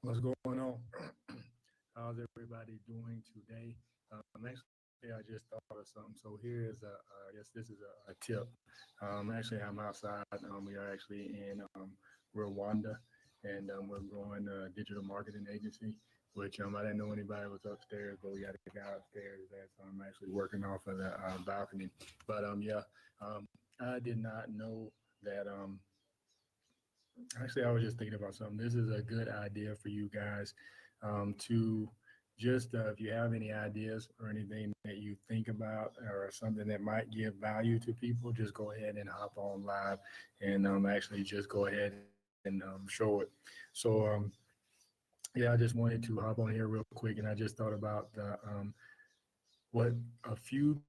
What's going on? How's everybody doing today? Actually, I just thought of something. So here is I guess this is a tip. Actually, I'm outside. We are actually in Rwanda, and we're growing a digital marketing agency. Which I didn't know anybody was upstairs, but we got a guy upstairs that's actually working off of the balcony. But yeah, I did not know that. Actually, I was just thinking about something. This is a good idea for you guys to just, if you have any ideas or anything that you think about or something that might give value to people, just go ahead and hop on live and actually just go ahead and show it. So, yeah, I just wanted to hop on here real quick and I just thought about what a few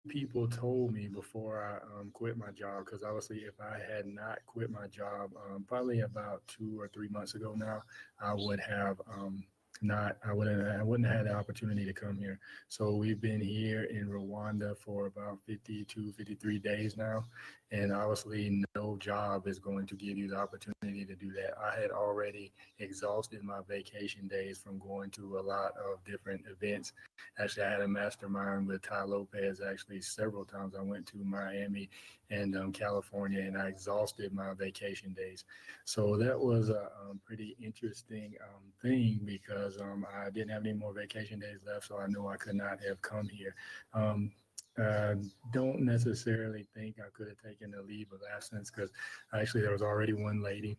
people told me before I quit my job. Because obviously, if I had not quit my job, probably about 2 or 3 months ago now, I would have I wouldn't have had the opportunity to come here. So we've been here in Rwanda for about 52, 53 days now, and obviously no job is going to give you the opportunity to do that. I had already exhausted my vacation days from going to a lot of different events. Actually, I had a mastermind with Ty Lopez. Actually, several times I went to Miami and California, and I exhausted my vacation days. So that was a pretty interesting thing because I didn't have any more vacation days left, so I know I could not have come here. Um, I don't necessarily think I could have taken a leave of absence because actually there was already one lady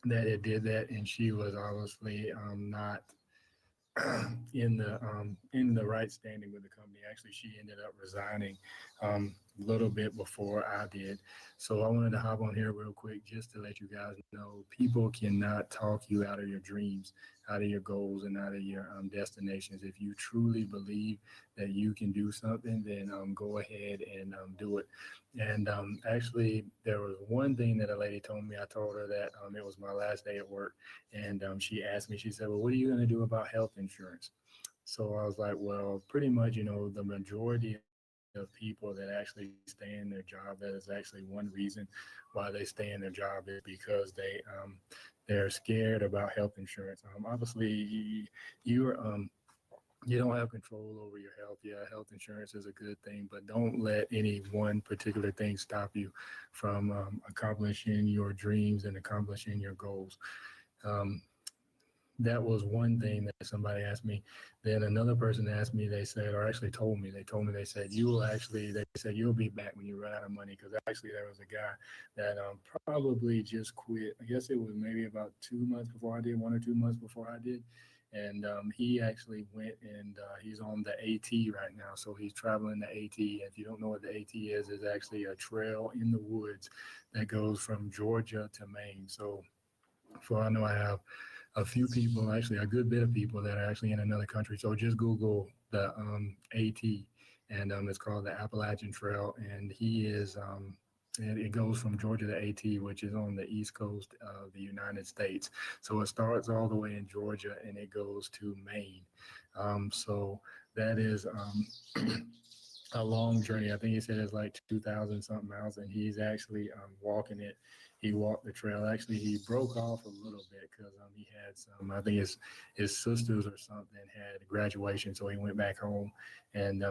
that it did that, and she was obviously not in the right standing with the company. Actually, she ended up resigning a little bit before I did. So I wanted to hop on here real quick just to let you guys know people cannot talk you out of your dreams, out of your goals, and out of your destinations. If you truly believe that you can do something, then go ahead and do it. And actually, there was one thing that a lady told me. I told her that it was my last day at work, and she asked me, she said, "Well, what are you going to do about health insurance?" So I was like, well, pretty much, the majority of people that actually stay in their job, that is actually one reason why they stay in their job is because they're scared about health insurance. Obviously, you don't have control over your health. Yeah, health insurance is a good thing, but don't let any one particular thing stop you from accomplishing your dreams and accomplishing your goals. Um, that was one thing that somebody asked me. Then another person asked me, they said, or actually told me, they said, they said, you'll be back when you run out of money. Because actually, there was a guy that probably just quit. I guess it was maybe about 2 months before I did, 1 or 2 months before I did. And he actually went and he's on the AT right now. So he's traveling the AT. If you don't know what the AT is actually a trail in the woods that goes from Georgia to Maine. So for I know I have a few people, actually a good bit of people that are actually in another country. So just Google the AT, and it's called the Appalachian Trail, and he is. And it goes from Georgia to AT, which is on the east coast of the United States. So it starts all the way in Georgia and it goes to Maine. So that is a long journey. I think he said it's like 2,000 something miles, and he's actually walking it. He walked the trail. Actually, he broke off a little bit because he had some. I think his sisters or something had graduation, so he went back home, and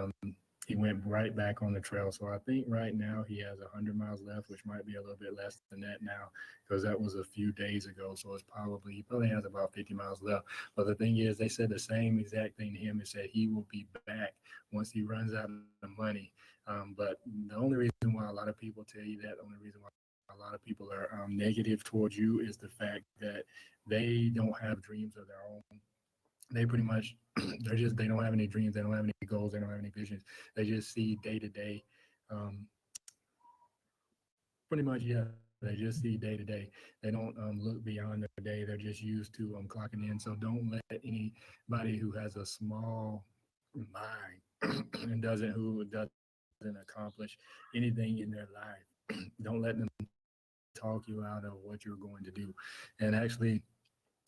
he went right back on the trail. So I think right now he has 100 miles left, which might be a little bit less than that now because that was a few days ago. So he probably has about 50 miles left. But the thing is, they said the same exact thing to him. It said he will be back once he runs out of money. But the only reason why a lot of people tell you that, the only reason why a lot of people are negative towards you is the fact that they don't have dreams of their own. They pretty much they don't have any dreams, they don't have any goals, they don't have any visions. They just see day to day. Um, Pretty much, yeah. They just see day to day. They don't look beyond their day. They're just used to clocking in. So don't let anybody who has a small mind and doesn't accomplish anything in their life, don't let them talk you out of what you're going to do. And actually,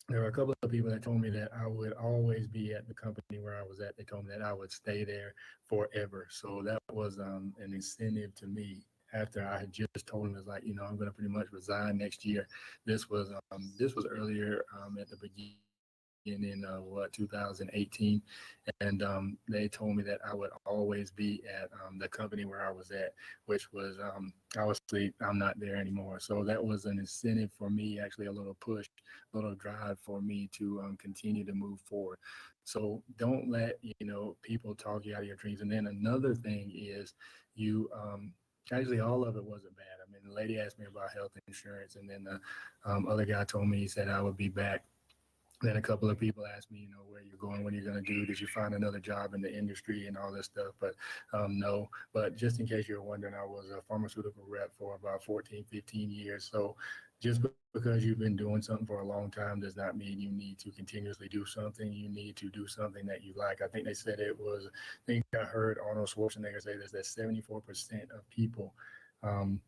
there were a couple of people that told me that I would always be at the company where I was at. They told me that I would stay there forever. So that was an incentive to me after I had just told him, it's like, I'm going to pretty much resign next year. This was earlier at the beginning in 2018, and they told me that I would always be at the company where I was at, which was obviously I'm not there anymore. So that was an incentive for me, actually a little push, a little drive for me to continue to move forward. So don't let people talk you out of your dreams. And then another thing is you. Actually, all of it wasn't bad. I mean, the lady asked me about health insurance, and then the other guy told me, he said I would be back. Then a couple of people asked me, where you're going, what are you going to do? Did you find another job in the industry and all this stuff? But no, but just in case you're wondering, I was a pharmaceutical rep for about 14, 15 years. So just because you've been doing something for a long time does not mean you need to continuously do something. You need to do something that you like. I think they said it was, I think I heard Arnold Schwarzenegger say this, that 74% of people um,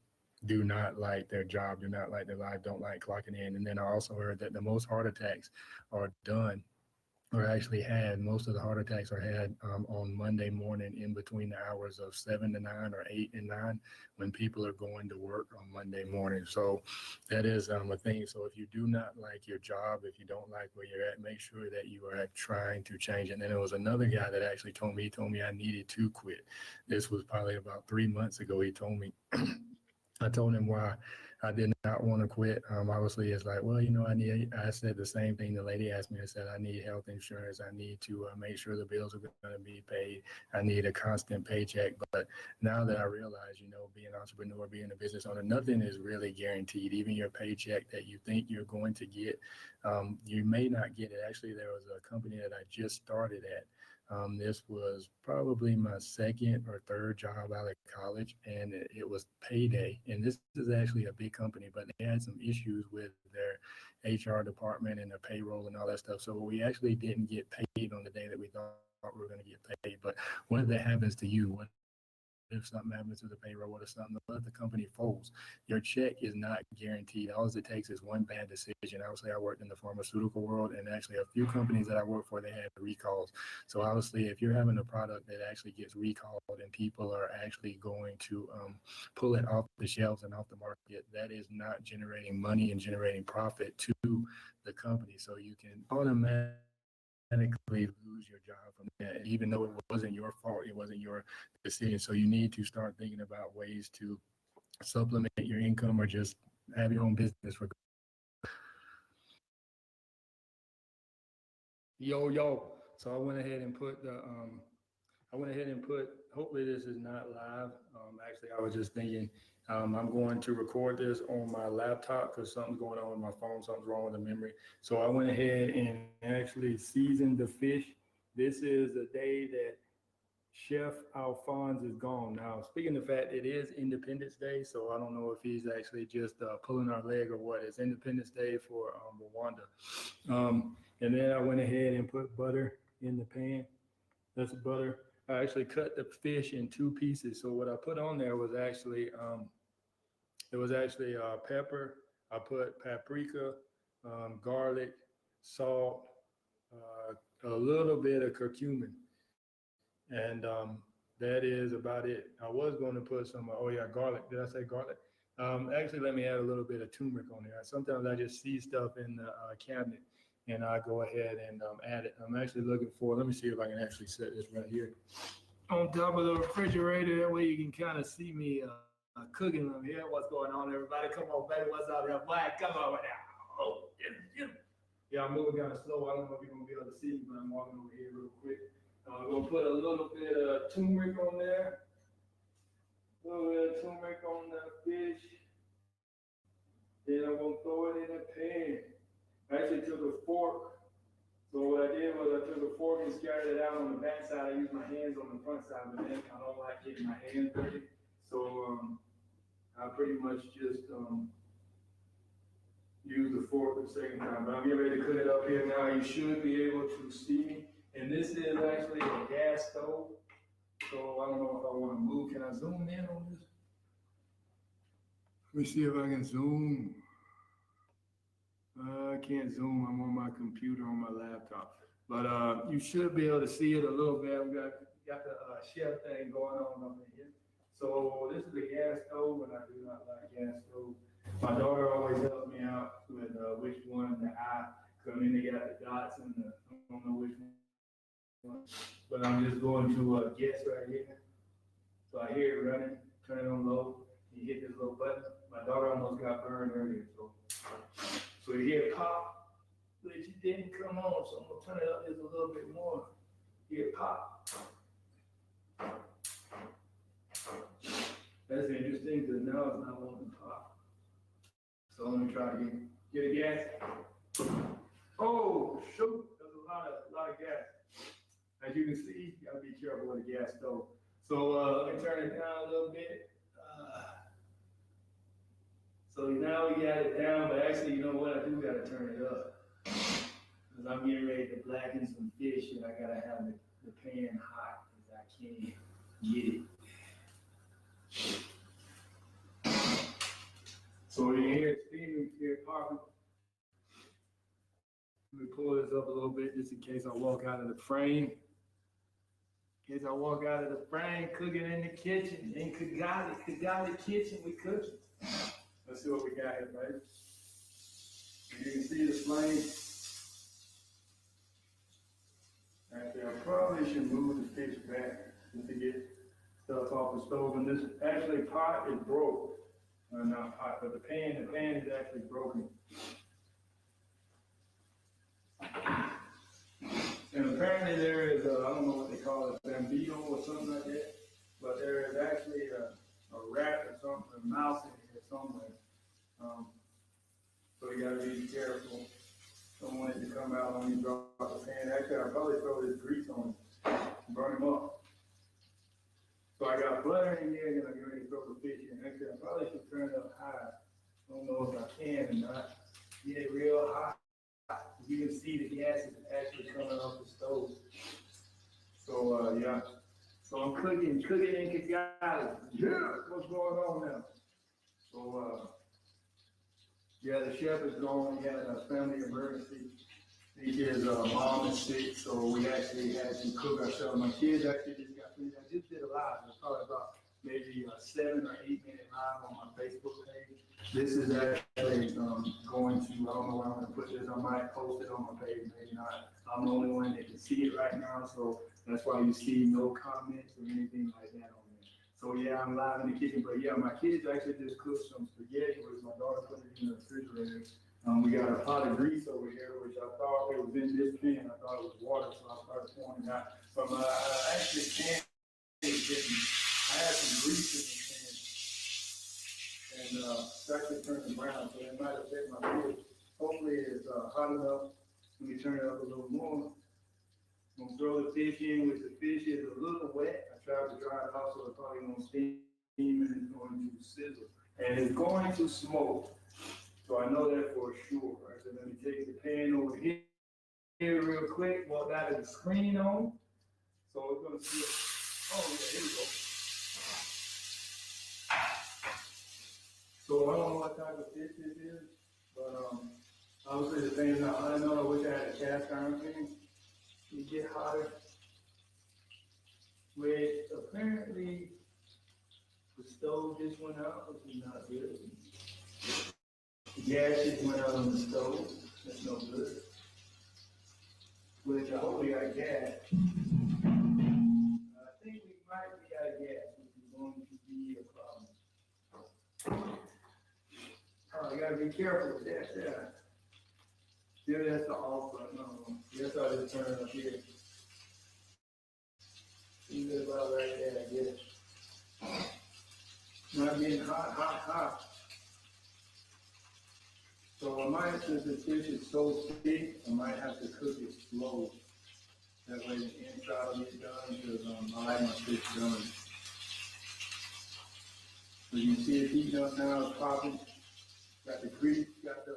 do not like their job, do not like their life, don't like clocking in. And then I also heard that the most heart attacks are done or actually had, most of the heart attacks are had on Monday morning in between the hours of 7 to 9 or 8 and 9 when people are going to work on Monday morning. So that is a thing. So if you do not like your job, if you don't like where you're at, make sure that you are trying to change it. And then there was another guy that actually told me I needed to quit. This was probably about 3 months ago. He told me, I told him why I did not want to quit. Obviously, it's like, well, I said the same thing the lady asked me. I said, I need health insurance. I need to make sure the bills are going to be paid. I need a constant paycheck. But now that I realize, being an entrepreneur, being a business owner, nothing is really guaranteed. Even your paycheck that you think you're going to get, you may not get it. Actually, there was a company that I just started at. This was probably my second or third job out of college, and it was payday. And this is actually a big company, but they had some issues with their HR department and their payroll and all that stuff. So we actually didn't get paid on the day that we thought we were going to get paid. But what if that happens to you? What if something happens to the payroll? What if the company folds? Your check is not guaranteed. All it takes is one bad decision. Obviously, I worked in the pharmaceutical world, and actually a few companies that I worked for, they had recalls. So obviously, if you're having a product that actually gets recalled and people are actually going to pull it off the shelves and off the market, that is not generating money and generating profit to the company. So you can automatically lose your job from that, even though it wasn't your fault, it wasn't your decision. So you need to start thinking about ways to supplement your income or just have your own business. Yo. So I went ahead and put, hopefully this is not live. Actually, I was just thinking, I'm going to record this on my laptop because something's going on with my phone, something's wrong with the memory. So I went ahead and actually seasoned the fish. This is the day that Chef Alphonse is gone. Now, speaking of fact, it is Independence Day, so I don't know if he's actually just pulling our leg or what. It's Independence Day for Rwanda. And then I went ahead and put butter in the pan. That's butter. I actually cut the fish in two pieces. So what I put on there was actually pepper. I put paprika, garlic, salt, a little bit of curcumin, and that is about it. I was going to put some, garlic. Did I say garlic? Actually, let me add a little bit of turmeric on there. Sometimes I just see stuff in the cabinet and I go ahead and add it. I'm actually looking for, let me see if I can actually set this right here on top of the refrigerator. That way you can kind of see me cooking them here. What's going on, everybody? Come on, baby. What's out there? Black, come on right now. Oh, yeah, I'm moving kind of slow. I don't know if you're going to be able to see, but I'm walking over here real quick. I'm going to put a little bit of turmeric on there. A little bit of turmeric on the fish. Then I'm going to throw it in the pan. I actually took a fork. So what I did was I took a fork and scattered it out on the back side. I used my hands on the front side, but then I don't like getting my hands dirty. So I pretty much just use the fork the second time. But I'm getting ready to cook it up here now. You should be able to see me. And this is actually a gas stove. So I don't know if I want to move. Can I zoom in on this? Let me see if I can zoom. I can't zoom. I'm on my computer on my laptop. But you should be able to see it a little bit. We got the chef thing going on up in here. So this is the gas stove, and I do not like gas stove. My daughter always helps me out with which one that I I mean, they got the dots and the, I don't know which one, but I'm just going to guess right here. So I hear it running, turn it on low, you hit this little button. My daughter almost got burned earlier, so you hear it pop, but it didn't come on, so I'm gonna turn it up just a little bit more. Hear it pop. That's interesting because now it's not wanting to pop. So let me try again. Get a gas. Oh, shoot, there's a lot of gas. As you can see, you gotta be careful with a gas stove. So let me turn it down a little bit. So now we got it down, but actually, you know what? I do gotta turn it up. Because I'm getting ready to blacken some fish and I gotta have the pan hot because I can't get it. So you hear it steaming, hear it popping. Let me pull this up a little bit just in case I walk out of the frame. In case I walk out of the frame, cooking in the kitchen. In Kigali kitchen, we cooking. Let's see what we got here, baby. You can see the flame. Actually, I probably should move the fish back just to get stuff off the stove. And this actually pot is broke. Not pot, but the pan is actually broken. And apparently there is, I don't know what they call it, bambino or something like that, but there is actually a rat or something, a mouse in here somewhere. So you gotta be careful. Don't want it to come out when you drop the pan. Actually, I'll probably throw this grease on it, burn them up. So I got butter in here, and then I'm going to throw the fish in. Actually, I probably should turn it up high. I don't know if I can or not. Get it real hot. You can see the gas is actually coming off the stove. So yeah. So I'm cooking in Kigali. Yeah, what's going on now? So yeah, the chef is gone. We had a family emergency. His mom is sick, so we actually had to cook ourselves. My kids actually just got finished. I just did a live. It's probably about maybe a 7 or 8 minute live on my Facebook page. This is actually going to, I don't know where I'm going to put this. I might post it on my page, maybe not. I'm the only one that can see it right now, so that's why you see no comments or anything like that on there. So yeah, I'm live in the kitchen, but yeah, my kids actually just cooked some spaghetti, which my daughter put it in the refrigerator. We got a pot of grease over here, which I thought it was in this pan. I thought it was water, so I started pouring it out. But actually, pan is different. I had some grease in the pan, and it's actually turning brown, so it might affect my fish. Hopefully, it's hot enough. Let me turn it up a little more. I'm gonna throw the fish in, which the fish is a little wet. I tried to dry it off, so it's probably gonna steam and it's going to sizzle, and it's going to smoke. So I know that for sure, right? So let me take the pan over here real quick. Well, that is the screen on. So we're gonna see it. Oh yeah, here we go. So I don't know what type of fish this is, but obviously the pan's not hot enough. I wish I had a cast iron pan. It get hotter. Which apparently the stove just went out, which is not good. The gas just went out on the stove. That's no good. Which I hope we got gas. I think we might be out of gas, which is going to be a problem. Oh, you gotta be careful with that. Yeah. Maybe that's the off button. No, yes, I just turn it up here. See that about right there, I guess. Not getting hot. So I might, since the fish is so thick, I might have to cook it slow. That way the inside will get done, because I like my fish done. So you can see it heating up now, it's popping. Got the grease, got the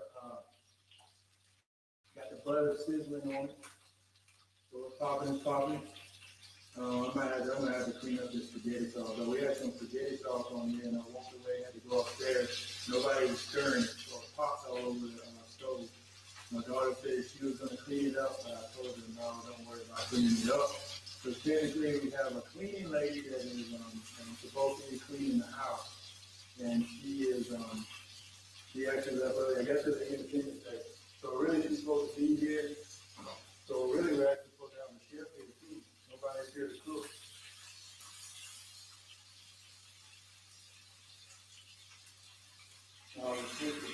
butter sizzling on it. So it's popping. I'm gonna have to clean up this spaghetti sauce. So we had some spaghetti sauce on here, and I walked away, had to go upstairs. Nobody was stirring it, so it popped all over the stove. My daughter said she was gonna clean it up, but I told her, no, don't worry about cleaning it up. So technically, we have a cleaning lady that is supposed to be cleaning the house, and she actually left early. I guess it's an independent day. So really, she's supposed to be here.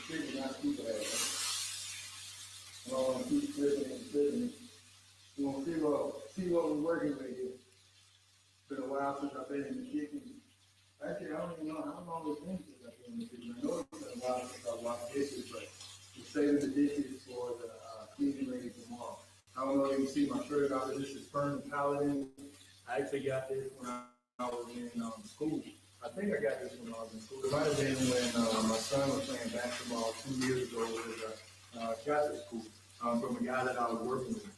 chicken, not people have it. I don't want to keep flipping and flipping. You want to see what we're working with here. It's been a while since I've been in the kitchen. Actually, I don't even know how long it's been since I've been in the kitchen. I know it's been a while since I've washed dishes, but we're saving the dishes for the cleaning lady tomorrow. I don't know if you can see my shirt out there. This is Fern Paladin. I actually got this when I was in school. I think I got this when I was in school. It might have been when my son was playing basketball 2 years ago with Catholic school from a guy that I was working with.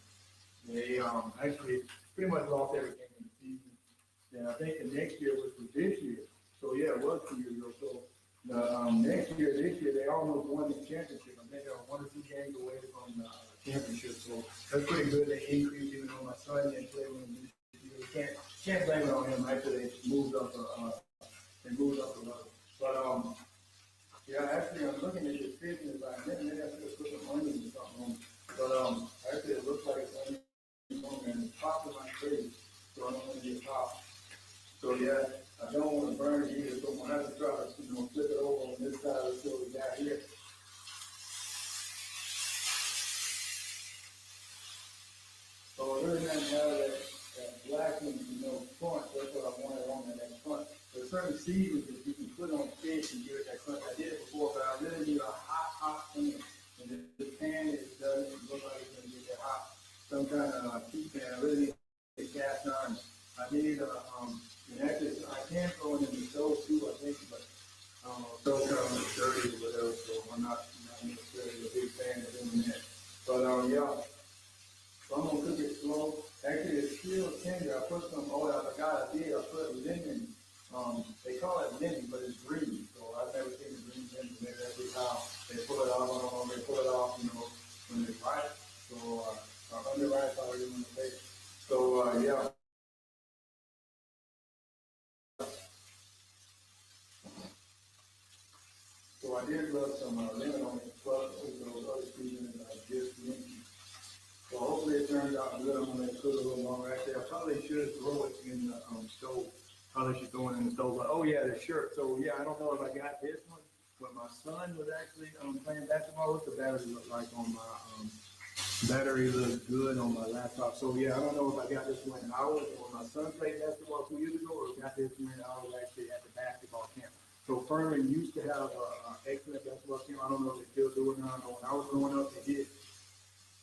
They actually pretty much lost everything in the season. And I think the next year was for this year. So yeah, it was 2 years ago. So the this year, they almost won the championship. I think they were 1 or 2 games away from the championship. So that's pretty good. They increased, even though my son didn't play with them this year. Can't blame it on him. Actually, they moved up a level. But yeah, actually, I'm looking at this business. Maybe I should have put some onions or something on it. But actually, it looks like it's onions on there. And it's popped in my face, so I don't want to get popped. So yeah, I don't want to burn it either. So I'm gonna have to try to, flip it over on this side of what we got here. So other than that, now that blackened, front, that's what I wanted on that front. There's certain seasons that you can put on fish and give it that crunch. I did it before, but I really need a hot pan. And the pan doesn't look like it's going to get that hot. Some kind of heat pan. I really need a cast iron. I need and actually, I can throw it in the stove too, I think, but stove kind of dirty or whatever, so I'm not necessarily a big fan of doing that. But yeah. So I'm going to cook it slow. Actually, it's still tender. I put some oil. I forgot I did. I put lemon. They call it lemon, but it's green. So I've never seen the green lemon. Maybe that's just how they pull it off. They pull it off, when it's ripe. So, under ripe, however you want to say it. So, yeah. So I did rub some lemon on it, plus those other seasonings I just mentioned. So hopefully it turns out good. I'm going to cook a little longer. Actually, I probably should throw it in the stove. Probably should throw it in the stove. But oh yeah, the shirt. So yeah, I don't know if I got this one, but my son was actually playing basketball. What's the battery look like on my battery? Looks good on my laptop. So yeah, I don't know if I got this one when my son played basketball 2 years ago, or got this when I was actually at the basketball camp. So Furman used to have an excellent basketball team. I don't know if they still do it now. When I was growing up, they did.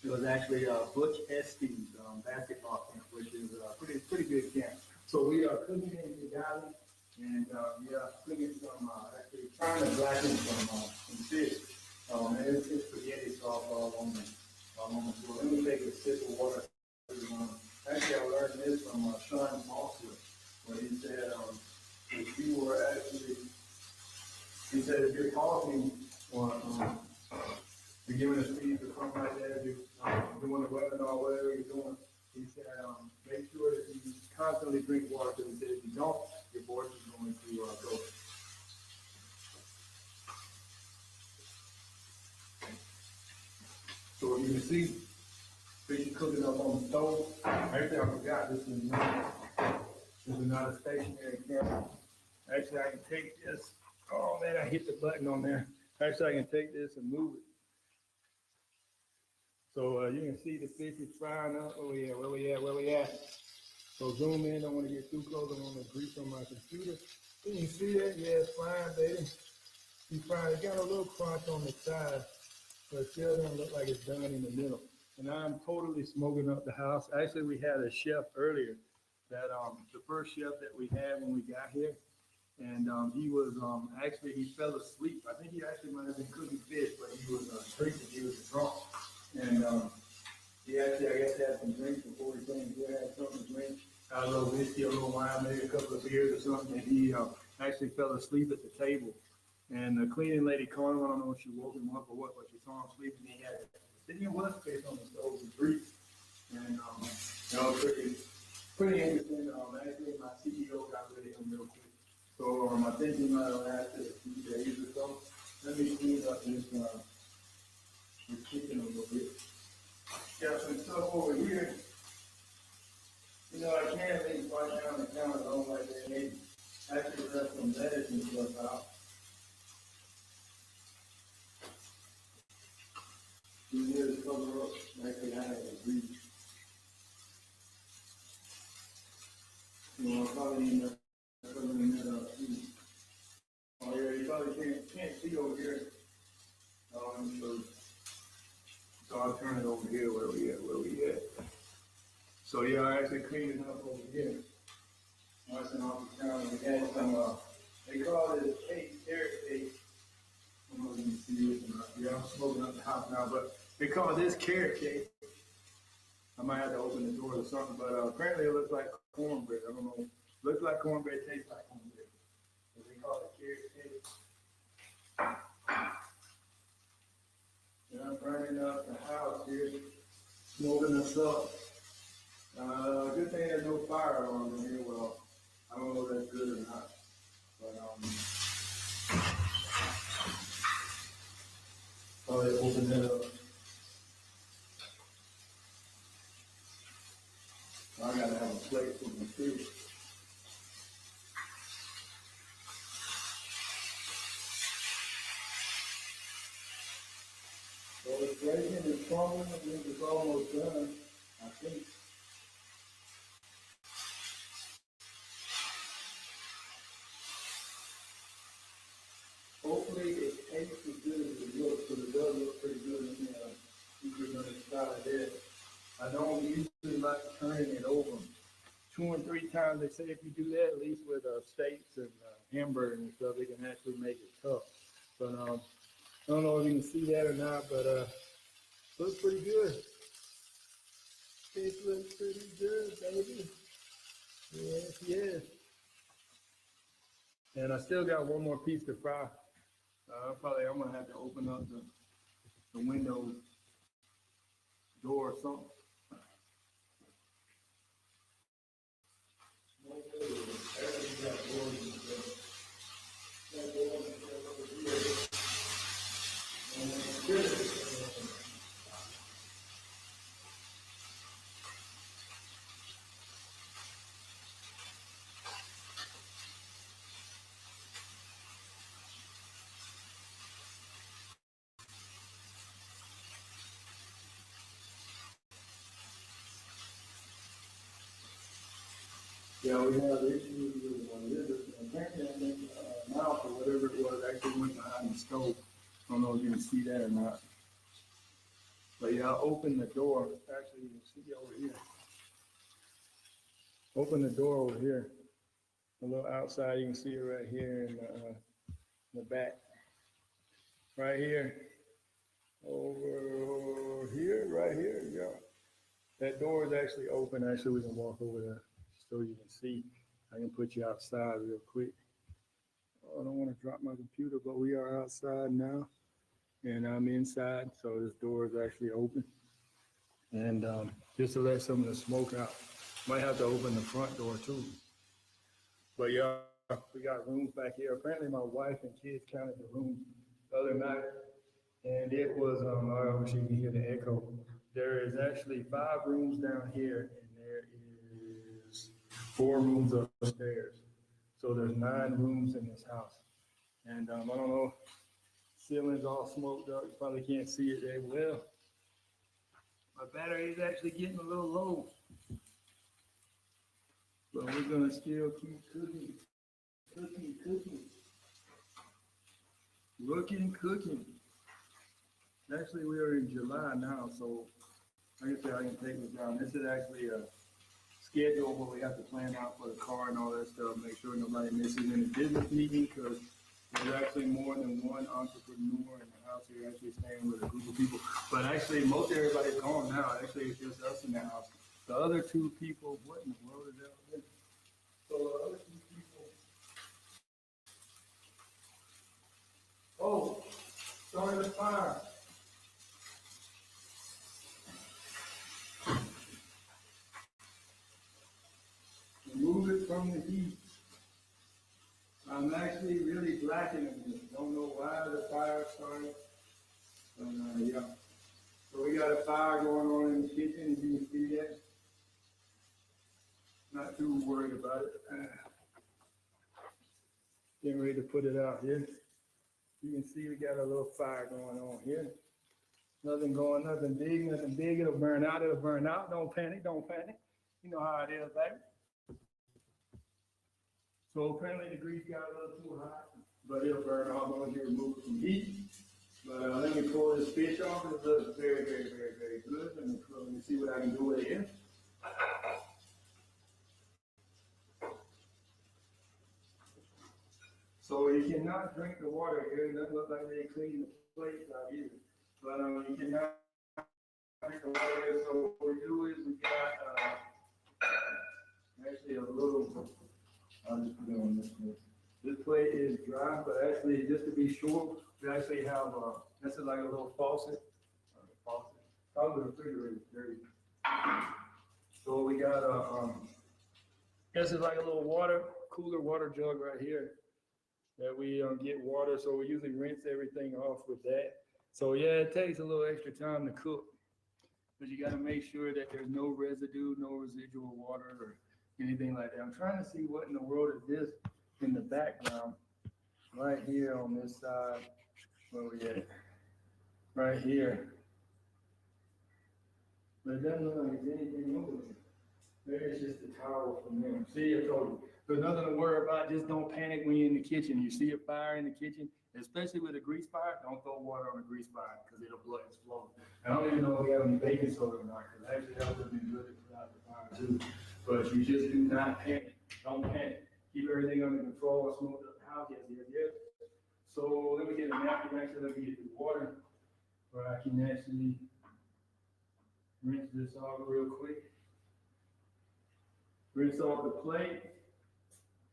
It was actually Butch Estes basketball camp, which is a pretty good camp. So we are cooking in the galley, and cooking some, actually trying to blacken some fish. And it's spaghetti sauce all on the floor. Let me take a sip of water. Actually, I learned this from Sean Mosswood, when he said if you're talking or you're giving a speech or something like that, if you're doing a webinar or whatever you're doing, he said, make sure that you constantly drink water, because he said if you don't, your voice is going to go. So you can see fish cooking up on the stove. Actually, I forgot this is not a stationary camera. Actually, I can take this. Oh man, I hit the button on there. Actually, I can take this and move it. So you can see the fish is frying up. Where we at? So zoom in. Don't want to get too close. I want to grease on my computer. You can see that? Yeah, it's frying, baby. It's frying. It got a little crunch on the side, but it still doesn't look like it's done in the middle. And I'm totally smoking up the house. Actually, we had a chef earlier that the first chef that we had when we got here. And he was he fell asleep. I think he actually might have been cooking fish, but he was drinking. He was drunk. And he actually, I guess, had some drinks before he came here. Had something to drink, a little whiskey, a little wine, maybe a couple of beers or something. And he actually fell asleep at the table. And the cleaning lady called him. I don't know if she woke him up or what, but she saw him sleeping. He had sitting was fish on the stove with grease. And pretty interesting. Actually, my CEO got rid of him real quick. So I think he might have lasted a few days or so. Let me clean up this chicken a little bit. Got some stuff over here. I can't leave right down the counter. I don't like that. Actually, got some lettuce and stuff out. probably can't see over here. So I'll turn it over here where we at. So yeah, I actually cleaned it up over here. Once in off the town, we had some, they call it a cake, carrot cake. I don't know if you can see it or not. Yeah, I'm smoking up the house now, but they call this carrot cake. I might have to open the door or something, but apparently it looks like cornbread. I don't know. Looks like cornbread, tastes like cornbread. So they call it carrot cake. And I'm burning up the house here, smoking us up. Good thing there's no fire alarm in here. Well, I don't know if that's good or not. But probably open that up. I gotta have a plate for my food. So it's breaking, it's crumbling, I think it's almost done, I think. Hopefully it tastes as good as it looks, but it does look pretty good in there. You can try it. I don't usually like turning it over 2 and 3 times. They say if you do that, at least with steaks and hamburgers and stuff, it can actually make it tough. But I don't know if you can see that or not, but looks pretty good. It looks pretty good, baby. Yes, yes. And I still got one more piece to fry. I'm gonna have to open up the window door or something. Yeah, we have issues with mouth or whatever it was actually went behind the stove. I don't know if you can see that or not. But yeah, I'll open the door. Actually, you can see over here. Open the door over here. A little outside, you can see it right here in the back. Right here. Over here, right here, yeah. That door is actually open. Actually, we can walk over there so you can see. I can put you outside real quick. Oh, I don't want to drop my computer, but we are outside now. And I'm inside, so this door is actually open. And just to let some of the smoke out. Might have to open the front door too. But yeah, we got rooms back here. Apparently my wife and kids counted the rooms the other night. And it was, I wish you can hear the echo. There is actually 5 rooms down here, and there is 4 rooms upstairs. So there's 9 rooms in this house. And I don't know, ceiling's all smoked up. You probably can't see it very well. My battery is actually getting a little low. But we're gonna still keep cooking. Cooking. Actually, we are in July now, so like I said, I can take this down. This is actually a schedule where we have to plan out for the car and all that stuff, make sure nobody misses any business meeting, because there's actually more than one entrepreneur in the house here actually staying with a group of people. But actually, most everybody's gone now. Actually, it's just us in the house. The other 2 people, what in the world is that? So the other 2 people, oh, starting the fire. Remove it from the heat. I'm actually really blackening it. Don't know why the fire started. Yeah. So we got a fire going on in the kitchen, as you can see that. Not too worried about it. Getting ready to put it out here. You can see we got a little fire going on here. Nothing big, It'll burn out. Don't panic. You know how it is, baby. So apparently the grease got a little too hot. but it'll burn off once you remove it from heat. But let me pull this fish off. It looks very, very, very, very good. Let me see what I can do with it here. So you cannot drink the water here. It doesn't look like they clean the plates out either. But you cannot drink the water here. So what we do is we got actually a little, I'll just put it on this plate. This plate is dry, but actually, just to be sure, we actually have, this is like a little faucet. Probably the refrigerator is dirty. So we got this is like a little cooler water jug right here that we get water. So we usually rinse everything off with that. So yeah, it takes a little extra time to cook, but you got to make sure that there's no residue, no residual water or anything like that. I'm trying to see what in the world is this in the background, right here on this side. Where we at? Right here. But it doesn't look like there's anything over there. Maybe it's just the towel from them. See, I told you. There's nothing to worry about. Just don't panic when you're in the kitchen. You see a fire in the kitchen, especially with a grease fire, don't throw water on a grease fire because it'll blood explode. I don't even know if we have any baking soda or not, because actually that would have been good to put out the fire too. But you just do not panic. Don't panic. Keep everything under control. Smooth up the house. Yes. So let me get a napkin. Actually, let me get the water where I can actually rinse this off real quick. Rinse off the plate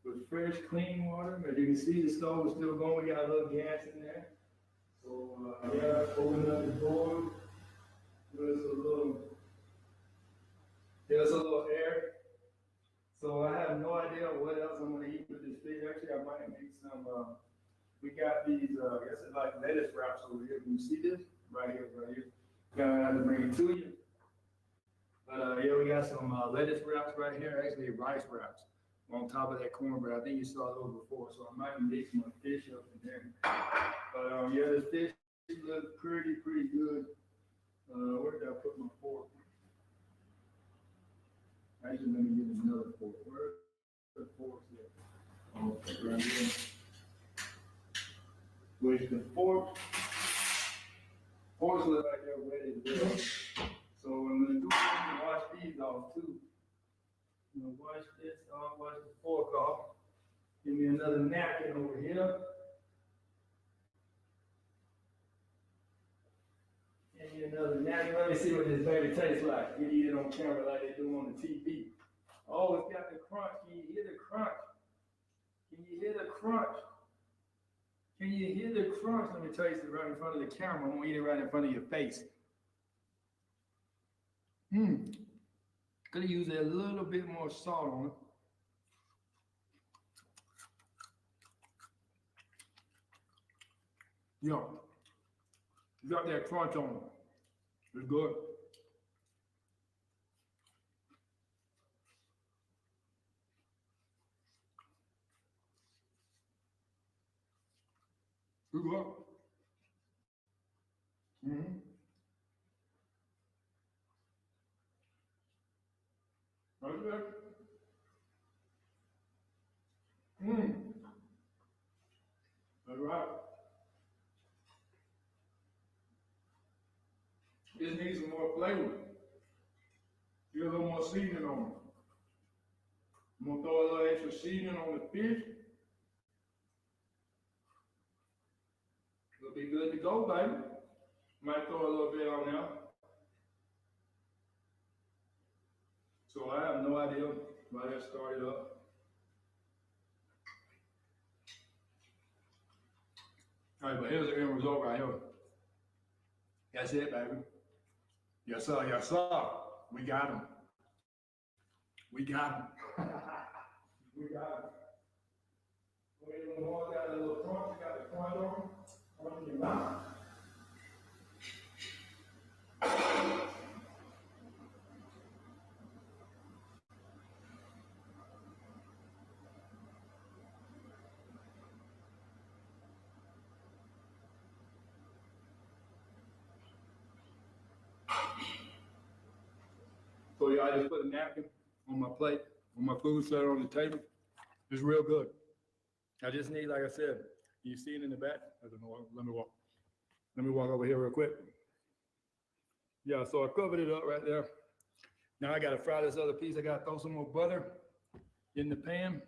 with fresh, clean water. As you can see, the stove is still going. We got a little gas in there. So, open up the door. There's a little air. So I have no idea what else I'm going to eat with this fish. Actually, I might make some, we got these, I guess it's like lettuce wraps over here. Can you see this? Right here. Gonna have to bring it to you. But yeah, we got some lettuce wraps right here, actually rice wraps on top of that cornbread. I think you saw those before, so I might mix my fish up in there. But yeah, this fish looks pretty good. Where did I put my fork? Actually, let me get another fork. Where's the fork at? Okay, right here. With the fork. Forks look like they're ready to go. So what I'm going to do is I'm going to wash these off too. I'm going to wash this off, wash the fork off. Give me another napkin over here. Give me another napkin. Let me see what this baby tastes like. You eat it on camera like they do on the TV. Oh, it's got the crunch. Can you hear the crunch? Can you hear the crunch? Can you hear the crunch? Let me taste it right in front of the camera. I'm going to eat it right in front of your face. Gonna use a little bit more salt on it. Yeah, you got that crunch on it. It's good. It's good. That's good. That's right. This needs some more flavor. Get a little more seasoning on it. I'm gonna throw a little extra seasoning on the fish. It'll be good to go, baby. Might throw a little bit on there. So I have no idea why that started up. All right, but here's the end result right here. That's it, baby. Yes, sir. Yes, sir. We got him. We got him. We got him. Wait a little more. Got a little crunch. Got the crunch on. Crunch in your mouth. So yeah, I just put a napkin on my plate, on my food set on the table. It's real good. I just need, like I said, You see it in the back? I don't know. Let me walk over here real quick. Yeah, so I covered it up right there. Now I gotta fry this other piece. I gotta throw some more butter in the pan,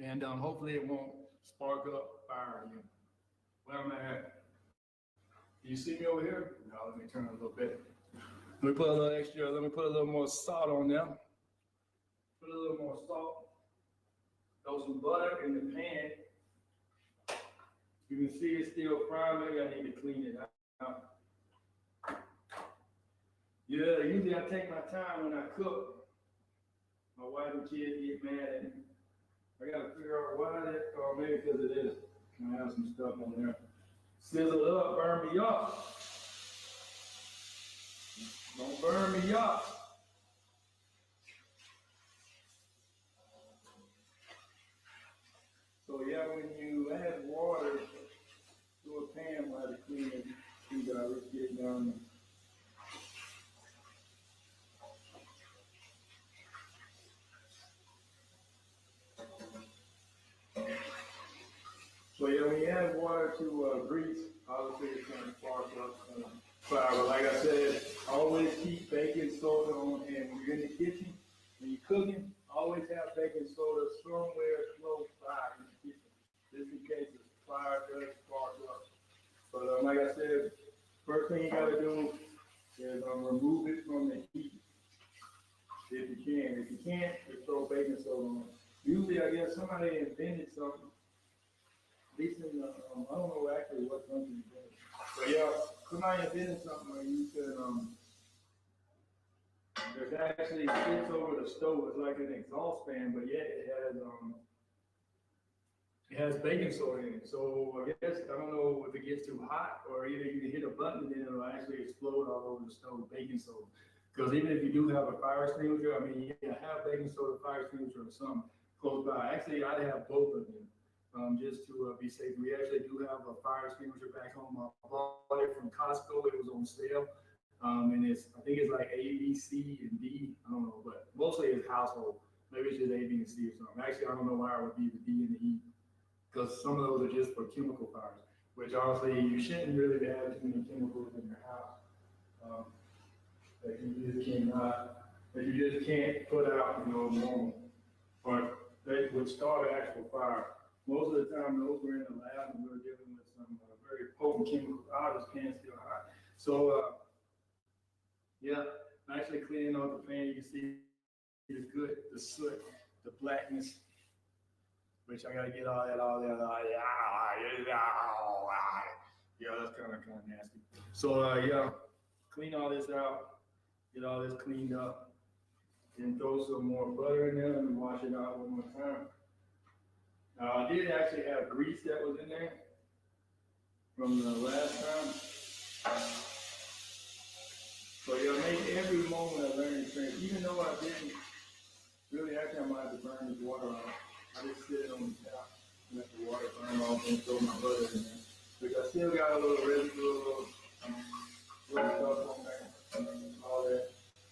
and hopefully it won't spark up fire again. Where am I at? Do you see me over here? No, let me turn it a little bit. Let me put a little extra, let me put a little more salt on there. Put a little more salt. Throw some butter in the pan. You can see it's still frying. Maybe I need to clean it out. Yeah, usually I take my time when I cook. My wife and kids get mad at me. I gotta figure out why that, or maybe because of this. I have some stuff on there. Sizzle up, burn me up. Don't burn me up. So yeah, when you add water to a pan, we'll have to clean it. See that I really get down. So yeah, when you add water to grease, obviously it's going to spark up fire. But like I said, always keep baking soda on hand. When you're in the kitchen, when you're cooking, always have baking soda somewhere close by in the kitchen, just in case the fire does spark up. But like I said, first thing you got to do is remove it from the heat if you can. If you can't, just throw baking soda on. Usually, I guess somebody invented something. At least in the, I don't know actually what country it is. But yeah, somebody invented something where you can, there's actually sits over the stove. It's like an exhaust fan, but yet it has baking soda in it. So I guess, I don't know if it gets too hot or either you can hit a button and then it'll actually explode all over the stove, baking soda. Because even if you do have a fire extinguisher, I mean, you can have baking soda, fire extinguisher, or something close by. Actually, I'd have both of them. Just to be safe. We actually do have a fire extinguisher back home. I bought it from Costco. It was on sale. And I think it's like A, B, C, and D. I don't know, but mostly it's household. Maybe it's just A, B, and C or something. Actually, I don't know why it would be the D and the E, because some of those are just for chemical fires, which honestly, you shouldn't really have too many chemicals in your house that you just can't put out, normal, or that would start an actual fire. Most of the time, those were in the lab, and we were dealing with some very potent chemicals. Ours can still hot. So, yeah, I'm actually cleaning off the pan. You can see the good, the soot, the blackness, which I gotta get all that. Yeah, that's kind of nasty. So, yeah, clean all this out, get all this cleaned up, then throw some more butter in there and wash it out one more time. I did actually have grease that was in there from the last time. So yeah, make every moment a learning experience. Even though I didn't really actually, I might have to burn this water off. I just sit it on the top and let the water burn off and throw my butter in there. Which I still got a little residue, a little stuff on there.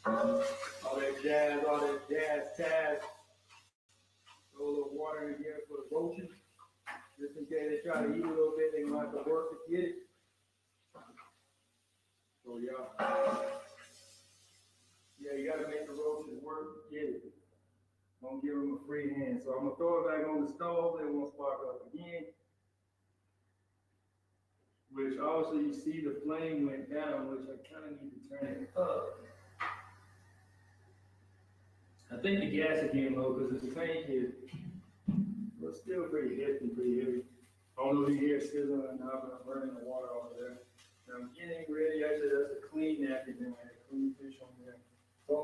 All that jazz, taz. Throw a little water in here for the roaches. Just in case they try to eat a little bit, they might have to work to get it. So yeah. Yeah, you gotta make the roaches work to get it. Don't give them a free hand. So I'm gonna throw it back on the stove, it won't spark up again. Which obviously you see the flame went down, which I kinda need to turn it up. I think the gas is getting low because the tank is still pretty hefty, pretty heavy. I don't know if you hear it sizzling enough, but I'm burning the water off of there. And I'm getting ready. Actually, that's a clean napkin there. I had a clean fish on there. So,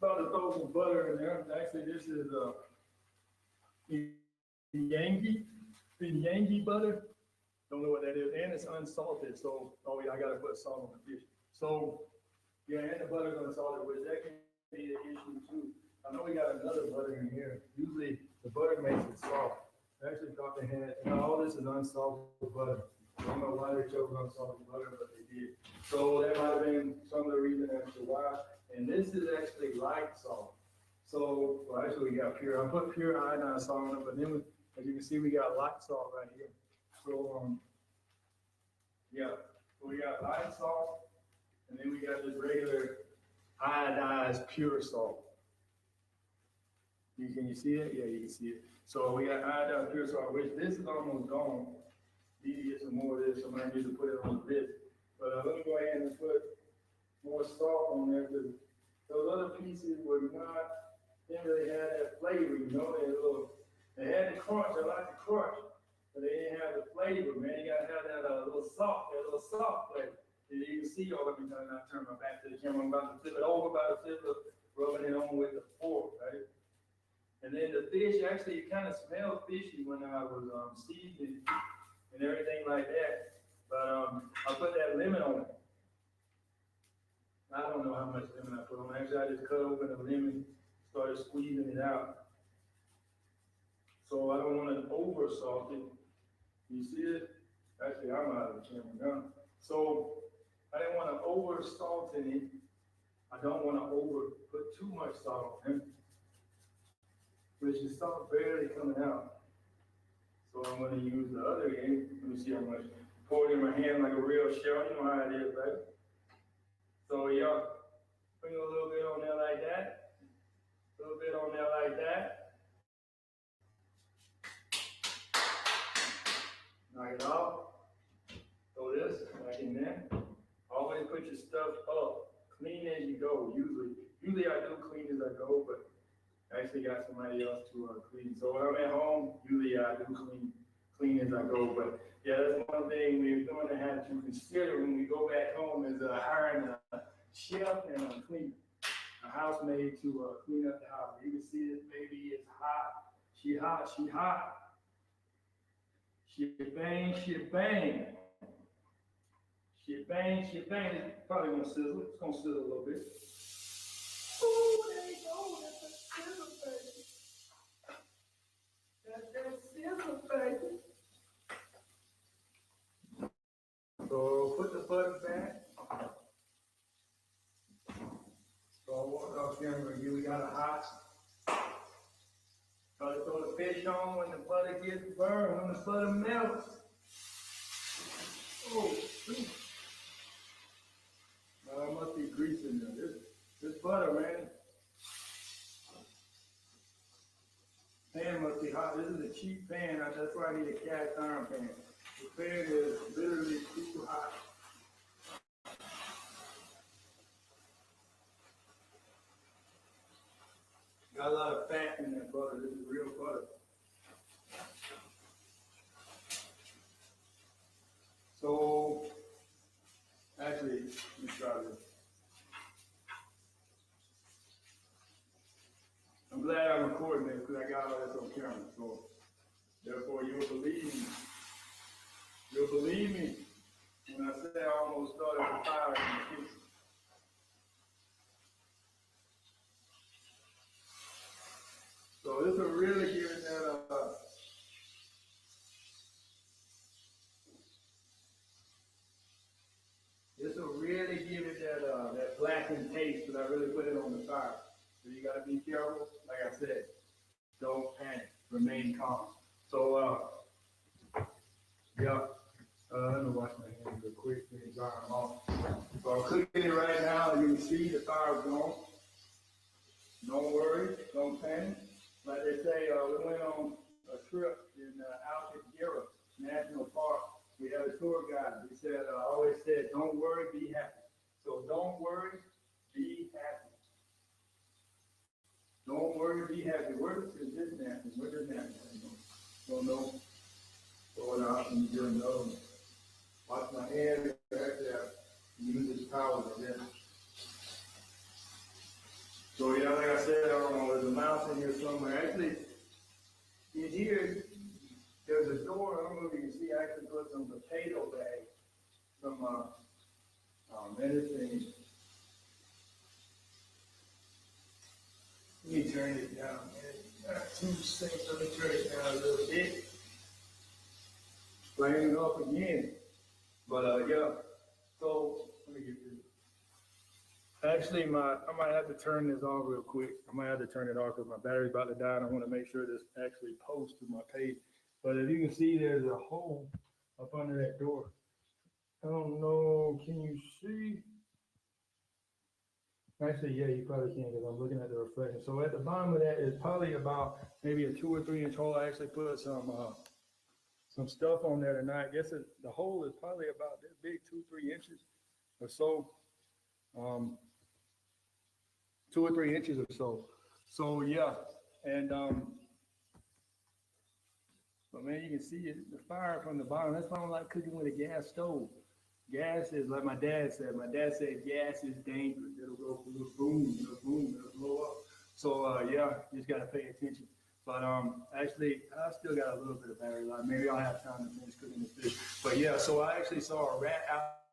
about to throw some butter in there. Actually, this is Yankee butter. Don't know what that is. And it's unsalted. So, oh yeah, I got to put salt on the fish. So, yeah, and the butter's unsalted, which that can be an issue too. I know we got another butter in here. Usually the butter makes it soft. I actually thought they had, all this is unsalted butter. I don't know why they chose unsalted butter, but they did. So that might have been some of the reason as to why. And this is actually light salt. So, well, actually we got pure. I put pure iodine salt on it, but then As you can see, we got light salt right here. So, yeah, so we got light salt, and then we got this regular iodized pure salt. Can you see it? Yeah, you can see it. So we got iodized pure salt, which this is almost gone. Need to get some more of this, so I might need to put it on the list. But let me go ahead and put more salt on there, because those other pieces didn't really have that flavor, you know. They had the crunch, I like the crunch, but they didn't have the flavor, man. You gotta have that little soft flavor. And you can see, let me turn my back to the camera. I'm about to flip it over, rubbing it on with the fork, right? And then the fish, actually, it kind of smelled fishy when I was seasoning and everything like that. But I put that lemon on it. I don't know how much lemon I put on. Actually, I just cut open the lemon, started squeezing it out. So I don't want to over salt it. You see it? Actually, I'm out of the camera now. So I didn't want to over salt in it. I don't want to put too much salt on it. Which is salt barely coming out. So I'm going to use the other end. Let me see how much. Pour it in my hand like a real shell. You know how it is, right? So yeah, bring a little bit on there like that. A little bit on there like that. Knock it off. Throw this back in there. Always put your stuff up. Clean as you go. Usually I do clean as I go, but I actually got somebody else to clean. So when I'm at home, usually I do clean as I go. But yeah, that's one thing we're going to have to consider when we go back home is hiring a chef and a cleaner, a housemaid to clean up the house. You can see this baby is hot. She hot. She bang. It's probably gonna sizzle. It's gonna sizzle a little bit. Oh, there you go. That's a sizzle, baby. That's that sizzle, baby. So put the butter back. So I walk off camera again. We got a hot. Try to throw the fish on when the butter gets burned, when the butter melts. Oh, shoot. There must be grease in there. This butter, man. Pan must be hot. This is a cheap pan. That's why I need a cast iron pan. The pan is literally too hot. Got a lot of fat in that butter. This is real butter. So, actually, let me try this. I'm glad I'm recording this because I got all this on camera. So, therefore, you'll believe me. You'll believe me when I say I almost started a fire in the kitchen. So this will really give it that that blackened taste, but I really put it on the fire. So you gotta be careful. Like I said, don't panic. Remain calm. So yeah. Let me wash my hands real quick and dry them off. So I'm cooking it right now. You can see the fire is gone. Don't worry, don't panic. Like they say, we went on a trip in Alcatraz National Park. We had a tour guide. He said, always said, don't worry, be happy. So don't worry, be happy. Don't worry, be happy. Where is this napkin? Where is this napkin? Don't know. Throw it out and do another one. Wash my hands right there. Use this towel like this. So yeah, like I said, I don't know, there's a mouse in here somewhere. Actually, in here, there's a door. I don't know if you can see. I actually put some potato bags, some medicine. Let me turn it down, man. 2 seconds. Let me turn it down a little bit. Flaring it up again. But yeah. So let me get this. Actually, I might have to turn this off real quick. I might have to turn it off because my battery's about to die, and I want to make sure this actually posts to my page. But if you can see, there's a hole up under that door. I don't know. Can you see? Actually, yeah, you probably can because I'm looking at the reflection. So at the bottom of that is probably about maybe a 2 or 3 inch hole. I actually put some stuff on there tonight. I guess the hole is probably about this big, 2-3 inches or so. 2 or 3 inches or so. So yeah, and but man, you can see it, the fire from the bottom. That's why I don't like cooking with a gas stove. Gas is like my dad said. My dad said gas is dangerous. It'll go boom, it'll blow up. So yeah, you just gotta pay attention. But actually, I still got a little bit of battery life. Maybe I'll have time to finish cooking this fish. But yeah, so I actually saw a rat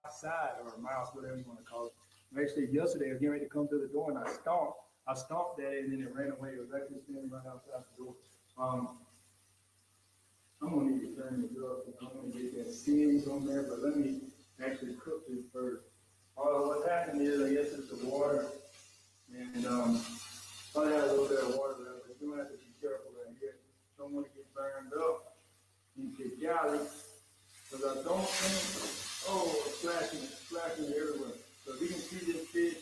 outside, or a mouse, whatever you want to call it. Actually, yesterday I was getting ready to come to the door and I stomped at it and then it ran away. It was actually standing right outside the door. I'm gonna need to turn this up. I don't want to get that seams on there, but let me actually cook this first. What's happening is, I guess it's the water, and I have a little bit of water left, but you're gonna have to be careful right here. Don't want to get burned up and get galley, because I don't think, it's splashing everywhere. So if you can see this fish,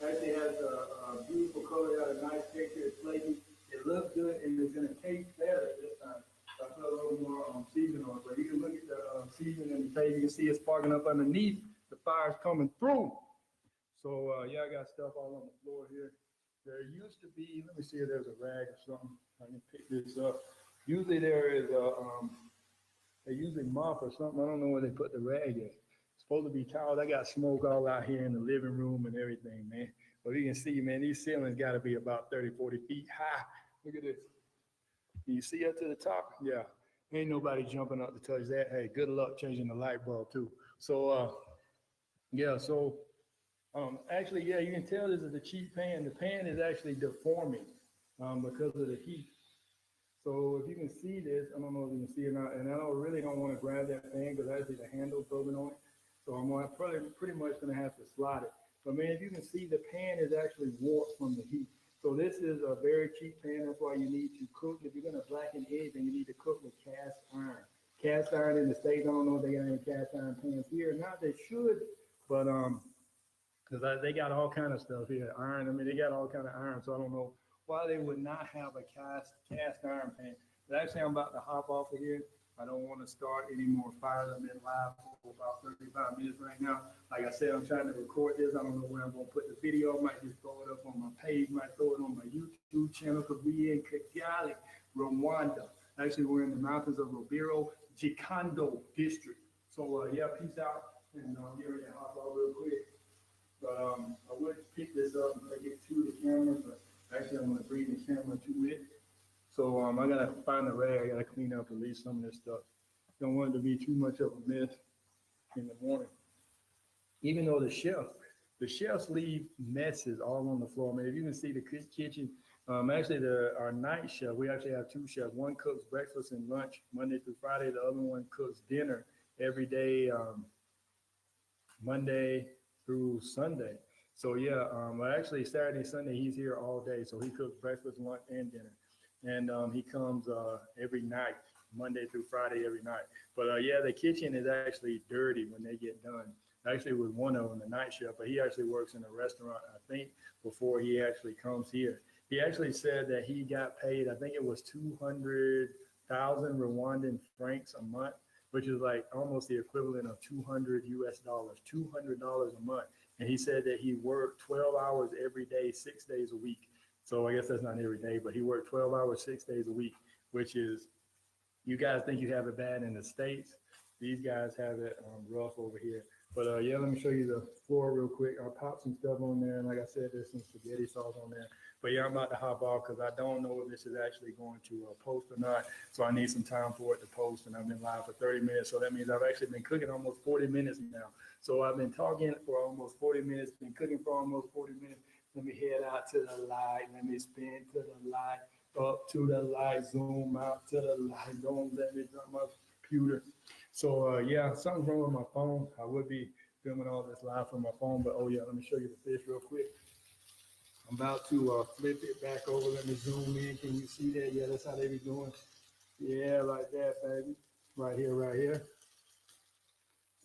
actually has a beautiful color, got a nice texture, it's flaky. It looks good, and it's gonna taste better this time. I put a little more seasoning on it, but you can look at the seasoning in the page. You can see it's sparking up underneath. The fire's coming through. So yeah, I got stuff all on the floor here. There used to be, let me see if there's a rag or something. I can pick this up. Usually there is they usually mop or something. I don't know where they put the rag at. It's supposed to be towels. I got smoke all out here in the living room and everything, man. But you can see, man, these ceilings got to be about 30, 40 feet high. Look at this. Can you see up to the top? Yeah. Ain't nobody jumping up to touch that. Hey, good luck changing the light bulb too. So yeah, so actually, yeah, you can tell this is a cheap pan. The pan is actually deforming because of the heat. So if you can see this, I don't know if you can see it or not, and I really don't want to grab that pan because actually the handle's broken on it. So I'm pretty much going to have to slide it. But man, if you can see, the pan is actually warped from the heat. So this is a very cheap pan. That's why you need to cook. If you're going to blacken anything, you need to cook with cast iron. Cast iron in the States, I don't know if they got any cast iron pans here or not. They should, but because they got all kind of stuff here. Iron, I mean, they got all kind of iron. So I don't know why they would not have a cast iron pan. But actually, I'm about to hop off of here. I don't want to start any more fires. I've been live for about 35 minutes right now. Like I said, I'm trying to record this. I don't know where I'm going to put the video. I might just throw it up on my page, might throw it on my YouTube channel because we in Kigali, Rwanda. Actually, we're in the mountains of Rubero, Gikondo district. So, yeah, peace out. And I'll get ready to hop off real quick. But I would pick this up and take it to the camera, but actually I'm going to bring the camera to it. So I got to find the rag. I got to clean up at least some of this stuff. Don't want it to be too much of a mess in the morning. Even though the chefs leave messes all on the floor. I mean, if you can see the kitchen, actually our night chef, we actually have two chefs. One cooks breakfast and lunch Monday through Friday. The other one cooks dinner every day, Monday through Sunday. So yeah, actually Saturday, Sunday, he's here all day. So he cooks breakfast, lunch, and dinner. And he comes every night, Monday through Friday, every night. But yeah, the kitchen is actually dirty when they get done. Actually, with one of them, the night chef, but he actually works in a restaurant, I think, before he actually comes here. He actually said that he got paid, I think it was 200,000 Rwandan francs a month, which is like almost the equivalent of $200 US, $200 a month. And he said that he worked 12 hours every day, 6 days a week. So I guess that's not every day, but he worked 12 hours, 6 days a week, which is, you guys think you have it bad in the States. These guys have it rough over here. But yeah, let me show you the floor real quick. I'll pop some stuff on there. And like I said, there's some spaghetti sauce on there. But yeah, I'm about to hop off because I don't know if this is actually going to post or not. So I need some time for it to post. And I've been live for 30 minutes. So that means I've actually been cooking almost 40 minutes now. So I've been talking for almost 40 minutes, been cooking for almost 40 minutes. Let me head out to the light. Let me spin to the light, up to the light, zoom out to the light. Don't let me drop my computer. So yeah, something's wrong with my phone. I would be filming all this live from my phone, but oh yeah, let me show you the fish real quick. I'm about to flip it back over. Let me zoom in. Can you see that? Yeah, that's how they be doing. Yeah, like that, baby. Right here, right here.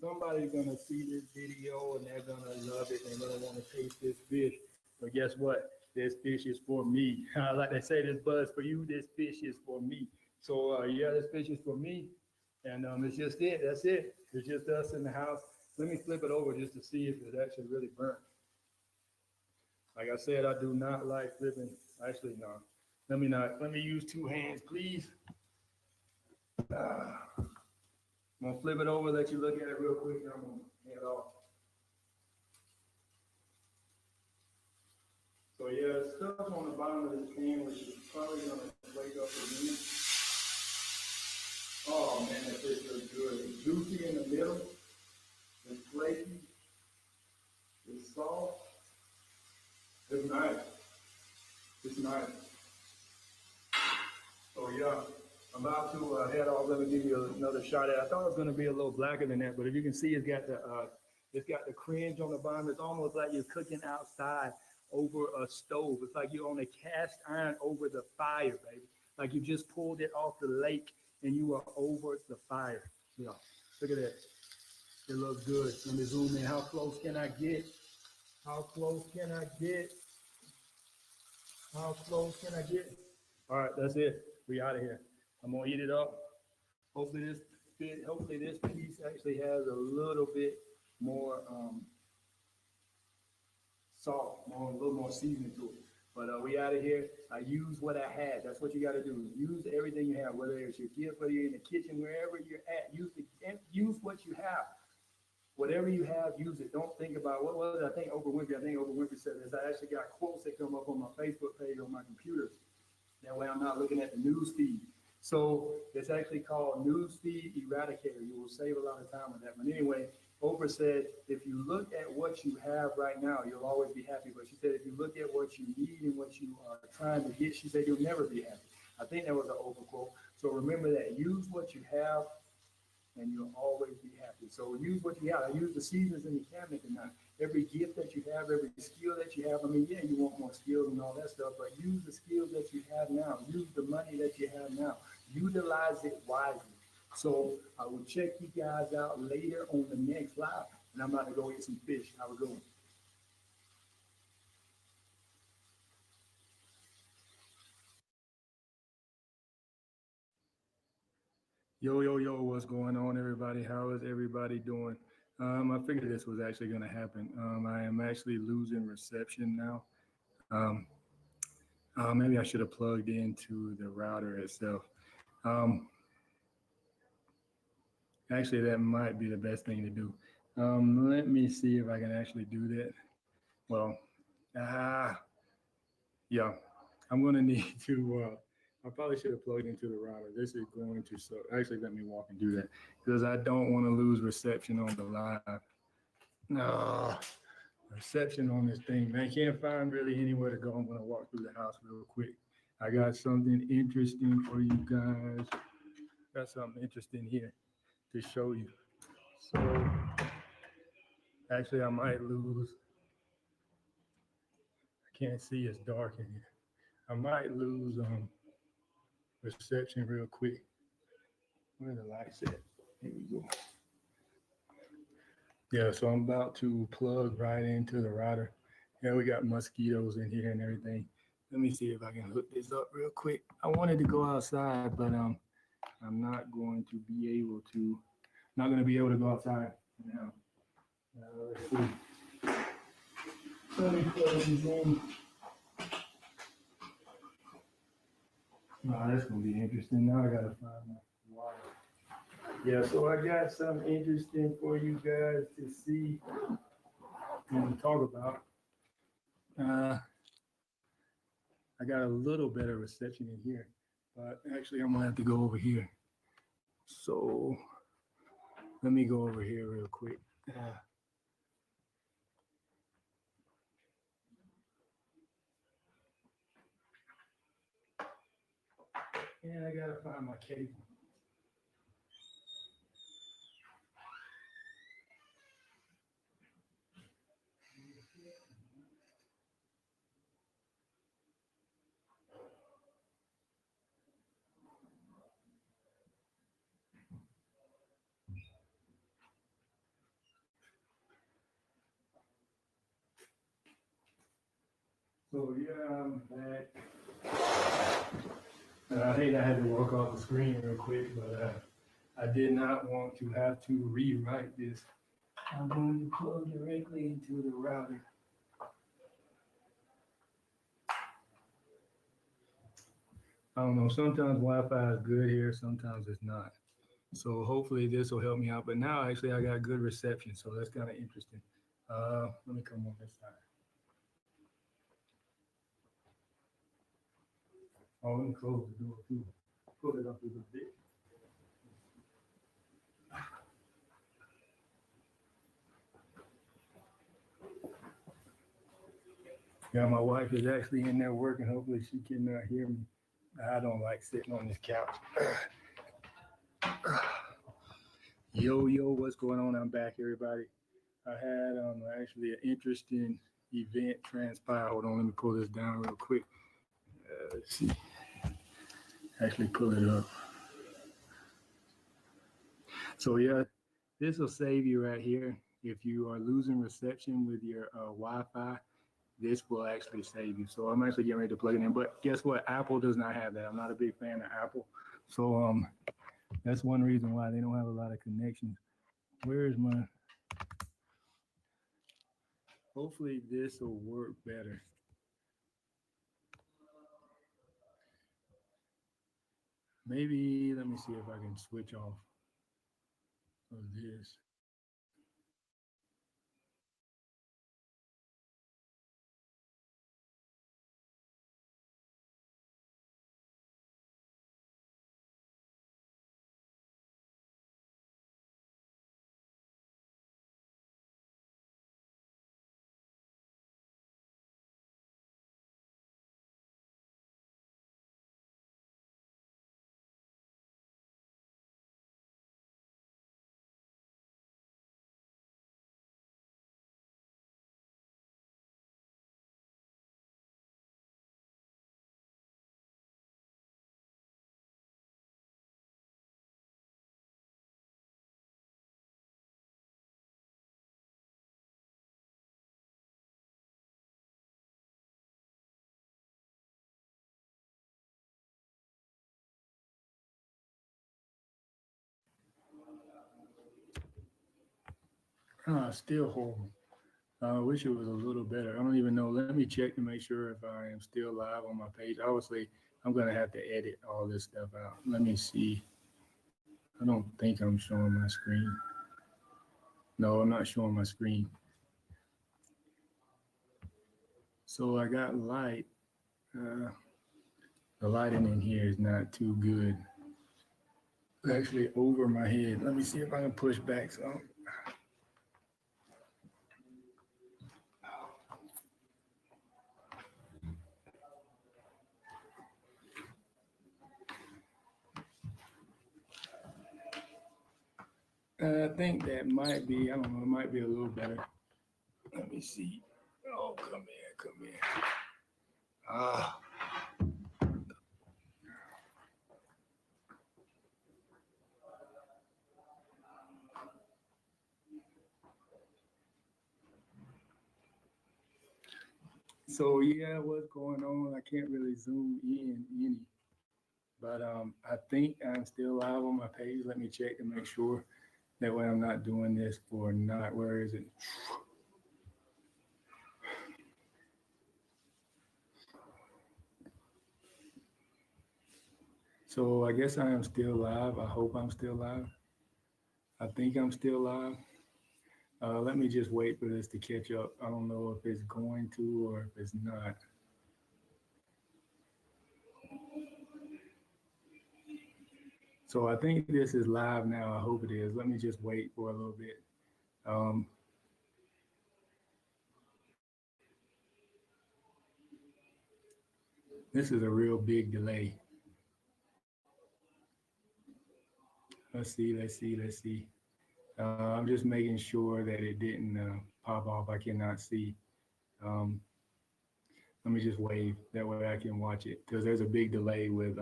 Somebody's gonna see this video and they're gonna love it. They're gonna want to taste this fish. But guess what? This fish is for me. Like they say, this buzz for you. This fish is for me. So yeah, this fish is for me. And it's just it. That's it. It's just us in the house. Let me flip it over just to see if it's actually really burnt. Like I said, I do not like flipping. Actually, no. Let me not. Let me use two hands, please. I'm gonna flip it over, let you look at it real quick, and I'm gonna head off. So yeah, stuff on the bottom of this pan, which is probably gonna wake up again. Oh man, that fish looks good. It's juicy in the middle. It's flaky. It's soft. It's nice. It's nice. So yeah, I'm about to head off. Let me give you another shot at it. I thought it was going to be a little blacker than that, but if you can see, it's got the cringe on the bottom. It's almost like you're cooking outside over a stove. It's like you're on a cast iron over the fire, baby. Like you just pulled it off the lake and you are over the fire. Yeah, look at that. It looks good. Let me zoom in. How close can I get? How close can I get? How close can I get? All right, that's it. We out of here. I'm gonna eat it up. Hopefully this piece actually has a little bit more salt, a little more seasoning to it. But we out of here. I use what I had. That's what you got to do. Use everything you have, whether it's your gift, whether you're in the kitchen, wherever you're at. Use what you have. Whatever you have, use it. Don't think about what was it. I think Oprah Winfrey said this. I actually got quotes that come up on my Facebook page on my computer. That way I'm not looking at the news feed. So it's actually called News Feed Eradicator. You will save a lot of time with that. But anyway, Oprah said, if you look at what you have right now, you'll always be happy. But she said, if you look at what you need and what you are trying to get, she said, you'll never be happy. I think that was an Oprah quote. So remember that. Use what you have and you'll always be happy. So use what you have. I use the seasons in the cabinet tonight. Every gift that you have, every skill that you have. I mean, yeah, you want more skills and all that stuff, but use the skills that you have now. Use the money that you have now. Utilize it wisely. So I will check you guys out later on the next live, and I'm about to go eat some fish. Have a good one. Yo, what's going on, everybody? How is everybody doing? I figured this was actually going to happen. I am actually losing reception now. Maybe I should have plugged into the router itself. Actually, that might be the best thing to do. Let me see if I can actually do that. Well, yeah, I'm going to need to, I probably should have plugged into the router. This is going to, so actually let me walk and do that because I don't want to lose reception on the live. No, reception on this thing, man. Can't find really anywhere to go. I'm going to walk through the house real quick. I got something interesting for you guys. Got something interesting here to show you. So actually I might lose. I can't see, it's dark in here. I might lose reception real quick. Where the lights at? Here we go. Yeah, so I'm about to plug right into the router. Yeah, we got mosquitoes in here and everything. Let me see if I can hook this up real quick. I wanted to go outside, but I'm not going to be able to. Not going to be able to go outside now. Let's see. Let me plug these in. Oh, that's going to be interesting. Now I got to find my water. Yeah, so I got something interesting for you guys to see and talk about. I got a little better reception in here, but actually I'm gonna have to go over here. So let me go over here real quick. And I gotta find my cable. So yeah, I'm back. I hate I had to walk off the screen real quick, but I did not want to have to rewrite this. I'm going to plug directly into the router. I don't know, sometimes Wi-Fi is good here, sometimes it's not. So hopefully this will help me out. But now actually I got good reception, so that's kind of interesting. Let me come on this side. Oh, let me close the door too. Pull it up a little bit. Yeah, my wife is actually in there working. Hopefully she can hear me. I don't like sitting on this couch. Yo, what's going on? I'm back, everybody. I had actually an interesting event transpire. Hold on, let me pull this down real quick. Let's see. Actually pull it up. So yeah, this will save you right here. If you are losing reception with your Wi-Fi, this will actually save you. So I'm actually getting ready to plug it in. But guess what? Apple does not have that. I'm not a big fan of Apple. So that's one reason why they don't have a lot of connections. Where is my... Hopefully this will work better. Maybe, let me see if I can switch off of this. Still horrible. I wish it was a little better. I don't even know. Let me check to make sure if I am still live on my page. Obviously, I'm going to have to edit all this stuff out. Let me see. I don't think I'm showing my screen. No, I'm not showing my screen. So I got light. The lighting in here is not too good. It's actually over my head. Let me see if I can push back some. I think that might be, I don't know, it might be a little better. Let me see. Oh, come here. Ah. So yeah, what's going on? I can't really zoom in any, but I think I'm still live on my page. Let me check to make sure. That way I'm not doing this for not, where is it? So I guess I am still live. I hope I'm still live. I think I'm still live. Let me just wait for this to catch up. I don't know if it's going to or if it's not. So I think this is live now. I hope it is. Let me just wait for a little bit. This is a real big delay. Let's see. I'm just making sure that it didn't pop off. I cannot see. Let me just wave. That way I can watch it because there's a big delay with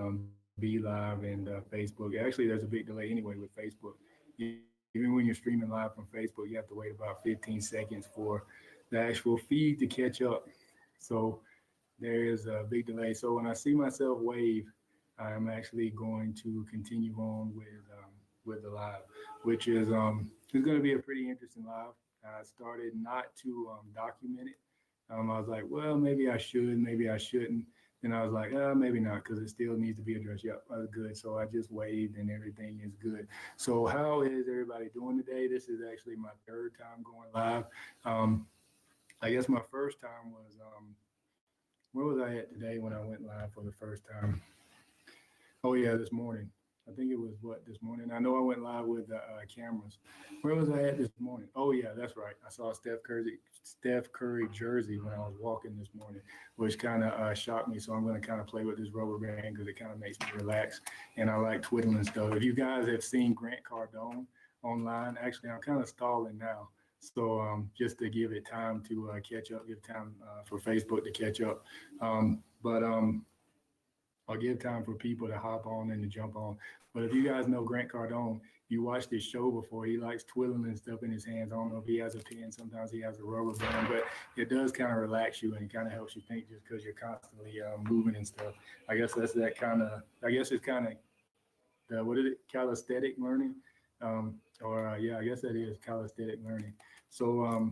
Be Live and Facebook. Actually, there's a big delay anyway with Facebook. Even when you're streaming live from Facebook, you have to wait about 15 seconds for the actual feed to catch up. So there is a big delay. So when I see myself wave, I'm actually going to continue on with the live, which is going to be a pretty interesting live. I started not to document it. I was like, well, maybe I should, maybe I shouldn't. Then I was like, maybe not, because it still needs to be addressed. Yep, good. So I just waved and everything is good. So how is everybody doing today? This is actually my third time going live. I guess my first time was, where was I at today when I went live for the first time? Oh yeah, this morning. I think it was this morning. I know I went live with the cameras. Where was I at this morning? Oh yeah, that's right. I saw Steph Curry jersey when I was walking this morning, which kind of shocked me. So I'm going to kind of play with this rubber band because it kind of makes me relax. And I like twiddling stuff. If you guys have seen Grant Cardone online, actually I'm kind of stalling now. So just to give it time to catch up, give time for Facebook to catch up. But I'll give time for people to hop on and to jump on. But if you guys know Grant Cardone, you watched his show before. He likes twiddling stuff in his hands. I don't know if he has a pen. Sometimes he has a rubber band, but it does kind of relax you and kind of helps you think just because you're constantly moving and stuff. I guess that's that kind of, I guess it's kind of the, what is it, calisthenic learning? Yeah, I guess that is calisthenic learning. So,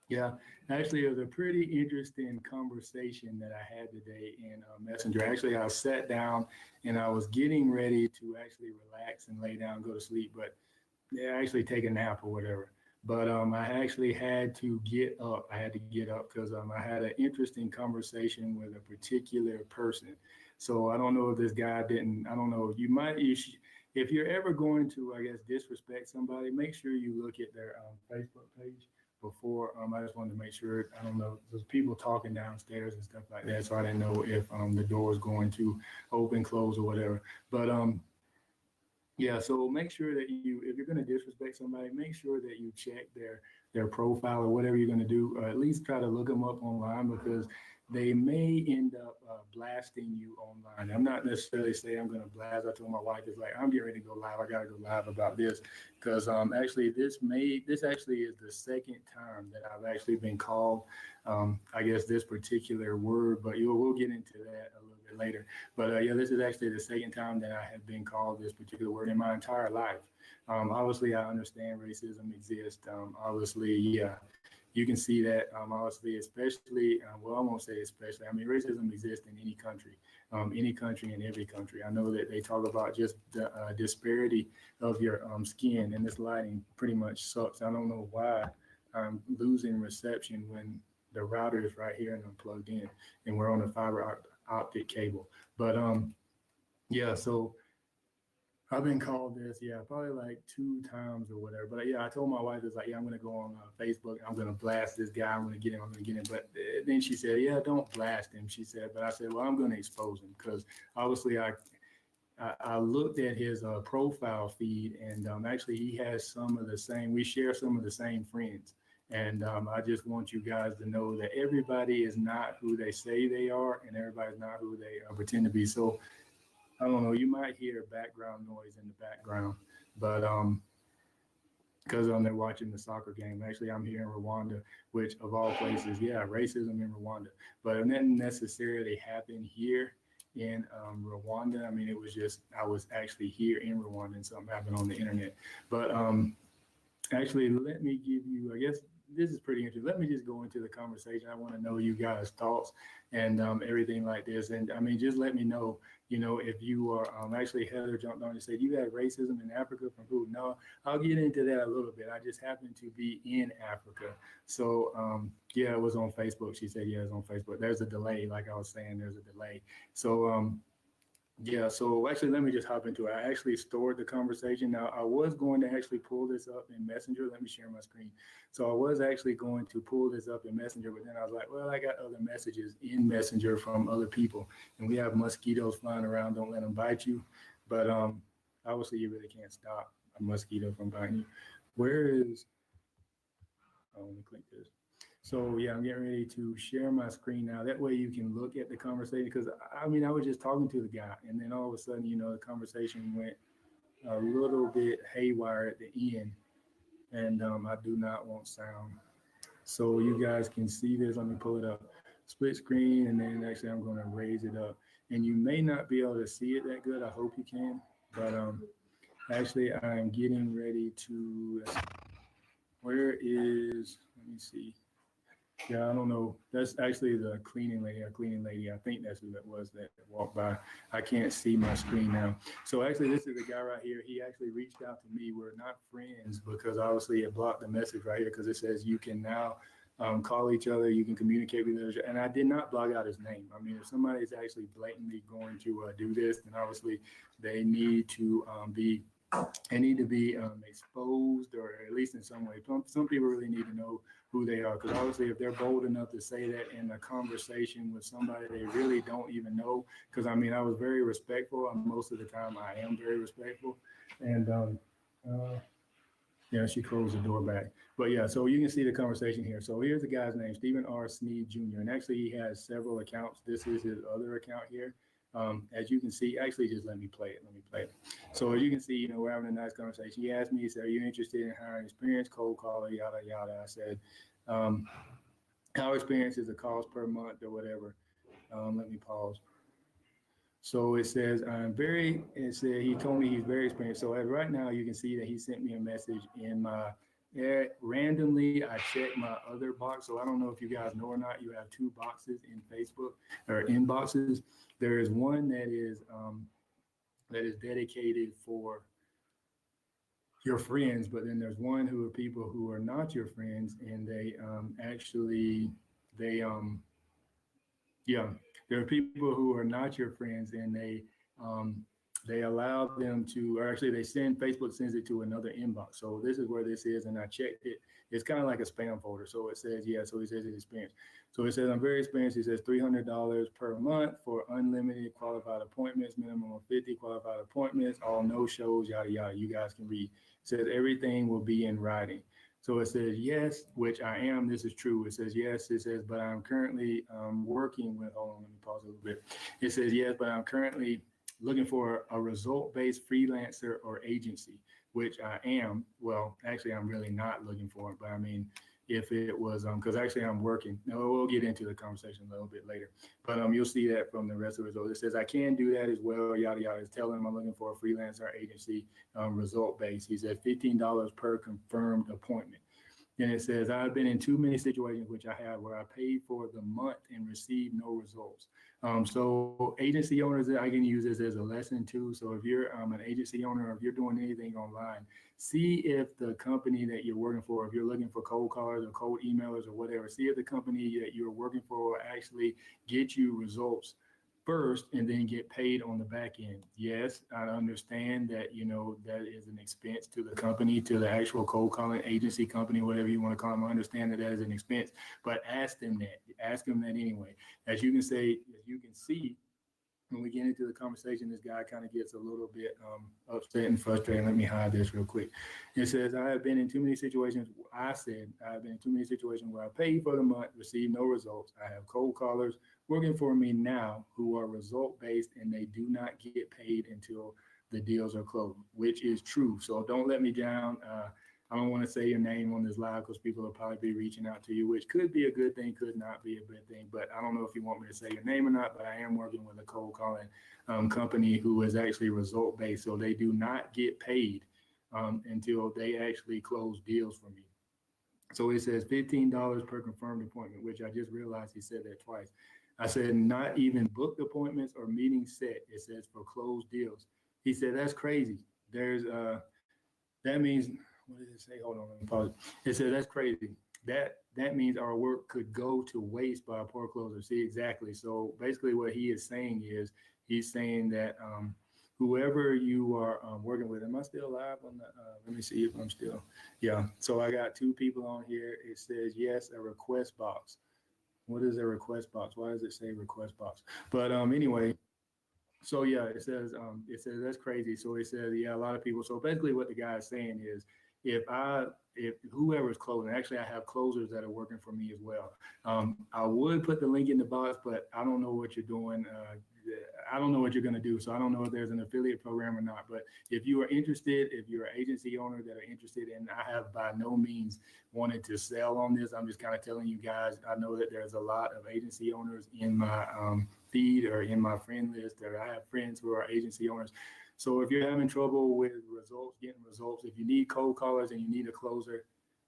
yeah, actually, it was a pretty interesting conversation that I had today in Messenger. Actually, I sat down and I was getting ready to actually relax and lay down, go to sleep, but yeah, actually take a nap or whatever. But I actually had to get up. I had to get up because I had an interesting conversation with a particular person. So I don't know if this guy didn't, I don't know, if you're ever going to, I guess, disrespect somebody, make sure you look at their Facebook page before. I just wanted to make sure, I don't know, there's people talking downstairs and stuff like that, so I didn't know if the door was going to open, close, or whatever. But yeah, so make sure that if you're going to disrespect somebody, make sure that you check their profile or whatever you're going to do. At least try to look them up online because they may end up blasting you online. I'm not necessarily saying I'm going to blast. I told my wife, it's like, I'm getting ready to go live. I got to go live about this because actually this actually is the second time that I've actually been called, I guess, this particular word, but we'll get into that a little bit later. But yeah, this is actually the second time that I have been called this particular word in my entire life. Obviously, I understand racism exists. Obviously, yeah, you can see that, obviously, especially, well, I won't say especially. I mean, racism exists in any country and every country. I know that they talk about just the disparity of your skin, and this lighting pretty much sucks. I don't know why I'm losing reception when the router is right here and I'm plugged in, and we're on a fiber optic cable. But yeah, so I've been called this, yeah, probably like 2 times or whatever. But yeah, I told my wife, it's like, yeah, I'm going to go on Facebook. I'm going to blast this guy. I'm going to get him. But then she said, yeah, don't blast him. She said, but I said, well, I'm going to expose him because obviously I looked at his profile feed and actually he has we share some of the same friends. And I just want you guys to know that everybody is not who they say they are and everybody's not who they pretend to be. So I don't know, you might hear background noise in the background, but because they're watching the soccer game. Actually, I'm here in Rwanda, which of all places, yeah, racism in Rwanda. But it didn't necessarily happen here in Rwanda. I mean, it was just, I was actually here in Rwanda and something happened on the internet. But actually, let me give you, I guess, this is pretty interesting. Let me just go into the conversation. I want to know you guys' thoughts and everything like this. And I mean, just let me know, if you are, actually Heather jumped on and said, you had racism in Africa from who? No, I'll get into that a little bit. I just happen to be in Africa. So yeah, it was on Facebook. She said, yeah, it's on Facebook. There's a delay. Like I was saying, there's a delay. So yeah, so actually, let me just hop into it. I actually stored the conversation. Now, I was going to actually pull this up in Messenger. Let me share my screen. So I was actually going to pull this up in Messenger, but then I was like, well, I got other messages in Messenger from other people, and we have mosquitoes flying around. Don't let them bite you. But obviously, you really can't stop a mosquito from biting you. Where is, oh, let me click this. So yeah, I'm getting ready to share my screen now. That way you can look at the conversation because I mean, I was just talking to the guy and then all of a sudden, the conversation went a little bit haywire at the end and I do not want sound. So you guys can see this. Let me pull it up. split screen, and then actually I'm going to raise it up. And you may not be able to see it that good. I hope you can. But actually, I'm getting ready to, where is, let me see. Yeah, I don't know. That's actually the cleaning lady, a cleaning lady. I think that's who that was that walked by. I can't see my screen now. So actually, this is the guy right here. He actually reached out to me. We're not friends because obviously it blocked the message right here because it says you can now call each other, you can communicate with each other. And I did not block out his name. I mean, if somebody is actually blatantly going to do this, then obviously they need to be exposed, or at least in some way. Some people really need to know who they are, because obviously if they're bold enough to say that in a conversation with somebody they really don't even know, because I mean, I was very respectful, and most of the time I am very respectful. And yeah, she closed the door back. But yeah, so you can see the conversation here. So here's the guy's name, Stephen R. Sneed Jr. And actually he has several accounts. This is his other account here. As you can see, actually just let me play it. So as you can see, you know, we're having a nice conversation. He asked me, he said, are you interested in hiring experienced cold caller, yada, yada. I said, how experienced is the cost per month or whatever? Let me pause. So it says, he told me he's very experienced. So right now you can see that he sent me a message in my, randomly I checked my other box. So I don't know if you guys know or not, you have two boxes in Facebook or inboxes. There is one that is dedicated for your friends, but then there's one who are people who are not your friends, and there are people who are not your friends, and they allow them to, or actually Facebook sends it to another inbox. So this is where this is, and I checked it. It's kind of like a spam folder. So it says, yeah, so it says it's experienced. So it says, I'm very experienced. It says $300 per month for unlimited qualified appointments, minimum of 50 qualified appointments, all no shows, yada, yada. You guys can read. It says everything will be in writing. So it says, yes, which I am. This is true. It says, yes. It says, but I'm currently working with, hold on, let me pause a little bit. It says, yes, but I'm currently looking for a result-based freelancer or agency, which I am. Well, actually, I'm really not looking for it, but I mean, if it was, because actually I'm working. Now, we'll get into the conversation a little bit later, but you'll see that from the rest of the results. It says, I can do that as well, yada, yada. It's telling him I'm looking for a freelancer agency, result-based. He said $15 per confirmed appointment. Then it says, I've been in too many situations, which I have, where I paid for the month and received no results. So agency owners, I can use this as a lesson too. So if you're an agency owner, or if you're doing anything online, see if the company that you're working for, if you're looking for cold callers or cold emailers or whatever, see if the company that you're working for will actually get you results first and then get paid on the back end. Yes, I understand that, you know, that is an expense to the company, to the actual cold calling agency company, whatever you want to call them. I understand that is an expense, but ask them that anyway. As you can see, when we get into the conversation, this guy kind of gets a little bit upset and frustrated. Let me hide this real quick. It says, I have been in too many situations. I've been in too many situations where I paid for the month, received no results. I have cold callers working for me now who are result-based, and they do not get paid until the deals are closed, which is true. So don't let me down. I don't want to say your name on this live because people will probably be reaching out to you, which could be a good thing, could not be a good thing. But I don't know if you want me to say your name or not, but I am working with a cold calling company who is actually result-based. So they do not get paid until they actually close deals for me. So it says $15 per confirmed appointment, which I just realized he said that twice. I said, not even booked appointments or meetings set. It says for closed deals. He said, that's crazy. That means, what did it say? Hold on, let me pause. It said, that's crazy. That means our work could go to waste by a poor closer. See, exactly. So basically what he is saying is, he's saying that whoever you are working with, am I still live on the, let me see if I'm still, yeah. So I got two people on here. It says, yes, a request box. What is a request box? Why does it say request box? But anyway, so yeah, it says that's crazy. So it says, yeah, a lot of people. So basically what the guy is saying is, if whoever is closing, actually I have closers that are working for me as well. I would put the link in the box, but I don't know what you're doing. I don't know what you're going to do. So I don't know if there's an affiliate program or not. But if you are interested, if you're an agency owner that are interested, and I have by no means wanted to sell on this, I'm just kind of telling you guys, I know that there's a lot of agency owners in my feed or in my friend list, or I have friends who are agency owners. So if you're having trouble with results, getting results, if you need cold callers and you need a closer,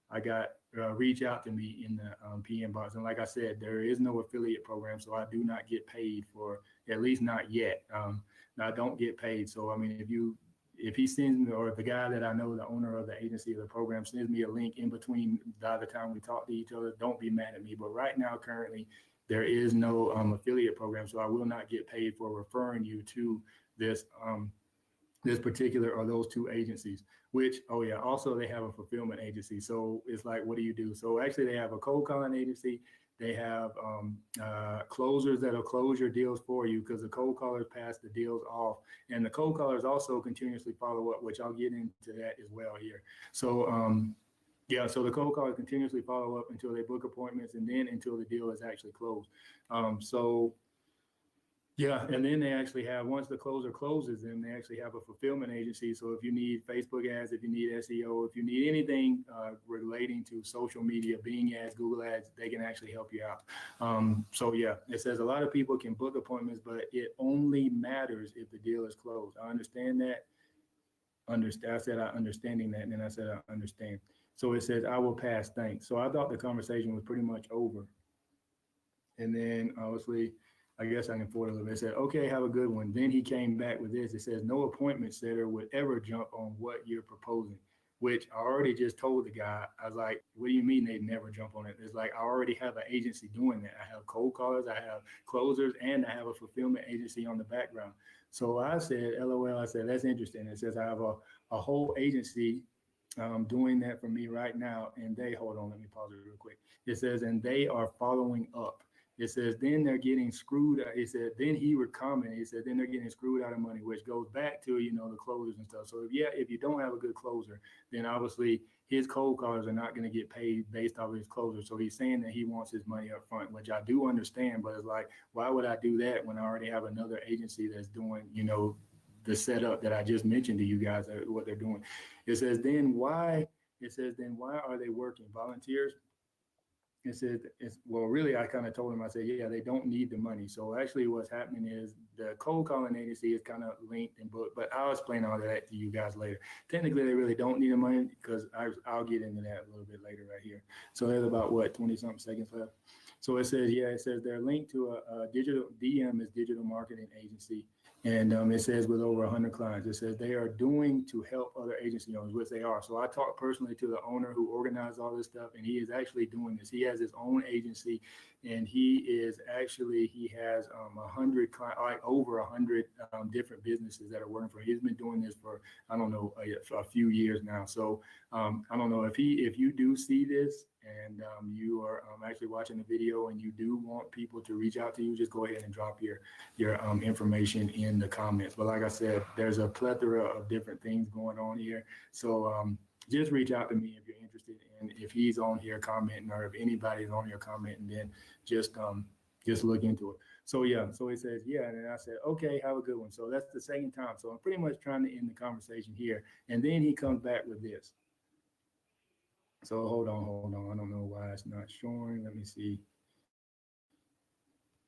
I got reach out to me in the PM box. And like I said, there is no affiliate program, so I do not get paid for, at least not yet. I don't get paid. So I mean, if he sends me, or if the guy that I know, the owner of the agency or the program, sends me a link in between the time we talk to each other, don't be mad at me. But right now, currently, there is no affiliate program, so I will not get paid for referring you to this this particular or those two agencies, which, oh yeah, also they have a fulfillment agency. So it's like, what do you do? So actually they have a cold calling agency. They have closers that'll close your deals for you, because the cold callers pass the deals off. And the cold callers also continuously follow up, which I'll get into that as well here. So yeah, so the cold callers continuously follow up until they book appointments, and then until the deal is actually closed. So yeah, and then they actually have, once the closer closes, then they actually have a fulfillment agency. So if you need Facebook ads, if you need SEO, if you need anything relating to social media, Bing ads, Google ads, they can actually help you out. So yeah, it says a lot of people can book appointments, but it only matters if the deal is closed. I understand that. I said I understanding that, and then I said I understand. So it says, I will pass, thanks. So I thought the conversation was pretty much over. And then obviously, I guess I can forward a little bit. It said, okay, have a good one. Then he came back with this. It says, no appointment setter would ever jump on what you're proposing, which I already just told the guy. I was like, what do you mean they never jump on it? It's like, I already have an agency doing that. I have cold callers, I have closers, and I have a fulfillment agency on the background. So I said, LOL, I said, that's interesting. It says, I have a whole agency doing that for me right now. And they, hold on, let me pause it real quick. It says, and they are following up. It says, then they're getting screwed. It said, then he would comment. He said, then they're getting screwed out of money, which goes back to, the closers and stuff. So if you don't have a good closer, then obviously his cold callers are not going to get paid based off of his closer. So he's saying that he wants his money up front, which I do understand, but it's like, why would I do that when I already have another agency that's doing, the setup that I just mentioned to you guys, what they're doing. It says, then why are they working? Volunteers? It said, well, really, I kind of told him, I said, yeah, they don't need the money. So actually what's happening is the cold calling agency is kind of linked and booked, but I'll explain all that to you guys later. Technically, they really don't need the money, because I'll get into that a little bit later right here. So there's about, 20-something seconds left. So it says they're linked to a digital, DM is digital marketing agency. And it says with over 100 clients, it says they are doing to help other agency owners, which they are. So I talked personally to the owner who organized all this stuff, and he is actually doing this. He has his own agency, and he has 100 like over 100 different businesses that are working for him. He's been doing this for, I don't know, a few years now. So I don't know if you do see this, and you are actually watching the video and you do want people to reach out to you, just go ahead and drop your information in the comments. But like I said, there's a plethora of different things going on here. So just reach out to me if you're interested, and if he's on here commenting, or if anybody's on here commenting, then just look into it. So yeah, so he says, yeah, and then I said, okay, have a good one. So that's the second time. So I'm pretty much trying to end the conversation here. And then he comes back with this. So hold on. I don't know why it's not showing. Let me see.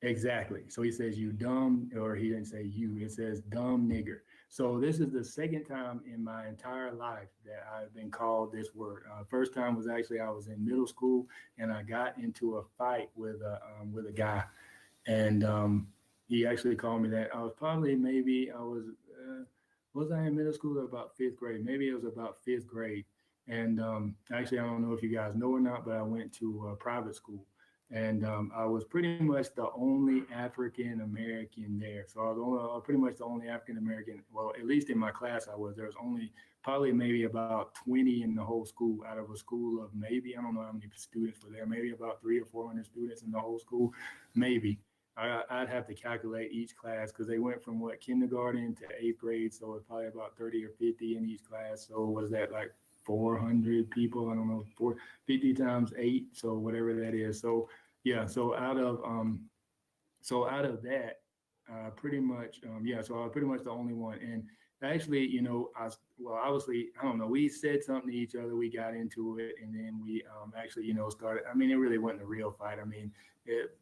Exactly. So he says, you dumb, or he didn't say you, it says dumb nigger. So this is the second time in my entire life that I've been called this word. First time was actually, I was in middle school, and I got into a fight with a guy, and he actually called me that. I was probably, was I in middle school or about fifth grade? Maybe it was about fifth grade. And actually, I don't know if you guys know or not, but I went to a private school, and I was pretty much the only African American there. So I was pretty much the only African American. Well, at least in my class, I was. There was only probably maybe about 20 in the whole school, out of a school of maybe, I don't know how many students were there, maybe about 300 or 400 students in the whole school, maybe. I'd have to calculate each class, because they went from kindergarten to eighth grade. So it's probably about 30 or 50 in each class. So was that like 400 people? I don't know, 50 times 8, so whatever that is. So yeah, so out of that, pretty much, yeah, so I was pretty much the only one. And actually, well, obviously, I don't know, we said something to each other, we got into it, and then we actually, started. I mean, it really wasn't a real fight. I mean,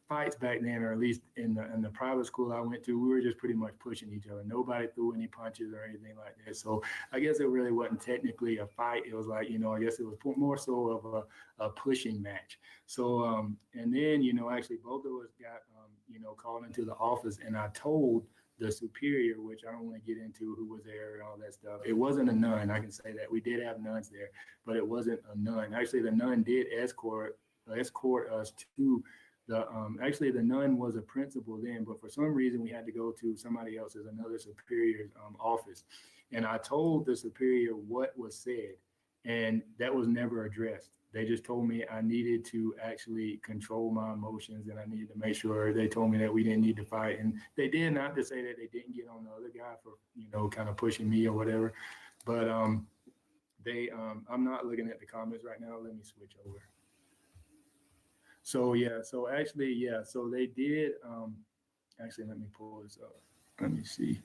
fights back then, or at least in the private school I went to, we were just pretty much pushing each other. Nobody threw any punches or anything like that. So I guess it really wasn't technically a fight. It was like, I guess it was more so of a pushing match. So, and then, actually both of us got, called into the office, and I told the superior, which I don't want to get into who was there and all that stuff. It wasn't a nun. I can say that we did have nuns there, but it wasn't a nun. Actually, the nun did escort us to the, actually the nun was a principal then, but for some reason we had to go to somebody else's, another superior's office. And I told the superior what was said, and that was never addressed. They just told me I needed to actually control my emotions, and I needed to make sure. They told me that we didn't need to fight, and they did. Not to say that they didn't get on the other guy for, kind of pushing me or whatever, but I'm not looking at the comments right now. Let me switch over. So yeah, so actually, yeah, so they did, actually, let me pull this up. Let me see.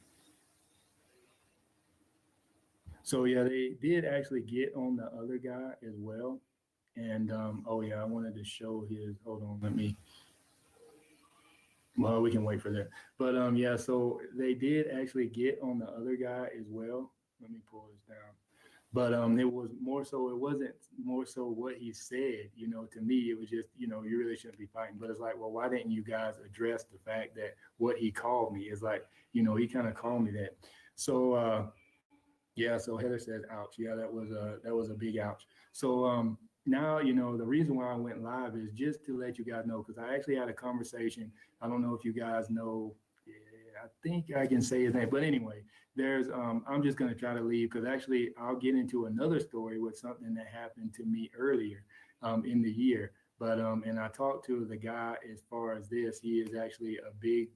So yeah, they did actually get on the other guy as well. And oh yeah, I wanted to show his, hold on, well, we can wait for that. But yeah, so they did actually get on the other guy as well. Let me pull this down. But it was more so, it wasn't more so what he said, to me, it was just, you really shouldn't be fighting. But it's like, well, why didn't you guys address the fact that what he called me is like, he kind of called me that. So yeah, so Heather says, ouch. Yeah, that was a big ouch. So now, the reason why I went live is just to let you guys know, because I actually had a conversation. I don't know if you guys know, yeah, I think I can say his name, but anyway, I'm just going to try to leave, because actually I'll get into another story with something that happened to me earlier in the year. But, and I talked to the guy as far as this. He is actually a big,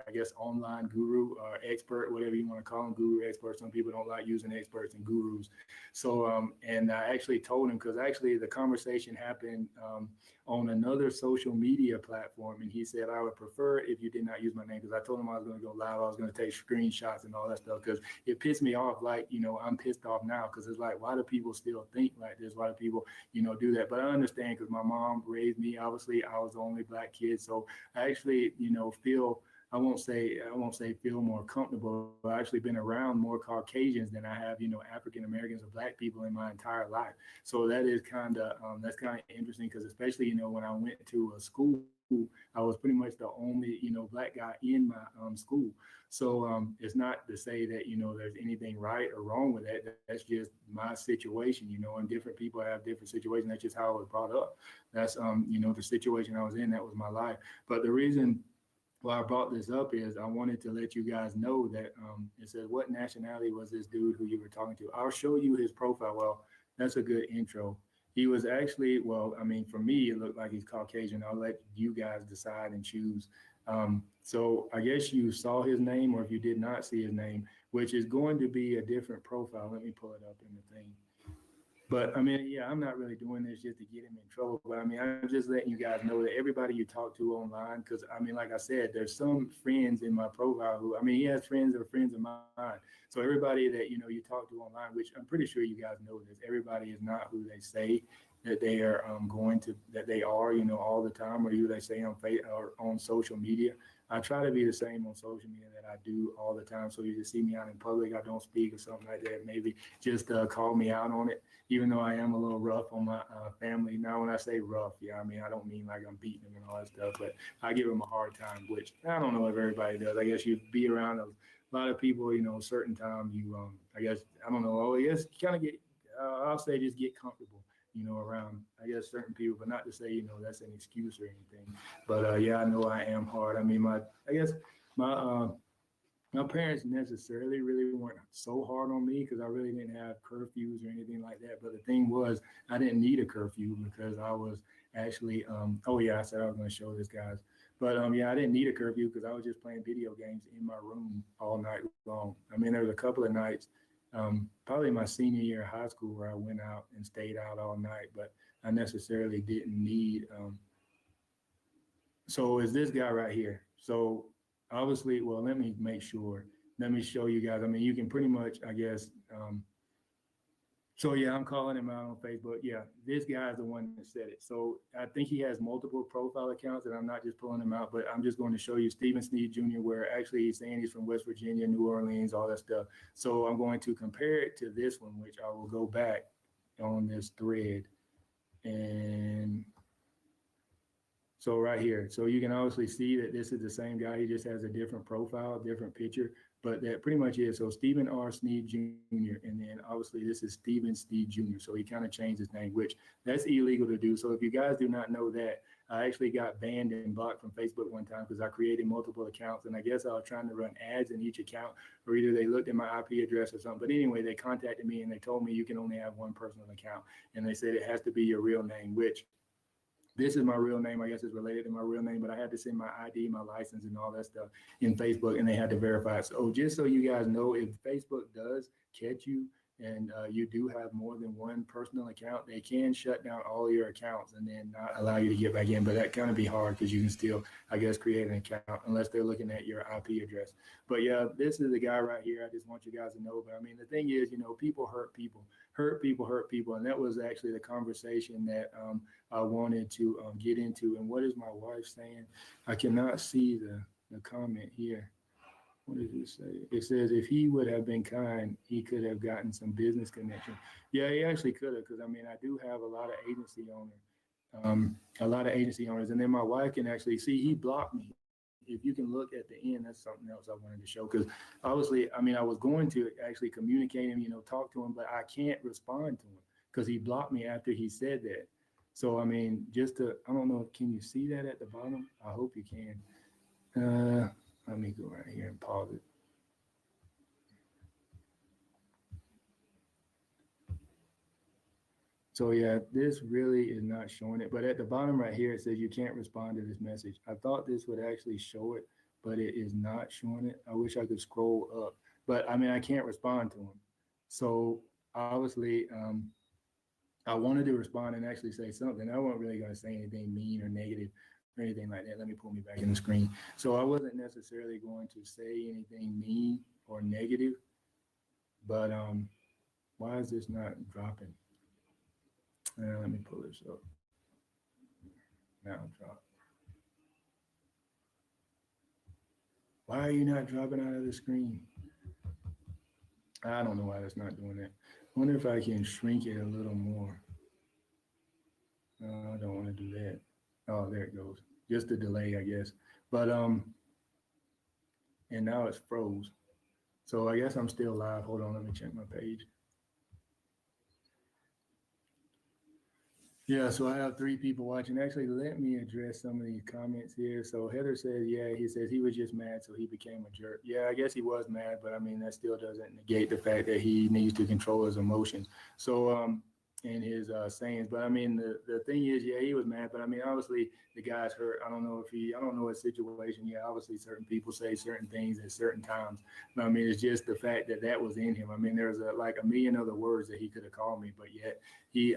I guess, online guru or expert, whatever you want to call him, guru, expert. Some people don't like using experts and gurus. So, and I actually told him, because actually the conversation happened on another social media platform. And he said, I would prefer if you did not use my name, because I told him I was going to go live. I was going to take screenshots and all that stuff, because it pissed me off. Like, I'm pissed off now, because it's like, why do people still think like this? Why do people, do that? But I understand, because my mom raised me. Obviously, I was the only Black kid. So I actually, feel, I won't say feel more comfortable. I've actually been around more Caucasians than I have, African Americans or Black people in my entire life. So that is that's kind of interesting, because especially, when I went to a school, I was pretty much the only, Black guy in my school. So it's not to say that, there's anything right or wrong with that. That's just my situation, and different people have different situations. That's just how I was brought up. That's, the situation I was in. That was my life. But the reason why I brought this up is I wanted to let you guys know that it says, what nationality was this dude who you were talking to? I'll show you his profile. Well, that's a good intro. He was actually, well, I mean, for me, it looked like he's Caucasian. I'll let you guys decide and choose. So I guess you saw his name, or if you did not see his name, which is going to be a different profile. Let me pull it up in the thing. But I mean, yeah, I'm not really doing this just to get him in trouble. But I mean, I'm just letting you guys know that everybody you talk to online, because I mean, like I said, there's some friends in my profile who, I mean, he has friends that are friends of mine. So everybody that, you talk to online, which I'm pretty sure you guys know this, everybody is not who they say that they are that they are, all the time, or who they say on Facebook or on social media. I try to be the same on social media that I do all the time. So you just see me out in public, I don't speak or something like that, maybe just call me out on it, even though I am a little rough on my family. Now, when I say rough, yeah, I mean, I don't mean like I'm beating them and all that stuff, but I give them a hard time, which I don't know if everybody does. I guess you be around a lot of people, certain times you, I guess, I don't know, I guess kind of get, I'll say just get comfortable, around, I guess, certain people, but not to say, that's an excuse or anything. But yeah, I know I am hard. I mean, I guess my parents necessarily really weren't so hard on me, because I really didn't have curfews or anything like that. But the thing was, I didn't need a curfew, because I was actually, oh yeah, I said I was going to show this, guys. But yeah, I didn't need a curfew, because I was just playing video games in my room all night long. I mean, there was a couple of nights, probably my senior year of high school, where I went out and stayed out all night, but I necessarily didn't need. So is this guy right here. So obviously, well, let me make sure. Let me show you guys. I mean, you can pretty much, I guess, so yeah, I'm calling him out on Facebook. Yeah, this guy's the one that said it. So I think he has multiple profile accounts, and I'm not just pulling them out, but I'm just going to show you Stephen Sneed Jr., where actually he's saying he's from West Virginia, New Orleans, all that stuff. So I'm going to compare it to this one, which I will go back on this thread. And so right here, so you can obviously see that this is the same guy. He just has a different profile, different picture, but that pretty much is. So Stephen R. Sneed Jr. And then obviously this is Stephen Sneed Jr. So he kind of changed his name, which that's illegal to do. So if you guys do not know that, I actually got banned and blocked from Facebook one time because I created multiple accounts. And I guess I was trying to run ads in each account, or either they looked at my IP address or something. But anyway, they contacted me and they told me you can only have one personal account. And they said it has to be your real name, which this is my real name. I guess it's related to my real name, but I had to send my ID, my license, and all that stuff in Facebook, and they had to verify it. So just so you guys know, if Facebook does catch you and you do have more than one personal account, they can shut down all your accounts and then not allow you to get back in. But that kind of be hard because you can still, I guess, create an account unless they're looking at your IP address. But yeah, this is the guy right here. I just want you guys to know. But I mean, the thing is, people hurt people, hurt people, hurt people. And that was actually the conversation that I wanted to get into. And what is my wife saying? I cannot see the comment here. What does it say? It says if he would have been kind, he could have gotten some business connection. Yeah, he actually could have, because I mean, I do have a lot of agency owners, and then my wife can actually see he blocked me. If you can look at the end, that's something else I wanted to show. Because obviously, I mean, I was going to actually communicate him, talk to him, but I can't respond to him because he blocked me after he said that. So I mean, I don't know, can you see that at the bottom? I hope you can. Let me go right here and pause it. So yeah, this really is not showing it, but at the bottom right here, it says you can't respond to this message. I thought this would actually show it, but it is not showing it. I wish I could scroll up, but I mean, I can't respond to him. So obviously, I wanted to respond and actually say something. I wasn't really going to say anything mean or negative or anything like that. Let me pull me back in the screen. So I wasn't necessarily going to say anything mean or negative, but why is this not dropping? Let me pull this up. Now drop. Why are you not dropping out of the screen? I don't know why that's not doing that. I wonder if I can shrink it a little more. I don't want to do that. Oh, there it goes. Just a delay, I guess. But and now it's froze. So I guess I'm still live. Hold on, let me check my page. Yeah, so I have 3 people watching. Actually, let me address some of these comments here. So Heather says, yeah, he says he was just mad, so he became a jerk. Yeah, I guess he was mad, but I mean, that still doesn't negate the fact that he needs to control his emotions. So, and his sayings. But I mean, the thing is, yeah, he was mad, but I mean, obviously the guy's hurt. I don't know his situation. Yeah, obviously certain people say certain things at certain times. But I mean, it's just the fact that that was in him. I mean, there's like a million other words that he could have called me, but yet he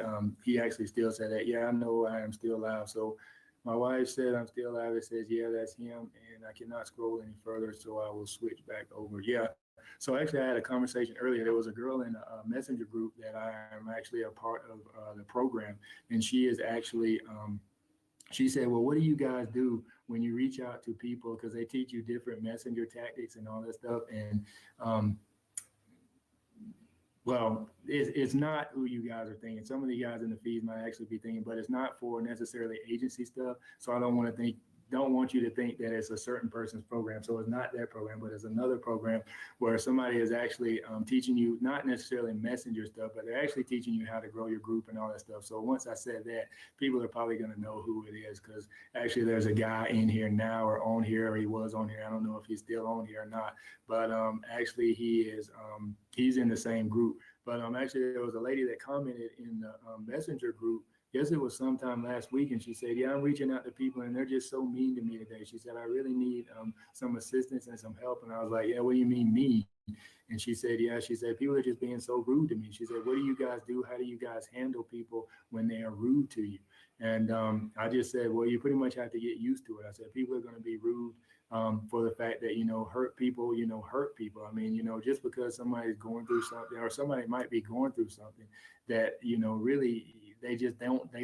actually still said that, yeah, I know I am still alive. So my wife said I'm still alive. It says, yeah, that's him. And I cannot scroll any further, so I will switch back over. Yeah. So actually, I had a conversation earlier. There was a girl in a messenger group that I am actually a part of the program. And she is actually, she said, well, what do you guys do when you reach out to people? Because they teach you different messenger tactics and all that stuff. And well, it's not who you guys are thinking. Some of the guys in the feeds might actually be thinking, but it's not for necessarily agency stuff. So I don't want you to think that it's a certain person's program. So it's not that program, but it's another program where somebody is actually teaching you not necessarily messenger stuff, but they're actually teaching you how to grow your group and all that stuff. So once I said that, people are probably going to know who it is, because actually there's a guy in here now, or on here, or he was on here. I don't know if he's still on here or not, but actually he is, he's in the same group. But actually there was a lady that commented in the messenger group. Yes, it was sometime last week, and she said, yeah, I'm reaching out to people and they're just so mean to me today. She said, I really need some assistance and some help. And I was like, yeah, what do you mean me? And she said, yeah, she said, people are just being so rude to me. She said, what do you guys do? How do you guys handle people when they are rude to you? And I just said, well, you pretty much have to get used to it. I said, people are going to be rude for the fact that, hurt people, hurt people. I mean, just because somebody's going through something, or somebody might be going through something that, really they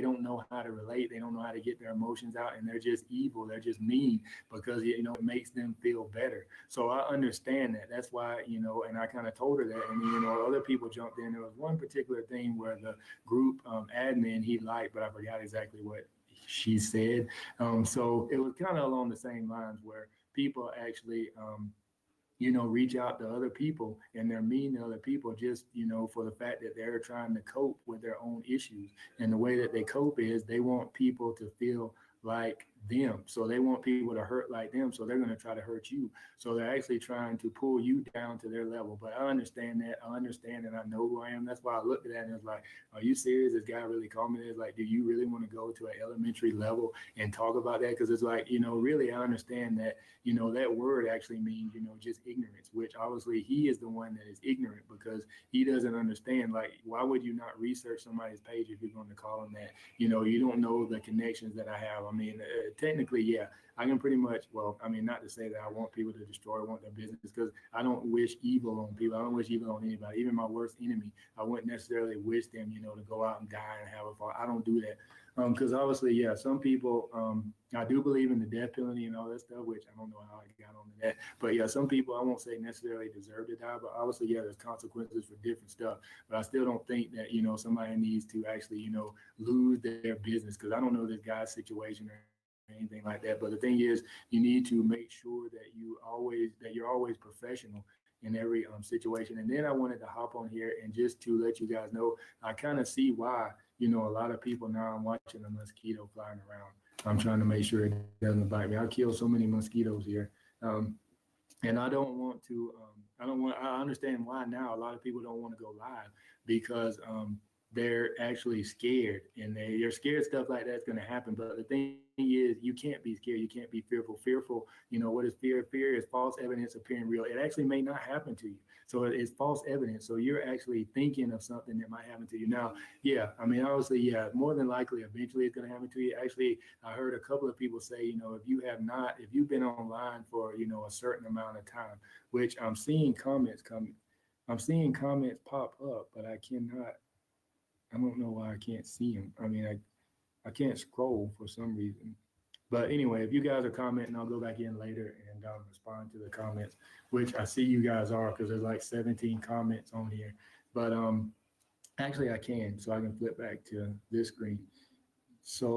don't know how to relate. They don't know how to get their emotions out, and they're just evil. They're just mean because, it makes them feel better. So I understand that. That's why, and I kind of told her that. And, other people jumped in. There was one particular thing where the group admin he liked, but I forgot exactly what she said. So it was kind of along the same lines where people actually, reach out to other people, and they're mean to other people just, for the fact that they're trying to cope with their own issues. And the way that they cope is they want people to feel like them. So they want people to hurt like them. So they're going to try to hurt you. So they're actually trying to pull you down to their level. But I understand that. I understand and I know who I am. That's why I looked at that and was like, are you serious? This guy really called me this? Like, do you really want to go to an elementary level and talk about that? Because it's like, really, I understand that, that word actually means, just ignorance, which obviously he is the one that is ignorant because he doesn't understand. Like, why would you not research somebody's page if you're going to call them that? You don't know the connections that I have. I mean, technically, yeah, I can pretty much, well, I mean, not to say that I want people to destroy, want their business, because I don't wish evil on people. I don't wish evil on anybody, even my worst enemy. I wouldn't necessarily wish them, to go out and die and have a fall. I don't do that. Because obviously, yeah, some people, I do believe in the death penalty and all that stuff, which I don't know how I got onto that. But yeah, some people I won't say necessarily deserve to die, but obviously, yeah, there's consequences for different stuff. But I still don't think that, somebody needs to actually, lose their business, because I don't know this guy's situation or anything like that. But the thing is, you need to make sure that you're always professional in every situation. And then I wanted to hop on here and just to let you guys know, I kind of see why, a lot of people now, I'm watching a mosquito flying around. I'm trying to make sure it doesn't bite me. I kill so many mosquitoes here. And I don't want to, I understand why now a lot of people don't want to go live because they're actually scared, and they're scared stuff like that's going to happen. But the thing is, you can't be scared. You can't be fearful. Fearful, what is fear? Fear is false evidence appearing real. It actually may not happen to you. So it's false evidence. So you're actually thinking of something that might happen to you. Now, yeah, I mean, obviously, yeah, more than likely, eventually it's going to happen to you. Actually, I heard a couple of people say, if you've been online for, a certain amount of time, which I'm seeing comments pop up, but I don't know why I can't see them. I mean, I can't scroll for some reason. But anyway, if you guys are commenting, I'll go back in later and respond to the comments, which I see you guys are, because there's like 17 comments on here. But actually I can, so I can flip back to this screen. So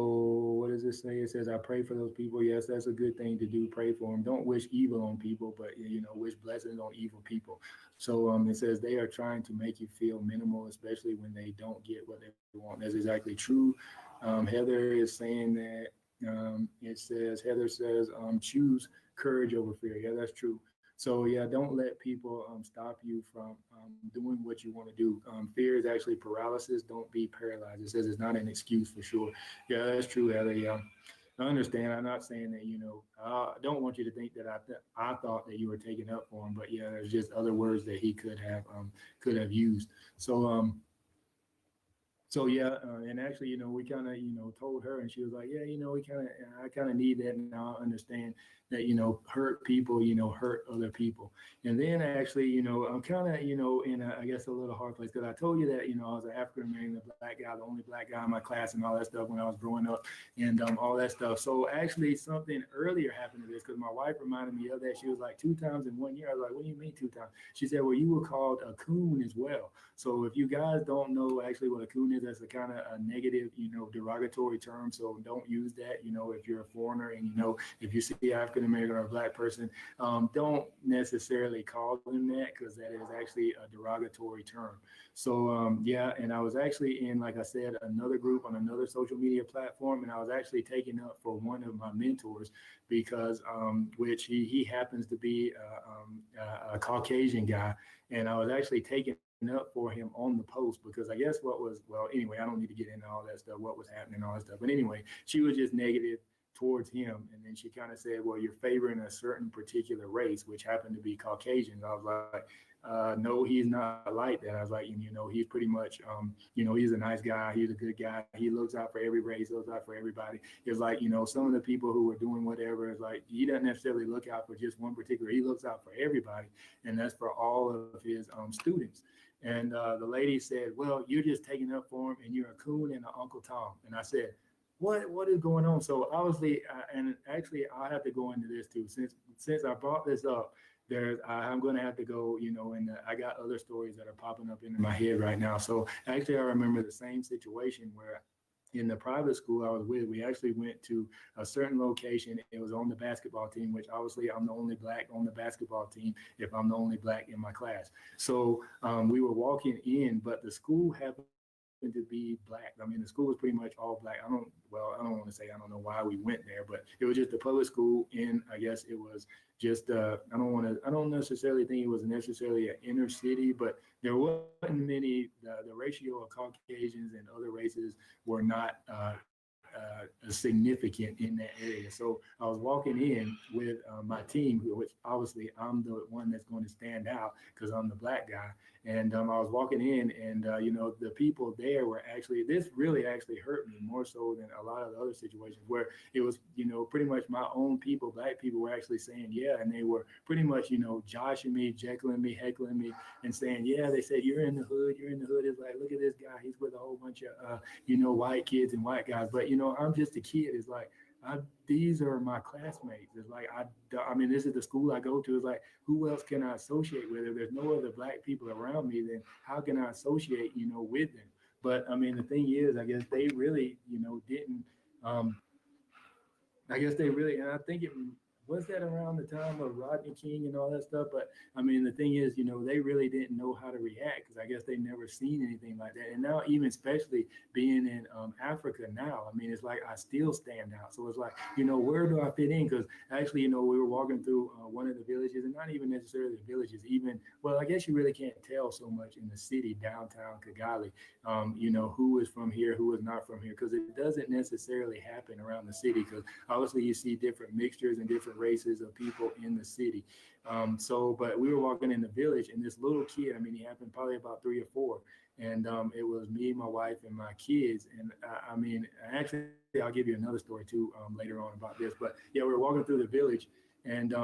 what does it say? It says, I pray for those people. Yes, that's a good thing to do. Pray for them. Don't wish evil on people, but, wish blessings on evil people. So it says they are trying to make you feel minimal, especially when they don't get what they want. That's exactly true. Heather is saying that Heather says, choose courage over fear. Yeah, that's true. So yeah, don't let people stop you from doing what you want to do. Fear is actually paralysis. Don't be paralyzed. It says it's not an excuse for sure. Yeah, that's true, Heather. Yeah, I understand. I'm not saying that, I don't want you to think that I thought that you were taking up for him, but yeah, there's just other words that he could have used. So yeah, and actually, we kind of, told her, and she was like, yeah, I kind of need that now. I understand that, hurt people, hurt other people. And then actually, I'm kind of, in a, I guess, a little hard place, because I told you that, I was an African-American black guy, the only black guy in my class and all that stuff when I was growing up and all that stuff. So actually something earlier happened to this, because my wife reminded me of that. She was like, 2 times in 1 year. I was like, what do you mean 2 times? She said, well, you were called a coon as well. So if you guys don't know actually what a coon is, that's a kind of a negative, derogatory term. So don't use that, if you're a foreigner and, if you see African American or a black person, don't necessarily call them that, because that is actually a derogatory term. So yeah, and I was actually in, like I said, another group on another social media platform, and I was actually taking up for one of my mentors, because which he happens to be a Caucasian guy, and I was actually taking up for him on the post, because I guess anyway, I don't need to get into all that stuff, what was happening, all that stuff. But anyway, she was just negative towards him. And then she kind of said, well, you're favoring a certain particular race, which happened to be Caucasian. I was like, no, he's not like that. I was like, he's pretty much, he's a nice guy. He's a good guy. He looks out for everybody. He looks out for everybody. It's like, some of the people who are doing whatever is like, he doesn't necessarily look out for just one particular, he looks out for everybody. And that's for all of his students. And the lady said, well, you're just taking up for him and you're a coon and an Uncle Tom. And I said, what is going on? So obviously, and actually I have to go into this too, since I brought this up. I'm going to have to go, and I got other stories that are popping up into my head right now. So actually, I remember the same situation where in the private school I was with, we actually went to a certain location. It was on the basketball team, which obviously I'm the only black on the basketball team if I'm the only black in my class. So we were walking in, but the school happened to be black. I mean, the school was pretty much all black. I don't want to say I don't know why we went there, but it was just a public school, and I guess it was just I don't necessarily think it was necessarily an inner city, but there wasn't many. The ratio of Caucasians and other races were not significant in that area. So I was walking in with my team, which obviously I'm the one that's going to stand out because I'm the black guy. And I was walking in, and the people there were actually, this really actually hurt me more so than a lot of the other situations where it was, pretty much my own people, black people were actually saying, yeah. And they were pretty much, joshing me, jekyling me, heckling me and saying, yeah, they said, you're in the hood. It's like, look at this guy. He's with a whole bunch of, white kids and white guys. But, I'm just a kid. It's like, these are my classmates. It's like, I mean, this is the school I go to. It's like, who else can I associate with? If there's no other black people around me, then how can I associate, with them? But I mean, the thing is, I guess they really, didn't, and I think it was that around the time of Rodney King and all that stuff. But I mean, the thing is, they really didn't know how to react because I guess they never seen anything like that. And now, even especially being in Africa now, I mean, it's like I still stand out. So it's like, where do I fit in? Because actually, we were walking through one of the villages, and not even necessarily the villages, I guess you really can't tell so much in the city, downtown Kigali, who is from here, who is not from here, because it doesn't necessarily happen around the city because obviously you see different mixtures and different races of people in the city. But we were walking in the village, and this little kid, I mean, he happened probably about 3 or 4. And it was me, my wife, and my kids. And I mean, actually, I'll give you another story too later on about this. But yeah, we were walking through the village, and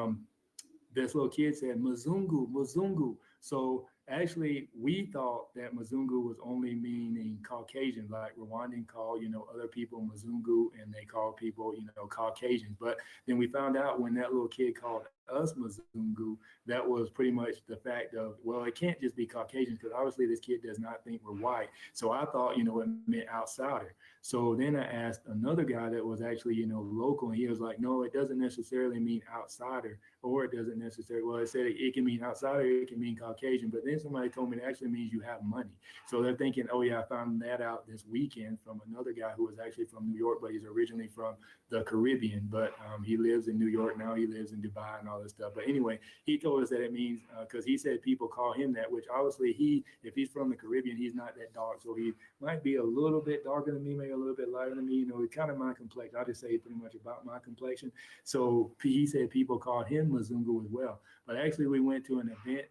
this little kid said, Mzungu, Mzungu. So actually, we thought that Mzungu was only meaning Caucasian, like Rwandan call, other people Mzungu, and they call people, Caucasians. But then we found out when that little kid called us Mzungu, that was pretty much the fact of, well, it can't just be Caucasians because obviously this kid does not think we're white. So I thought, it meant outsider. So then I asked another guy that was actually, local, and he was like, no, it doesn't necessarily mean outsider, or it doesn't necessarily, well, it said it can mean outsider, it can mean Caucasian, but then somebody told me it actually means you have money. So they're thinking, oh yeah, I found that out this weekend from another guy who was actually from New York, but he's originally from the Caribbean, but he lives in New York now, he lives in Dubai and all this stuff. But anyway, he told us that it means, because he said people call him that, which obviously if he's from the Caribbean, he's not that dark, so he might be a little bit darker than me, maybe a little bit lighter than me, it's kind of my complexion. I just say pretty much about my complexion. So he said people called him Mzungu as well. But actually, we went to an event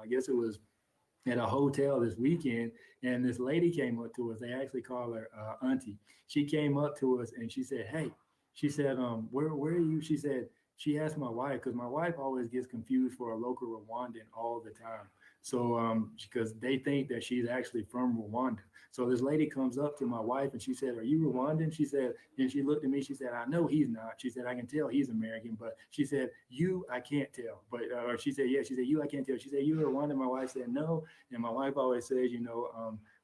I guess it was at a hotel this weekend, and this lady came up to us. They actually call her auntie. She came up to us and she said, hey, she said, where are you? She said, she asked my wife, because my wife always gets confused for a local Rwandan all the time. So because they think that she's actually from Rwanda. So this lady comes up to my wife and she said, are you Rwandan? She said, and she looked at me, she said, I know he's not. She said, I can tell he's American, but she said, you, I can't tell. But or she said, yeah, she said, you, I can't tell. She said, you Rwandan? My wife said, no. And my wife always says,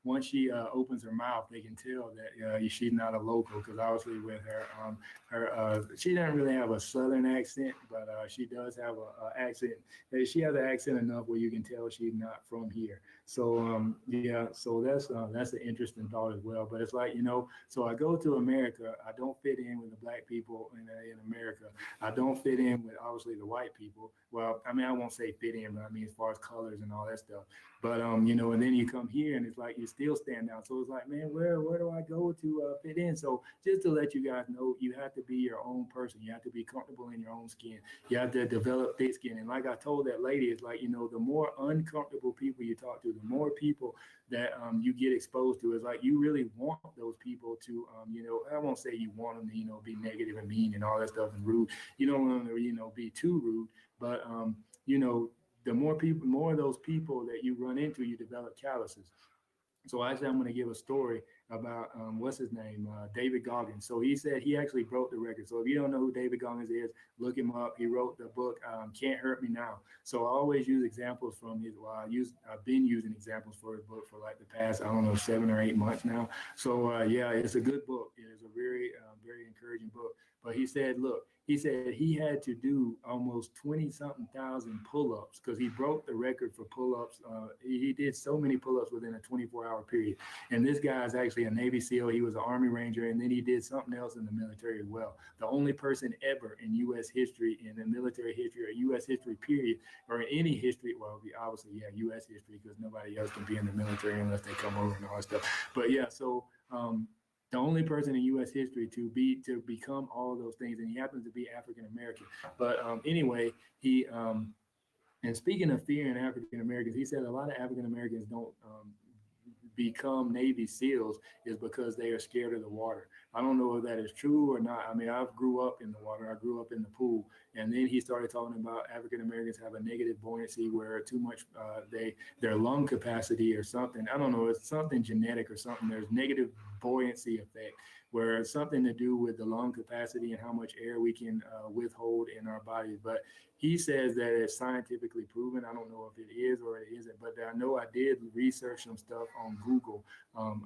once she opens her mouth, they can tell that she's not a local, because obviously with her she doesn't really have a Southern accent, but she does have an accent. She has an accent enough where you can tell she's not from here. So yeah, so that's an interesting thought as well. But it's like, so I go to America, I don't fit in with the black people in America. I don't fit in with obviously the white people. Well, I mean, I won't say fit in, but I mean as far as colors and all that stuff. But and then you come here and it's like you still stand out. So it's like, man, where do I go to fit in? So just to let you guys know, you have to be your own person. You have to be comfortable in your own skin. You have to develop thick skin. And like I told that lady, it's like, the more uncomfortable people you talk to, the more people that you get exposed to. It's like you really want those people to, I won't say you want them to, be negative and mean and all that stuff and rude. You don't want them to, be too rude, but, the more of those people that you run into, you develop calluses. So actually, I'm going to give a story about what's his name, David Goggins. So he said he actually broke the record. So if you don't know who David Goggins is, look him up. He wrote the book "Can't Hurt Me Now." So I always use examples from his. Well, I've been using examples for his book for like the past 7 or 8 months now. So yeah, it's a good book. It is a very very encouraging book. But he said, look, he said he had to do almost 20 something thousand pull-ups because he broke the record for pull-ups. He did so many pull-ups within a 24-hour period. And this guy is actually a Navy SEAL. He was an Army Ranger, and then he did something else in the military as well. The only person ever in U.S. history, in the military history or U.S. history period, or in any history, well, obviously, yeah, U.S. history, because nobody else can be in the military unless they come over and all that stuff. But yeah, so the only person in U.S. history to become all of those things, and he happens to be African American. But anyway, he and speaking of fear in African Americans, he said a lot of African Americans don't become Navy SEALs is because they are scared of the water. I don't know if that is true or not. I mean, I grew up in the water. I grew up in the pool. And then he started talking about African Americans have a negative buoyancy where too much their lung capacity or something. I don't know. It's something genetic or something. There's negative buoyancy effect where it's something to do with the lung capacity and how much air we can withhold in our bodies. But he says that it's scientifically proven. I don't know if it is or it isn't, but I know I did research some stuff on Google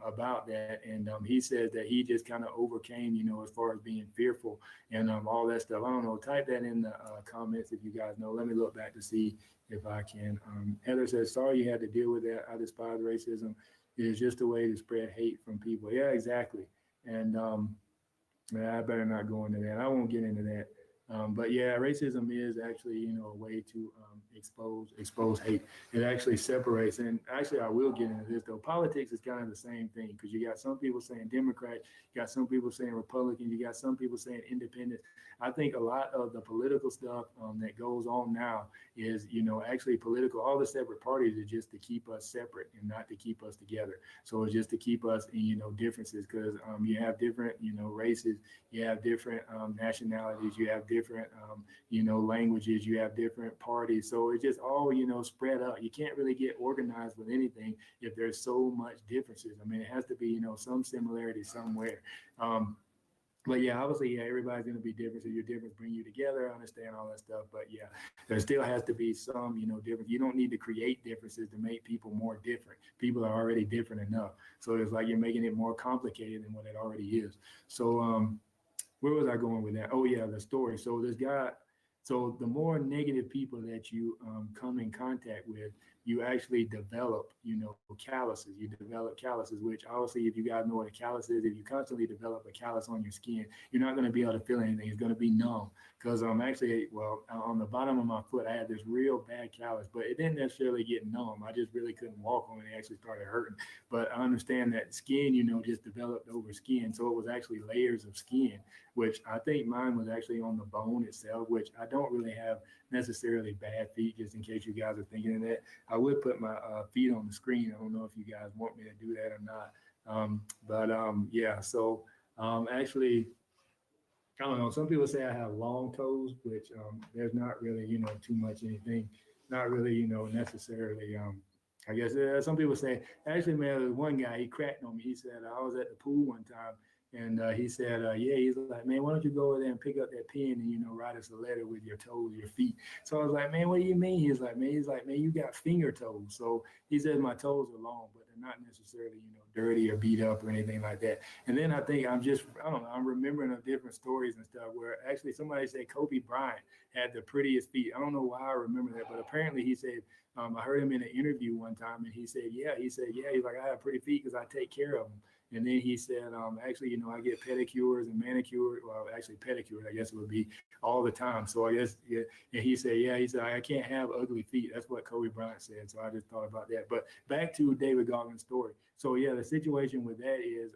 about that. And he says that he just kind of overcame, as far as being fearful and all that stuff. I don't know. Type that in the comments if you guys know. Let me look back to see if I can. Heather says, sorry you had to deal with that. I despise racism. It is just a way to spread hate from people. Yeah, exactly. And I better not go into that. I won't get into that. But yeah, racism is actually, a way to expose hate. It actually separates. And actually, I will get into this though. Politics is kind of the same thing because you got some people saying Democrat, you got some people saying Republican, you got some people saying independent. I think a lot of the political stuff that goes on now is, actually political. All the separate parties are just to keep us separate and not to keep us together. So it's just to keep us in, differences because you have different, races, you have different nationalities, you have different, languages, you have different parties. So it's just all, spread out. You can't really get organized with anything if there's so much differences. I mean, it has to be, some similarity somewhere. But yeah, obviously, yeah, everybody's going to be different. So your difference bring you together. I understand all that stuff. But yeah, there still has to be some, difference. You don't need to create differences to make people more different. People are already different enough. So it's like you're making it more complicated than what it already is. So where was I going with that? Oh yeah, the story. So this guy, so the more negative people that you come in contact with, you actually develop, calluses. You develop calluses, which obviously, if you guys know what a callus is, if you constantly develop a callus on your skin, you're not going to be able to feel anything. It's going to be numb. Because actually, well, on the bottom of my foot, I had this real bad callus, but it didn't necessarily get numb. I just really couldn't walk on it. It actually started hurting. But I understand that skin, just developed over skin. So it was actually layers of skin, which I think mine was actually on the bone itself, which I don't really have necessarily bad feet, just in case you guys are thinking of that. I would put my feet on the screen. I don't know if you guys want me to do that or not. Yeah, so actually, I don't know. Some people say I have long toes, which there's not really, too much anything. Not really, necessarily. I guess some people say, actually, man, there's one guy, he cracked on me. He said, I was at the pool one time And he said, yeah, he's like, man, why don't you go over there and pick up that pen and, write us a letter with your toes, your feet. So I was like, man, what do you mean? He's like, man, you got finger toes. So he said, my toes are long, but they're not necessarily, dirty or beat up or anything like that. And then I think I don't know, I'm remembering of different stories and stuff where actually somebody said Kobe Bryant had the prettiest feet. I don't know why I remember that, but apparently he said, I heard him in an interview one time and he said, yeah, he's like, I have pretty feet because I take care of them. And then he said, actually, I get pedicures and manicures. Well, actually pedicures, I guess it would be all the time. So I guess, yeah. And he said, I can't have ugly feet. That's what Kobe Bryant said. So I just thought about that. But back to David Goggins' story. So yeah, the situation with that is,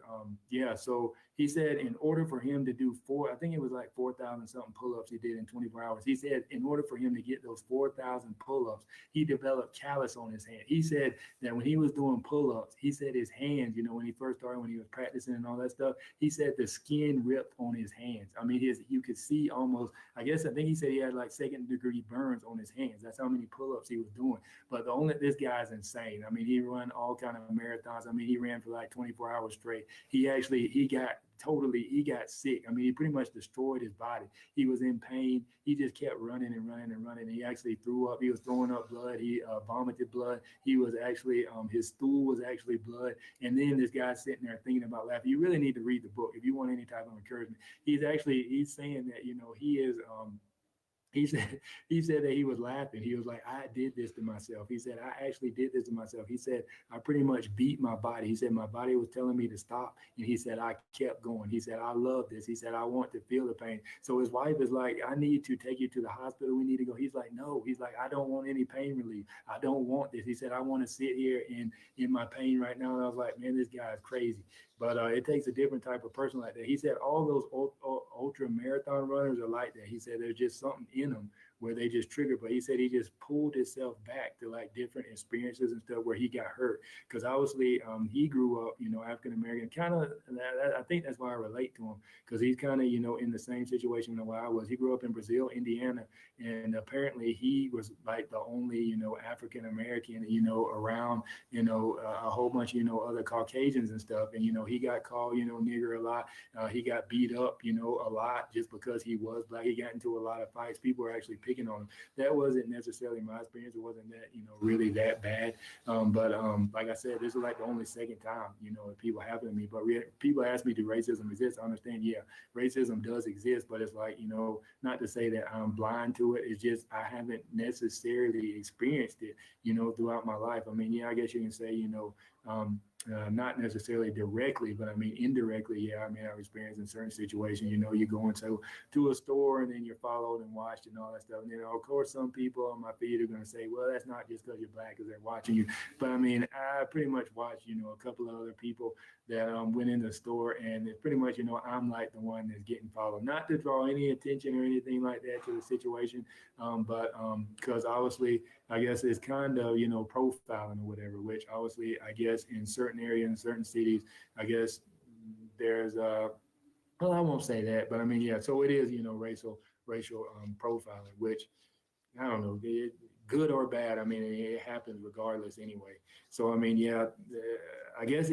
so he said in order for him to do I think it was like 4,000 something pull-ups he did in 24 hours. He said in order for him to get those 4,000 pull-ups, he developed callus on his hand. He said that when he was doing pull-ups, he said his hands, when he first started, when he was practicing and all that stuff, he said the skin ripped on his hands. I mean, you could see almost, I think he said he had like 2nd-degree burns on his hands. That's how many pull-ups he was doing. But this guy's insane. I mean, he run all kind of marathons. I mean, he ran for like 24 hours straight. He got sick. I mean, he pretty much destroyed his body. He was in pain. He just kept running and running and running. He actually threw up. He was throwing up blood. He vomited blood. He was actually, his stool was actually blood. And then this guy's sitting there thinking about laughing. You really need to read the book if you want any type of encouragement. He's saying that, he is, he said that he was laughing. He was like, I did this to myself. He said, I actually did this to myself. He said, I pretty much beat my body. He said, my body was telling me to stop. And he said, I kept going. He said, I love this. He said, I want to feel the pain. So his wife is like, I need to take you to the hospital. We need to go. He's like, no. He's like, I don't want any pain relief. I don't want this. He said, I want to sit here in my pain right now. And I was like, man, this guy is crazy. But it takes a different type of person like that. He said all those ultra marathon runners are like that. He said there's just something in them where they just trigger. But he said he just pulled himself back to like different experiences and stuff where he got hurt. Because obviously he grew up, African American, kind of. I think that's why I relate to him, because he's kind of, in the same situation that I was. He grew up in Brazil, Indiana, and apparently he was like the only, African American, around, a whole bunch of, other Caucasians and stuff. And, he got called, nigger a lot. He got beat up, a lot just because he was black. He got into a lot of fights. People were actually picking on him. That wasn't necessarily my experience. It wasn't that, really that bad. But like I said, this is like the only second time, people happen to me. But people ask me, do racism exist? I understand, yeah, racism does exist, but it's like, not to say that I'm blind to it. It's just I haven't necessarily experienced it, throughout my life. I mean, yeah, I guess you can say, not necessarily directly, but I mean indirectly. Yeah, I mean I've experienced in certain situations. You go into a store and then you're followed and watched and all that stuff. And of course, some people on my feed are going to say, well, that's not just because you're black, because they're watching you. But I mean, I pretty much watched, a couple of other people that went in the store, and it's pretty much, I'm like the one that's getting followed. Not to draw any attention or anything like that to the situation, but because obviously, I guess it's kind of, profiling or whatever, which obviously, I guess in certain areas, in certain cities, I guess there's, well, I won't say that, but I mean, yeah, so it is, racial profiling, which I don't know, good or bad. I mean, it happens regardless anyway. So, I mean, yeah, I guess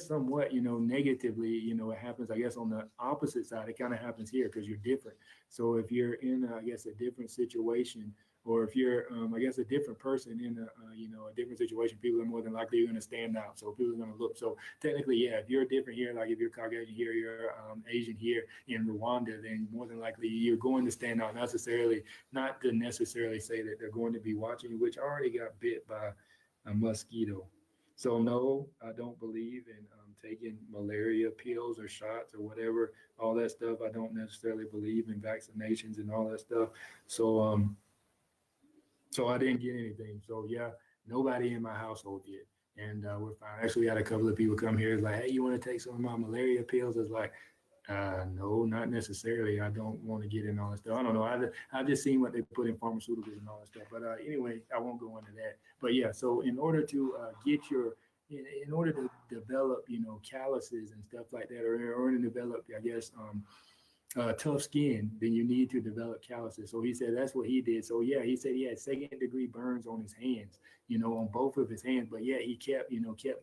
somewhat, negatively, it happens, I guess on the opposite side, it kind of happens here because you're different. So if you're in, I guess, a different situation, or if you're, I guess, a different person in a different situation, people are more than likely going to stand out. So people are going to look. So technically, yeah, if you're different here, like if you're Caucasian here, you're Asian here in Rwanda, then more than likely you're going to stand out. Not to necessarily say that they're going to be watching you, which I already got bit by a mosquito. So no, I don't believe in taking malaria pills or shots or whatever, all that stuff. I don't necessarily believe in vaccinations and all that stuff. So I didn't get anything. So yeah, nobody in my household did. And we're fine. Actually, we had a couple of people come here. It's like, hey, you want to take some of my malaria pills? It's like, no, not necessarily. I don't want to get in all that stuff. I don't know. I've just seen what they put in pharmaceuticals and all that stuff. But anyway, I won't go into that. But yeah, so in order to in order to develop, calluses and stuff like that, or to develop, I guess, tough skin, then you need to develop calluses. So he said that's what he did. So yeah, he said he had second degree burns on his hands, on both of his hands. But yeah, he kept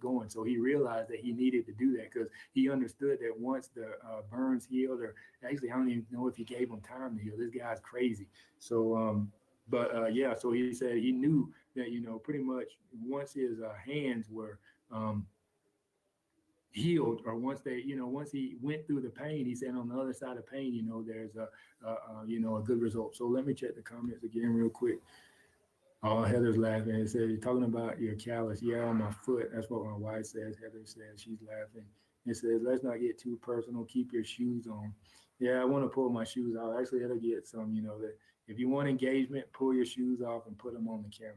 going. So he realized that he needed to do that because he understood that once the burns healed, or actually I don't even know if he gave him time to heal. This guy's crazy. So yeah, so he said he knew that pretty much once his hands were healed, or once he went through the pain, he said on the other side of pain, there's a good result. So let me check the comments again real quick. Oh, Heather's laughing. It says, you're talking about your callus. Yeah, on my foot. That's what my wife says. Heather says, she's laughing. It says, let's not get too personal. Keep your shoes on. Yeah, I want to pull my shoes out. Actually, it'll get some, that if you want engagement, pull your shoes off and put them on the camera.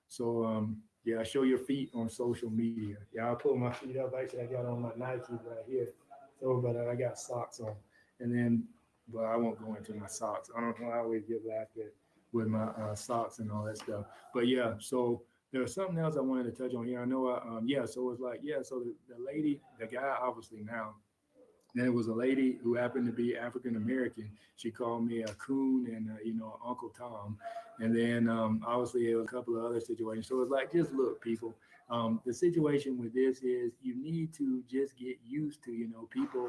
So, yeah, show your feet on social media. Yeah, I'll pull my feet up. Actually, I got on my Nikes right here. So, but I got socks on. And then, well, I won't go into my socks. I don't know. I always get laughed at with my socks and all that stuff. But yeah, so there was something else I wanted to touch on here. I know, so it's like, yeah, so the lady, the guy, obviously now, then it was a lady who happened to be African American. She called me a coon and Uncle Tom. And then obviously there was a couple of other situations. So it's like, just look, people. The situation with this is you need to just get used to people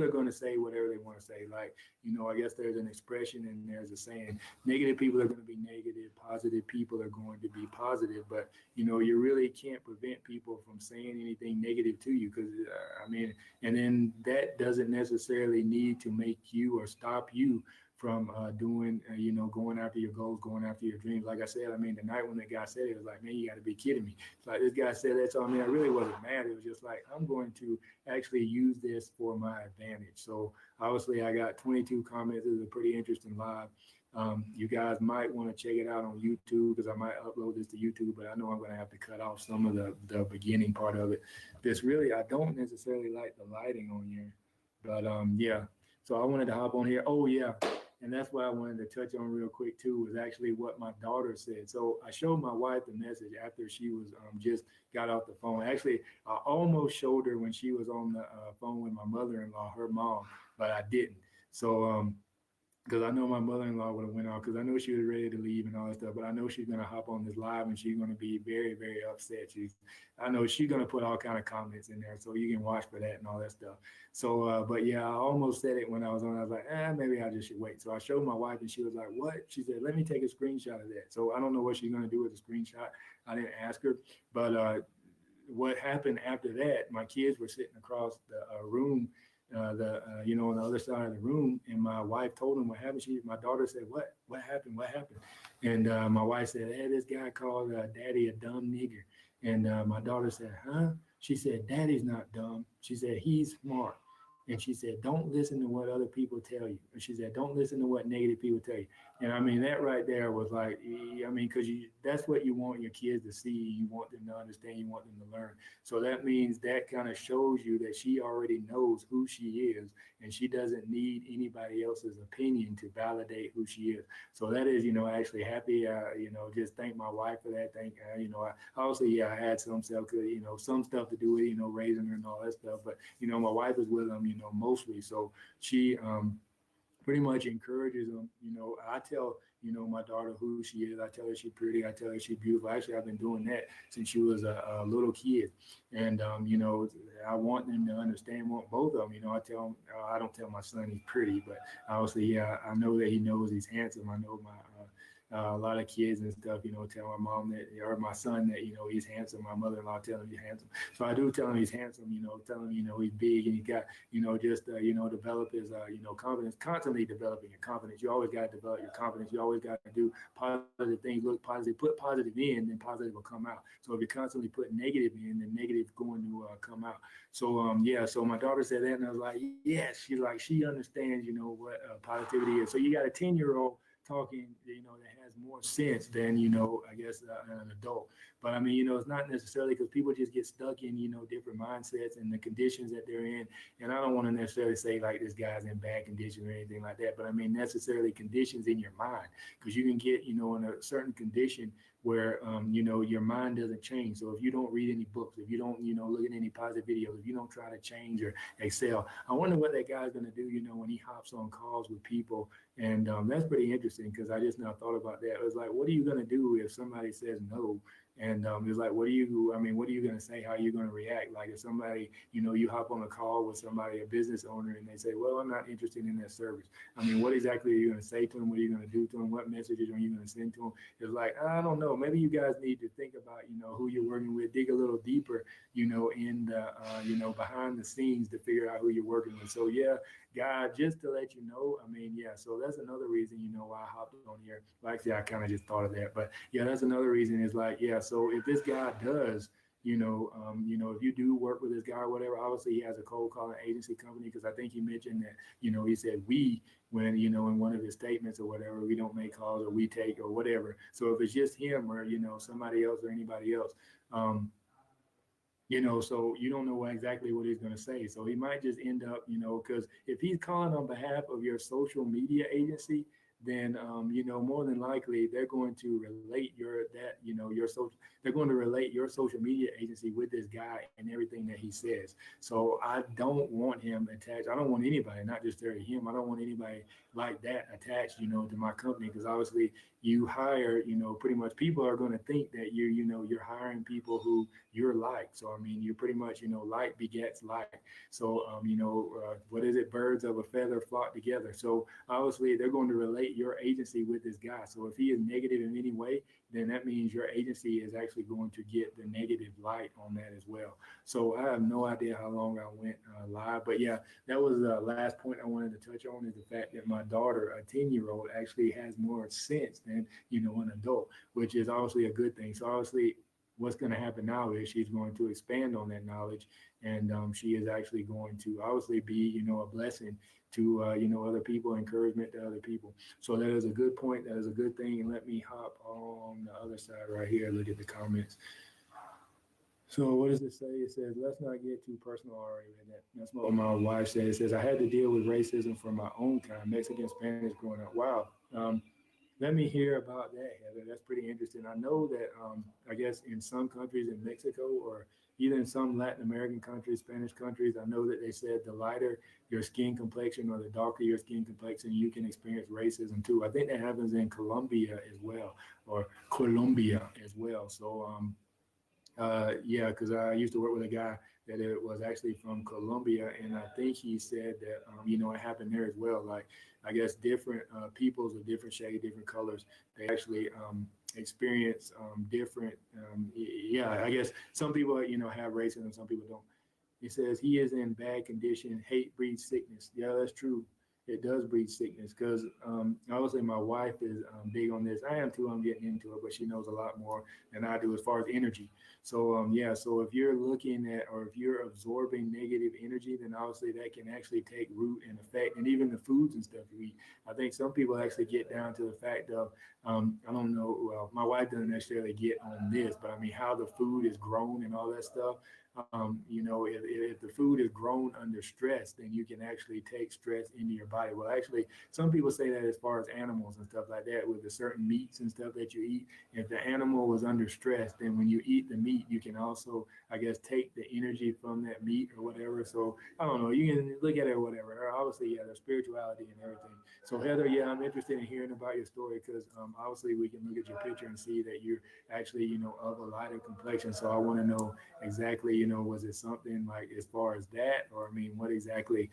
are going to say whatever they want to say. Like I guess there's an expression and there's a saying: negative people are going to be negative, positive people are going to be positive. But you really can't prevent people from saying anything negative to you, because and then that doesn't necessarily need to make you or stop you from doing, going after your goals, going after your dreams. Like I said, the night when the guy said it was like, man, you got to be kidding me. It's like, this guy said that, so I really wasn't mad. It was just like, I'm going to actually use this for my advantage. So obviously I got 22 comments. This is a pretty interesting live. You guys might want to check it out on YouTube, because I might upload this to YouTube, but I know I'm going to have to cut off some of the beginning part of it. This really, I don't necessarily like the lighting on here, but yeah. So I wanted to hop on here. Oh yeah. And that's what I wanted to touch on real quick too, was actually what my daughter said. So I showed my wife the message after she was just got off the phone. Actually, I almost showed her when she was on the phone with my mother-in-law, her mom, but I didn't. So because I know my mother-in-law would have went off, because I know she was ready to leave and all that stuff, but I know she's going to hop on this live and she's going to be very, very upset. I know she's going to put all kind of comments in there, so you can watch for that and all that stuff. So, but yeah, I almost said it when I was on. I was like, maybe I just should wait. So I showed my wife and she was like, what? She said, let me take a screenshot of that. So I don't know what she's going to do with the screenshot. I didn't ask her, but what happened after that, my kids were sitting across the room, on the other side of the room, and my wife told them what happened. My daughter said, what happened? And my wife said, hey, this guy called daddy a dumb nigger. And my daughter said, huh? She said, daddy's not dumb. She said, he's smart. And she said, don't listen to what other people tell you. And she said, don't listen to what negative people tell you. And that right there was like, because that's what you want your kids to see. You want them to understand. You want them to learn. So that means that kind of shows you that she already knows who she is, and she doesn't need anybody else's opinion to validate who she is. So that is, actually happy. Just thank my wife for that. Obviously, I had some stuff to do with, raising her and all that stuff. But, my wife is with them, mostly. So she pretty much encourages them. I tell, my daughter who she is. I tell her she's pretty. I tell her she's beautiful. Actually, I've been doing that since she was a little kid. And, I want them to understand, both of them. I tell them, I don't tell my son he's pretty, but obviously, yeah, I know that he knows he's handsome. I know a lot of kids and stuff, tell my mom that, or my son that, he's handsome. My mother-in-law tell him he's handsome. So I do tell him he's handsome, tell him, he's big and he got, develop his, confidence, constantly developing your confidence. You always got to develop your confidence. You always got to do positive things, look positive, put positive in, then positive will come out. So if you're constantly putting negative in, then negative is going to come out. So, yeah, so my daughter said that, and I was like, yes, she understands, what positivity is. So you got a 10-year-old talking, that has has more sense than, I guess an adult. But I mean, it's not necessarily because people just get stuck in, different mindsets and the conditions that they're in. And I don't want to necessarily say like this guy's in bad condition or anything like that, but I mean, necessarily conditions in your mind, because you can get, in a certain condition where, your mind doesn't change. So if you don't read any books, if you don't, look at any positive videos, if you don't try to change or excel, I wonder what that guy's going to do, when he hops on calls with people. And that's pretty interesting, because I just now thought about that. It was like, what are you going to do if somebody says no? And it's like, what are you going to say? How are you going to react? Like if somebody, you hop on a call with somebody, a business owner, and they say, well, I'm not interested in that service. I mean, what exactly are you going to say to them? What are you going to do to them? What messages are you going to send to them? It's like, I don't know. Maybe you guys need to think about, who you're working with, dig a little deeper, in the, behind the scenes to figure out who you're working with. So yeah, God, just to let you know, I mean, yeah, so that's another reason, why I hopped on here. Well, actually, I kind of just thought of that, but yeah, that's another reason is like, yeah, so if this guy does, if you do work with this guy or whatever, obviously he has a cold calling agency company, because I think he mentioned that, he said we, when, in one of his statements or whatever, we don't make calls or we take or whatever. So if it's just him or, somebody else or anybody else, so you don't know exactly what he's going to say. So he might just end up, because if he's calling on behalf of your social media agency, then, more than likely they're going to relate they're going to relate your social media agency with this guy and everything that he says. So I don't want him attached. I don't want anybody, not just him. I don't want anybody like that attached, to my company, because obviously you hire, pretty much people are going to think that you're hiring people who you're like. So, I mean, you pretty much, like begets like. So, what is it? Birds of a feather flock together. So obviously they're going to relate your agency with this guy. So if he is negative in any way, then that means your agency is actually going to get the negative light on that as well. So I have no idea how long I went live, but yeah, that was the last point I wanted to touch on, is the fact that my daughter, a 10-year-old, actually has more sense than, an adult, which is obviously a good thing. So obviously what's going to happen now is she's going to expand on that knowledge, and she is actually going to obviously be, a blessing to, other people, encouragement to other people. So that is a good point. That is a good thing. And let me hop on the other side right here. Look at the comments. So what does it say? It says, let's not get too personal already. That's what my wife said. It says, I had to deal with racism for my own kind, Mexican, Spanish growing up. Wow. Let me hear about that, Heather. That's pretty interesting. I know that, I guess in some countries in Mexico, or even in some Latin American countries, Spanish countries, I know that they said the lighter your skin complexion or the darker your skin complexion, you can experience racism too. I think that happens in Colombia as well, or Colombia as well. So, yeah, because I used to work with a guy that it was actually from Colombia, and I think he said that, it happened there as well. Like, I guess different peoples of different shades, different colors, they actually experience different, yeah, I guess some people, have racism, some people don't. It says he is in bad condition, hate breeds sickness. Yeah, that's true. It does breed sickness, because obviously my wife is big on this. I am too. I'm getting into it, but she knows a lot more than I do as far as energy. So yeah, so if you're looking at, or if you're absorbing negative energy, then obviously that can actually take root and effect, and even the foods and stuff you eat. I think some people actually get down to the fact of, I don't know, well, my wife doesn't necessarily get on this, but I mean, how the food is grown and all that stuff. If the food is grown under stress, then you can actually take stress into your body. Well, actually, some people say that as far as animals and stuff like that, with the certain meats and stuff that you eat, if the animal was under stress, then when you eat the meat, you can also, I guess, take the energy from that meat or whatever. So I don't know, you can look at it or whatever. Obviously, yeah, there's spirituality and everything. So Heather, yeah, I'm interested in hearing about your story, because obviously we can look at your picture and see that you're actually, of a lighter complexion. So I want to know exactly, was it something like as far as that, or I mean, what exactly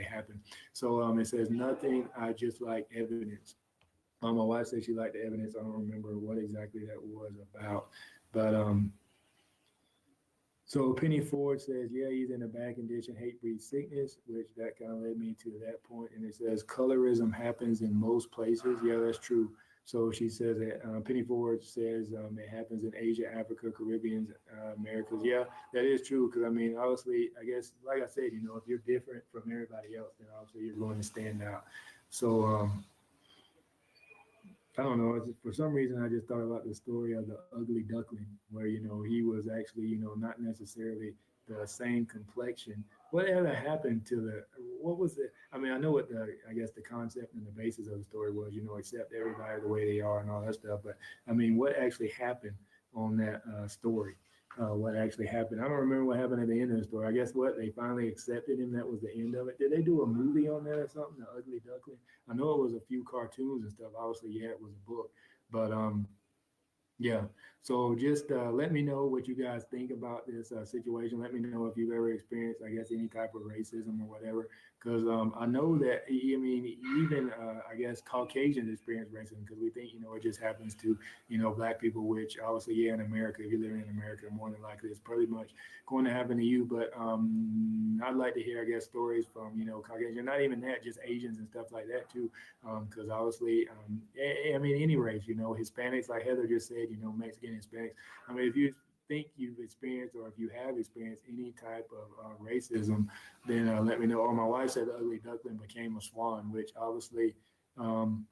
happened? So it says nothing. I just like evidence. My wife said she liked the evidence. I don't remember what exactly that was about, but so Penny Ford says, yeah, he's in a bad condition, hate breeds sickness, which that kind of led me to that point. And it says colorism happens in most places. Yeah, that's true. So she says that Penny Ford says it happens in Asia, Africa, Caribbean, Americas. Yeah, that is true. Because I mean, obviously, I guess, like I said, if you're different from everybody else, then obviously you're going to stand out. So I don't know. For some reason, I just thought about the story of the ugly duckling, where he was actually not necessarily the same complexion. Whatever happened to the what was it? I mean, I know what I guess the concept and the basis of the story was. Accept everybody the way they are and all that stuff. But I mean, what actually happened on that story? What actually happened? I don't remember what happened at the end of the story. I guess what they finally accepted him. That was the end of it. Did they do a movie on that or something? The Ugly Duckling. I know it was a few cartoons and stuff. Obviously, yeah, it was a book, but yeah. So just let me know what you guys think about this situation. Let me know if you've ever experienced, I guess, any type of racism or whatever. Because I know that, I mean, even, I guess, Caucasians experience racism because we think, it just happens to, Black people, which obviously, yeah, in America, if you're living in America, more than likely it's pretty much going to happen to you. But I'd like to hear, I guess, stories from, Caucasians, not even that, just Asians and stuff like that, too. Because obviously, I mean, any race, Hispanics, like Heather just said, Mexican, Hispanics. I mean, if you think you've experienced or if you have experienced any type of racism, then let me know. Or my wife said the ugly duckling became a swan, which obviously um,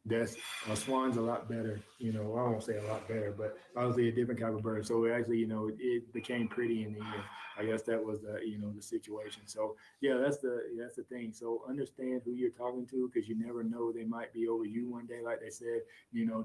that's a swan's a lot better. I won't say a lot better, but obviously a different type of bird. So actually, it became pretty in the end. I guess that was the situation. So yeah, that's the thing. So understand who you're talking to because you never know, they might be over you one day. Like they said,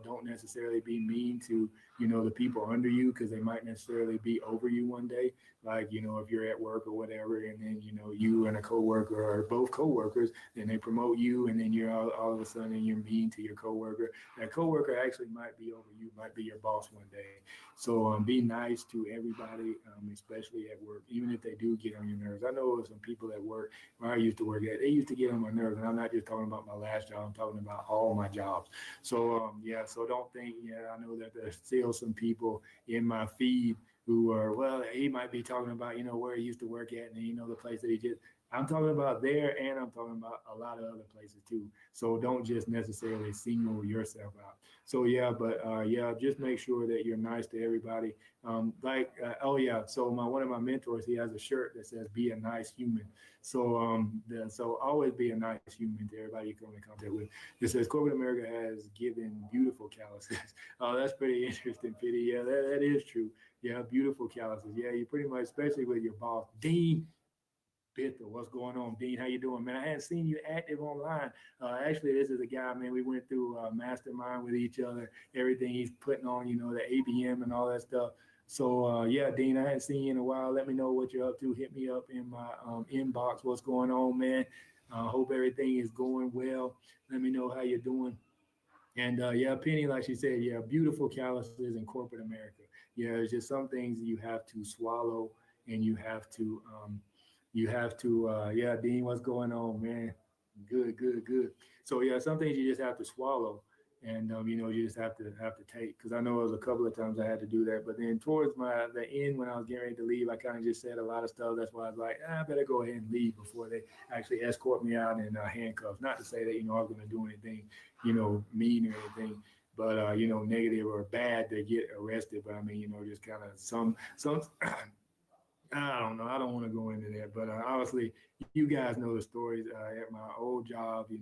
don't necessarily be mean to the people under you because they might necessarily be over you one day. Like if you're at work or whatever, and then you and a coworker are both coworkers, then they promote you, and then you're all of a sudden you're mean to your coworker. That coworker actually might be over you, might be your boss one day. So be nice to everybody, especially at work, even if they do get on your nerves. I know some people at work where I used to work at, they used to get on my nerves, and I'm not just talking about my last job, I'm talking about all my jobs. So yeah, so don't think, yeah, I know that there's still some people in my feed who are, well, he might be talking about, where he used to work at and, the place that he just, I'm talking about there and I'm talking about a lot of other places too. So don't just necessarily single yourself out. So yeah, but yeah, just make sure that you're nice to everybody. Oh yeah, so one of my mentors, he has a shirt that says "Be a nice human." So so always be a nice human to everybody you come in contact with. It says corporate America has given beautiful calluses. Oh, that's pretty interesting, Pity. Yeah, that is true. Yeah, beautiful calluses. Yeah, you pretty much, especially with your boss, Dean. Bithel, what's going on, Dean? How you doing, man? I hadn't seen you active online. Actually, this is a guy, man. We went through mastermind with each other. Everything he's putting on, the ABM and all that stuff. So yeah, Dean, I hadn't seen you in a while. Let me know what you're up to. Hit me up in my inbox. What's going on, man? Hope everything is going well. Let me know how you're doing. And yeah, Penny, like she said, yeah, beautiful calluses in corporate America. Yeah, it's just some things you have to swallow, and you have to, yeah, Dean, what's going on, man? Good, good, good. So yeah, some things you just have to swallow, and you just have to take. Because I know it was a couple of times I had to do that, but then towards the end when I was getting ready to leave, I kind of just said a lot of stuff. That's why I was like, I better go ahead and leave before they actually escort me out in handcuffs. Not to say that I was going to do anything mean or anything, but negative or bad to get arrested. But I mean, just kind of some I don't know. I don't want to go into that, but obviously, you guys know the stories at my old job. The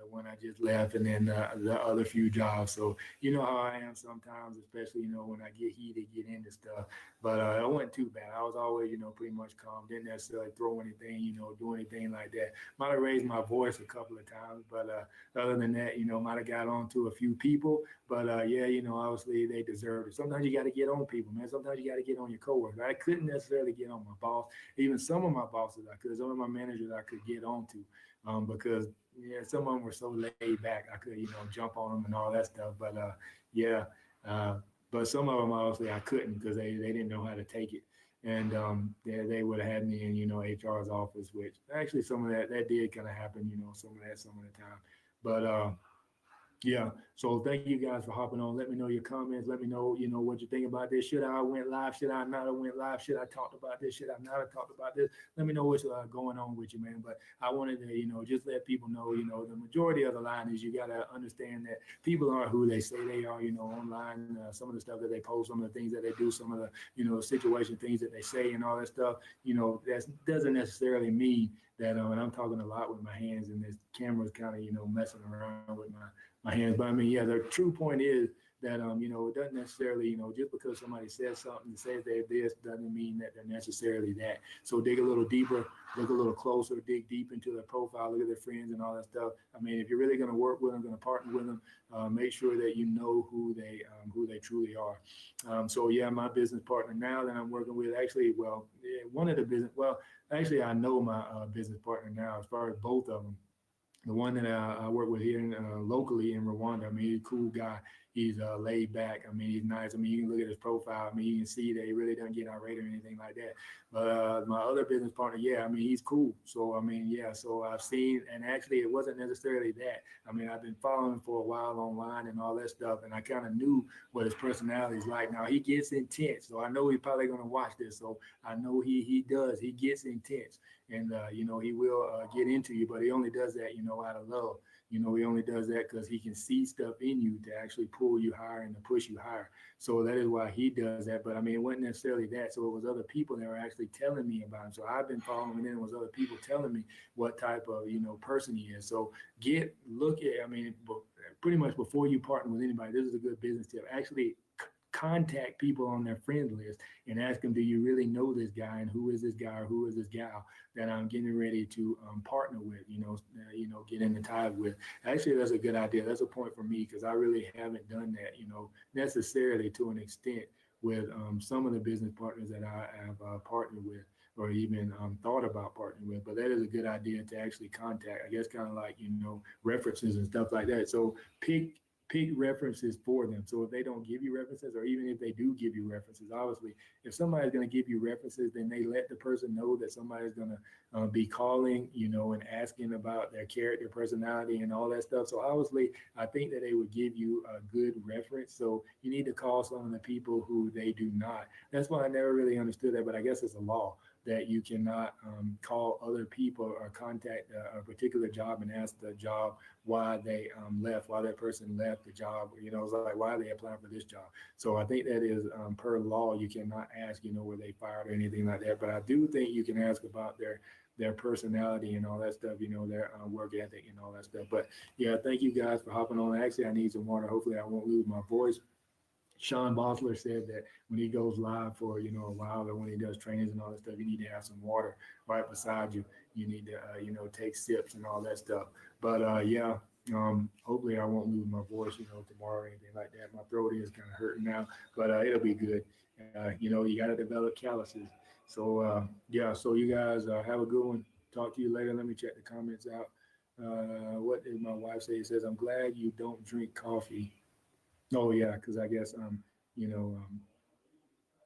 one I just left, and then the other few jobs. So you know how I am sometimes, especially when I get heated, get into stuff. But it wasn't too bad. I was always pretty much calm. Didn't necessarily throw anything, do anything like that. Might have raised my voice a couple of times, but other than that, might have got on to a few people. But yeah, obviously they deserve it. Sometimes you got to get on people, man. Sometimes you got to get on your coworkers. I couldn't necessarily get on my boss. Even some of my bosses I could. Some of my managers I could get on to, because yeah, some of them were so laid back. I could jump on them and all that stuff. But yeah, uh, but some of them obviously I couldn't because they didn't know how to take it. And they would have had me in HR's office, which actually some of that did kind of happen. Some of that some of the time. But yeah. So thank you guys for hopping on. Let me know your comments. Let me know, what you think about this. Should I have went live? Should I not have went live? Should I talked about this? Should I not have talked about this? Let me know what's going on with you, man. But I wanted to, just let people know, the majority of the line is you got to understand that people aren't who they say they are, online. Some of the stuff that they post, some of the things that they do, some of the, situation things that they say and all that stuff, that doesn't necessarily mean that, and I'm talking a lot with my hands and this camera's kind of, messing around with my my hands. But I mean, yeah, the true point is that it doesn't necessarily, just because somebody says something and says they're this doesn't mean that they're necessarily that. So dig a little deeper, look a little closer, dig deep into their profile, look at their friends and all that stuff. I mean, if you're really going to work with them, going to partner with them, make sure that you know who they truly are. So yeah, my business partner now that I'm working with, actually, well, yeah, one of the business, well, actually, I know my business partner now as far as both of them. The one that I work with here locally in Rwanda, I mean, he's a cool guy. He's laid back. I mean, he's nice. I mean, you can look at his profile. I mean, you can see that he really doesn't get irate or anything like that. But my other business partner, yeah, I mean, he's cool. So, I mean, yeah, so I've seen, and actually it wasn't necessarily that. I mean, I've been following for a while online and all that stuff, and I kind of knew what his personality is like. Now, he gets intense, so I know he's probably going to watch this. So I know he does. He gets intense. And, he will get into you, but he only does that, out of love. He only does that because he can see stuff in you to actually pull you higher and to push you higher. So that is why he does that. But I mean, it wasn't necessarily that. So it was other people that were actually telling me about him. So I've been following, and then it was other people telling me what type of, person he is. So pretty much before you partner with anybody, this is a good business tip. Actually, contact people on their friend list and ask them, do you really know this guy, and who is this guy or who is this gal that I'm getting ready to partner with, get in the ties with. Actually, that's a good idea. That's a point for me because I really haven't done that, necessarily to an extent with some of the business partners that I have partnered with or even thought about partnering with. But that is a good idea to actually contact, I guess, kind of like, references and stuff like that. So pick references for them. So if they don't give you references, or even if they do give you references, obviously, if somebody's going to give you references, then they let the person know that somebody's going to be calling, and asking about their character, personality, and all that stuff. So obviously, I think that they would give you a good reference. So you need to call some of the people who they do not. That's why I never really understood that, but I guess it's a law that you cannot call other people or contact a particular job and ask the job why they left, why that person left the job. It's like, why are they applying for this job? So I think that is per law, you cannot ask, were they fired or anything like that. But I do think you can ask about their personality and all that stuff, their work ethic and all that stuff. But yeah, thank you guys for hopping on. Actually, I need some water. Hopefully I won't lose my voice. Sean Bosler said that when he goes live for, a while, or when he does trainings and all that stuff, you need to have some water right beside you. You need to, take sips and all that stuff. But yeah, hopefully I won't lose my voice, tomorrow or anything like that. My throat is kind of hurting now, but it'll be good. You got to develop calluses. So yeah, so you guys have a good one. Talk to you later. Let me check the comments out. What did my wife say? It says, I'm glad you don't drink coffee. Oh yeah, because I guess you know,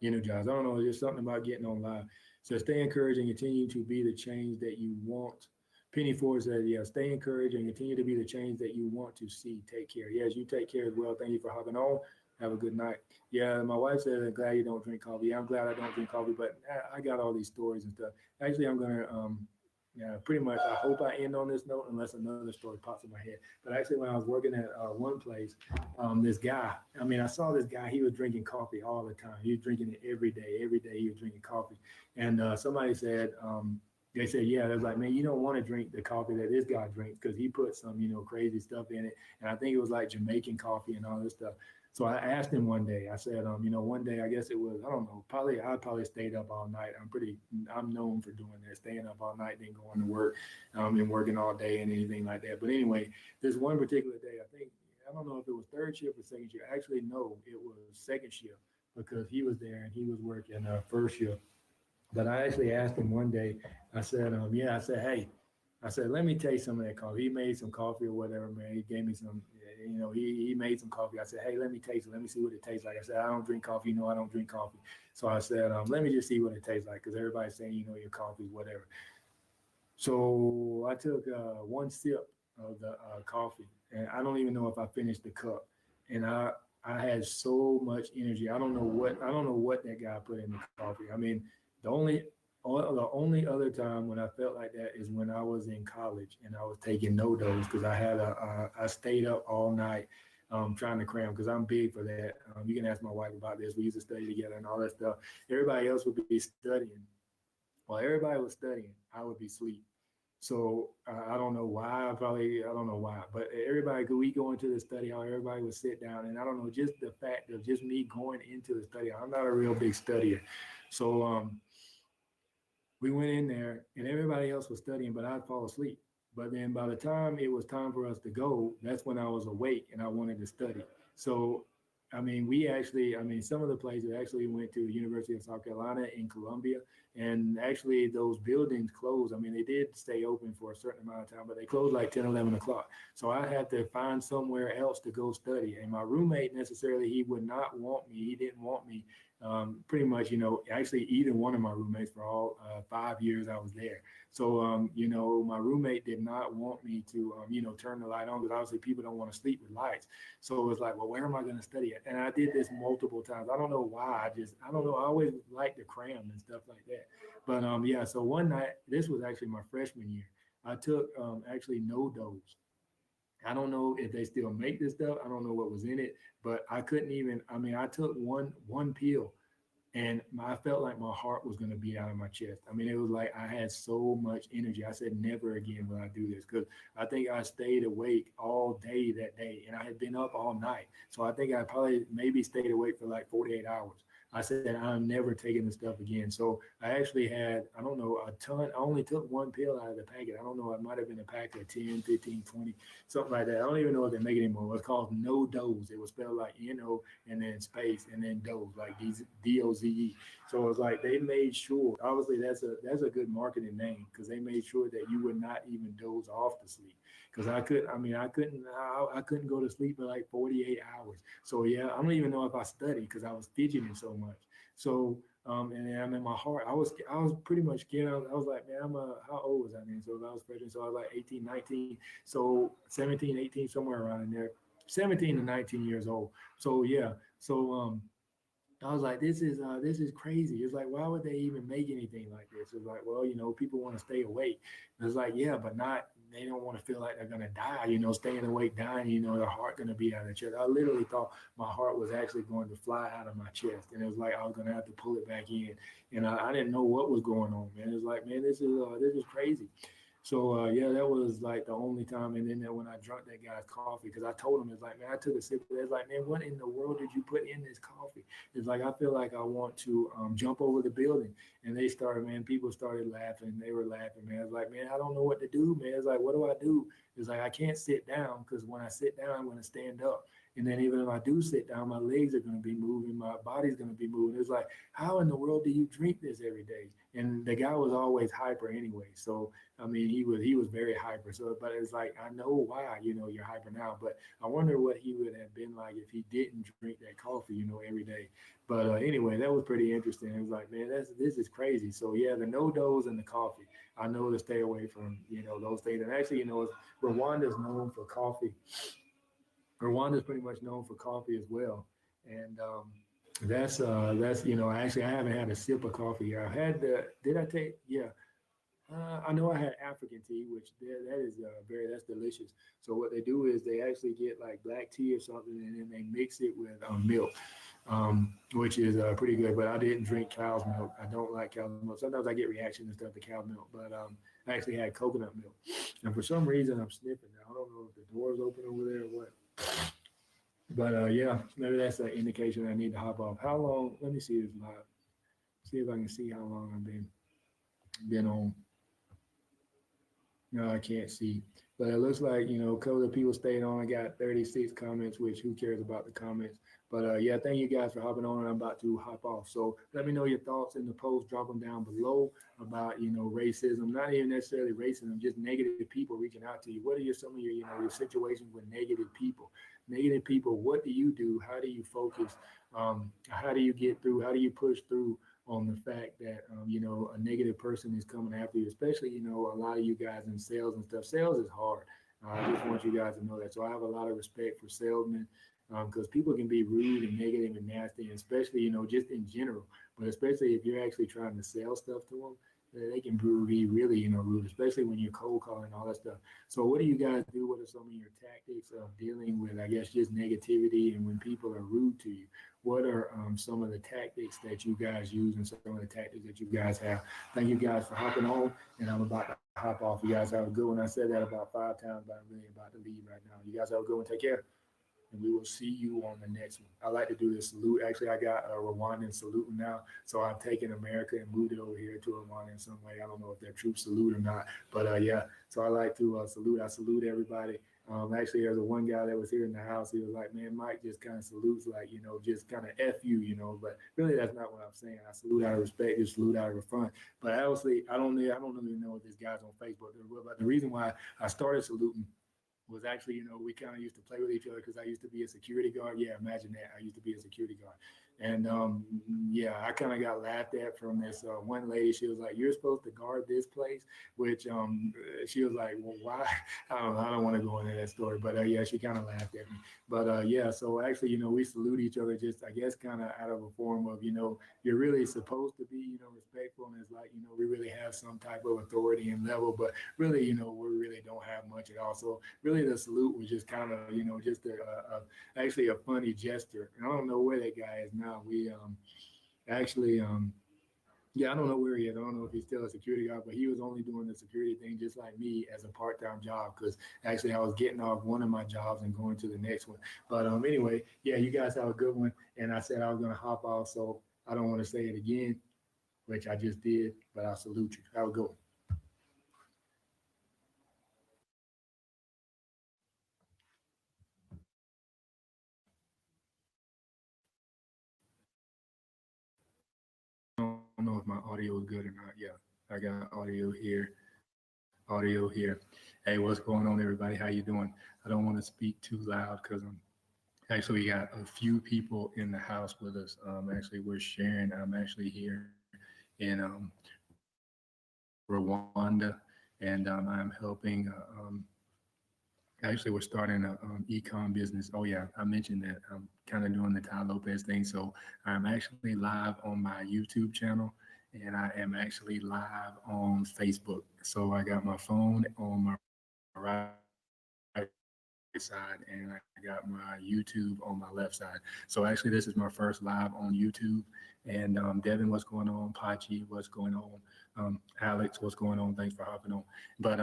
energized. I don't know, there's something about getting on live. So stay encouraged and continue to be the change that you want. Penny Ford said, yeah, stay encouraged and continue to be the change that you want to see. Take care. Yes, you take care as well. Thank you for hopping on. Have a good night. Yeah, my wife said, I'm glad you don't drink coffee. Yeah, I'm glad I don't drink coffee, but I got all these stories and stuff. Actually, I'm going to yeah, pretty much. I hope I end on this note unless another story pops in my head. But actually, when I was working at one place, this guy, I saw this guy, he was drinking coffee all the time. He was drinking it every day. Every day he was drinking coffee. And somebody said, they said, yeah, they was like, man, you don't want to drink the coffee that this guy drinks because he put some, crazy stuff in it. And I think it was like Jamaican coffee and all this stuff. So I asked him one day, I said, one day, I guess it was, I don't know, I probably stayed up all night. I'm known for doing that, staying up all night, then going to work, and working all day and anything like that. But anyway, this one particular day, I don't know if it was third shift or second shift. Actually, no, it was second shift because he was there and he was working first shift. But I actually asked him one day, I said, hey, I said, let me taste some of that coffee. He made some coffee or whatever, man. He gave me some, he made some coffee. I said, hey, let me taste it. Let me see what it tastes like. I said, I don't drink coffee. I don't drink coffee. So I said, let me just see what it tastes like because everybody's saying, your coffee's whatever. So I took one sip of the coffee, and I don't even know if I finished the cup. And I had so much energy. I don't know what that guy put in the coffee. The only other time when I felt like that is when I was in college and I was taking no dose because I stayed up all night trying to cram because I'm big for that. You can ask my wife about this. We used to study together and all that stuff. Everybody else would be studying. While everybody was studying, I would be asleep. So I don't know why. I don't know why. But we go into the study hall, everybody would sit down, and I don't know, just the fact of just me going into the study hall. I'm not a real big studier, so we went in there, and everybody else was studying, but I'd fall asleep. But then by the time it was time for us to go, that's when I was awake and I wanted to study. So, I mean, some of the places actually went to the University of South Carolina in Columbia, and actually those buildings closed. I mean, they did stay open for a certain amount of time, but they closed like 10, 11 o'clock. So I had to find somewhere else to go study. And my roommate necessarily, he would not want me. He didn't want me pretty much, actually either one of my roommates for all 5 years I was there. So, my roommate did not want me to, turn the light on because obviously people don't want to sleep with lights. So it was like, well, where am I going to study at? And I did this multiple times. I don't know why. I don't know. I always like to cram and stuff like that. But yeah, so one night, this was actually my freshman year, I took actually no dose. I don't know if they still make this stuff. I don't know what was in it, but I couldn't even. I mean, I took one pill, and I felt like my heart was going to beat out of my chest. I mean, it was like I had so much energy. I said, never again will I do this, because I think I stayed awake all day that day, and I had been up all night. So I think I probably maybe stayed awake for like 48 hours. I said, I'm never taking this stuff again. So I actually had, I don't know, a ton. I only took one pill out of the packet. I don't know. It might have been a pack of 10, 15, 20, something like that. I don't even know if they make it anymore. It was called No Dose. It was spelled like N-O and then space and then dose, like D-O-Z-E. So it was like they made sure, obviously that's a good marketing name, because they made sure that you would not even doze off to sleep. Because I couldn't go to sleep for like 48 hours. So yeah, I don't even know if I studied because I was fidgeting so much. So and then I'm in my heart. I was pretty much scared. I was like, man, how old was I then? So I was freshman, so I was like 18, 19, so 17, 18, somewhere around in there, 17 to 19 years old. So yeah, so I was like, this is crazy. It's like, why would they even make anything like this? It's like, well, people want to stay awake. And it's like, yeah, but not. They don't want to feel like they're gonna die. Staying awake, dying. Their heart gonna be out of their chest. I literally thought my heart was actually going to fly out of my chest, and it was like I was gonna have to pull it back in. And I didn't know what was going on, man. It was like, man, this is crazy. So yeah, that was like the only time. And then when I drank that guy's coffee, because I told him, it's like, man, I took a sip of it. It's like, man, what in the world did you put in this coffee? It's like, I feel like I want to jump over the building. And people started laughing. They were laughing, man. It's like, man, I don't know what to do, man. It's like, what do I do? It's like, I can't sit down, because when I sit down, I'm going to stand up. And then even if I do sit down, my legs are going to be moving, my body's going to be moving. It's like, how in the world do you drink this every day? And the guy was always hyper anyway. So, I mean, he was very hyper. So, but it's like, I know why, you're hyper now, but I wonder what he would have been like if he didn't drink that coffee, every day. But anyway, that was pretty interesting. It was like, man, this is crazy. So yeah, the no dose and the coffee, I know to stay away from, those things. And actually, Rwanda's known for coffee. Rwanda's pretty much known for coffee as well. And that's actually I haven't had a sip of coffee here. I had did I take yeah. I know I had African tea, which that is that's delicious. So what they do is they actually get like black tea or something, and then they mix it with milk, which is pretty good. But I didn't drink cow's milk. I don't like cow's milk. Sometimes I get reactions and stuff to cow's milk, but I actually had coconut milk. And for some reason, I'm sniffing now. I don't know if the door's open over there or what. But yeah, maybe that's an indication I need to hop off. How long? Let me see this live. See if I can see how long I've been on. No, I can't see. But it looks like, a couple of people stayed on. I got 36 comments, which who cares about the comments? But yeah, thank you guys for hopping on. I'm about to hop off. So let me know your thoughts in the post. Drop them down below about, racism, not even necessarily racism, just negative people reaching out to you. What are some of your situations with negative people? Negative people, what do you do? How do you focus? How do you get through? How do you push through on the fact that, a negative person is coming after you, especially, a lot of you guys in sales and stuff. Sales is hard. I just want you guys to know that. So I have a lot of respect for salesmen, because people can be rude and negative and nasty, and especially, just in general, but especially if you're actually trying to sell stuff to them. they can be really, rude, especially when you're cold calling and all that stuff. So what do you guys do? What are some of your tactics of dealing with, I guess, just negativity and when people are rude to you? What are some of the tactics that you guys use and some of the tactics that you guys have? Thank you guys for hopping on, and I'm about to hop off. You guys have a good one. I said that about 5 times, but I'm really about to leave right now. You guys have a good one. Take care, and we will see you on the next one. I like to do this salute. Actually, I got a Rwandan salute now, so I've taken America and moved it over here to Rwanda in some way. I don't know if they're true salute or not, but yeah. So I like to salute. I salute everybody. Actually, there's a one guy that was here in the house. He was like, "Man, Mike just kind of salutes, like just kind of f you, But really, that's not what I'm saying. I salute out of respect, just salute out of fun. But honestly, I don't even know if this guy's on Facebook. But the reason why I started saluting was actually, we kind of used to play with each other because I used to be a security guard. Yeah, imagine that. I used to be a security guard. And yeah, I kind of got laughed at from this one lady. She was like, "You're supposed to guard this place," which she was like, "Well, why?" I don't want to go into that story, but yeah, she kind of laughed at me. But yeah, so actually, we salute each other just, I guess, kind of out of a form of, you're really supposed to be, respectful. And it's like, we really have some type of authority and level, but really, we really don't have much at all. So really the salute was just kind of, just actually a funny gesture. And I don't know where that guy is now. We actually, yeah, I don't know where he is. I don't know if he's still a security guard, but he was only doing the security thing just like me as a part-time job because actually I was getting off one of my jobs and going to the next one. But anyway, yeah, you guys have a good one. And I said I was going to hop off, so I don't want to say it again, which I just did, but I salute you. Have a good one. I don't know if my audio is good or not. Yeah, I got audio here, audio here. Hey, what's going on, everybody? How you doing? I don't want to speak too loud because I'm actually we got a few people in the house with us. Actually, we're sharing. I'm actually here in Rwanda, and I'm helping. Actually, we're starting a e-com business. Oh yeah, I mentioned that I'm kind of doing the Ty Lopez thing. So I'm actually live on my YouTube channel, and I am actually live on Facebook. So I got my phone on my right side and I got my YouTube on my left side. So actually, this is my first live on YouTube. And Devin, what's going on? Pachi, what's going on? Alex, what's going on? Thanks for hopping on. But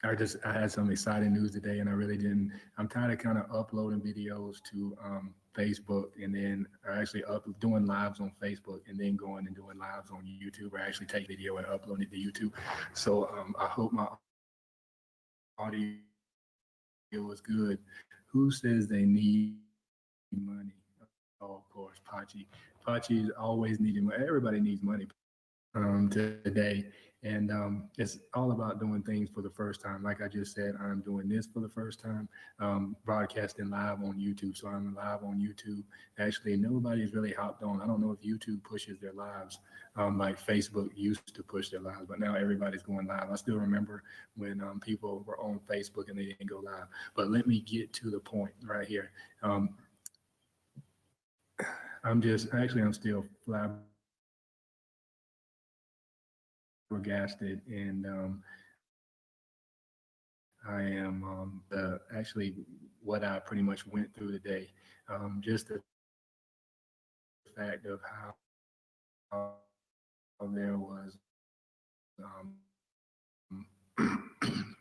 I had some exciting news today, and I really didn't. I'm tired of kind of uploading videos to Facebook, and then actually doing lives on Facebook, and then going and doing lives on YouTube. I actually take video and upload it to YouTube. So I hope my audio was good. Who says they need money? Oh, of course, Pachi. Pachi is always needing money. Everybody needs money today. And it's all about doing things for the first time. Like I just said, I'm doing this for the first time, broadcasting live on YouTube. So I'm live on YouTube. Actually, nobody's really hopped on. I don't know if YouTube pushes their lives like Facebook used to push their lives, but now everybody's going live. I still remember when people were on Facebook and they didn't go live. But let me get to the point right here. I'm still flabbergasted, and I am actually what I pretty much went through today. Just the fact of how there was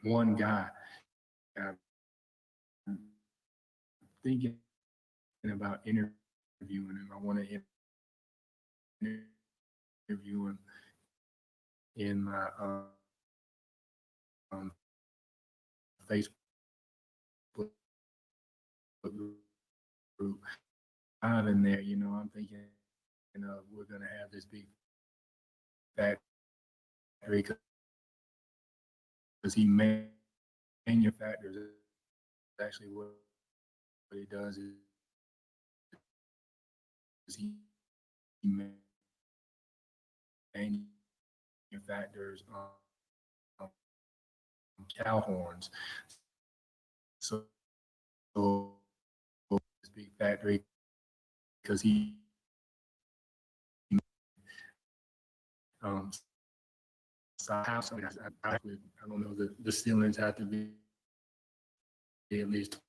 one guy I'm thinking about interviewing him. I want to interview him in my Facebook group. I'm in there, I'm thinking we're going to have this big factory because he manufactures it. Actually, what he does is he manufactures cow horns. So this big factory because he um, house. I don't know, the ceilings have to be at least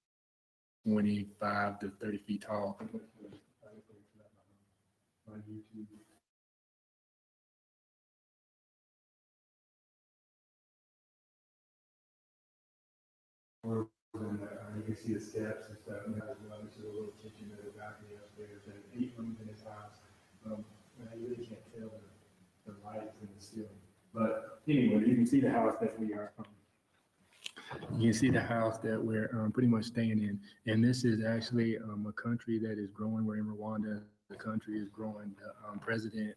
25 to 30 feet tall. On YouTube. You can see the steps and stuff. And as well, this is a little kitchen at the balcony upstairs. And 8 rooms in this house. You really can't tell the lights in the ceiling. But anyway, you can see the house that we are. You can see the house that we're pretty much staying in. And this is actually a country that is growing. We're in Rwanda. The country is growing. President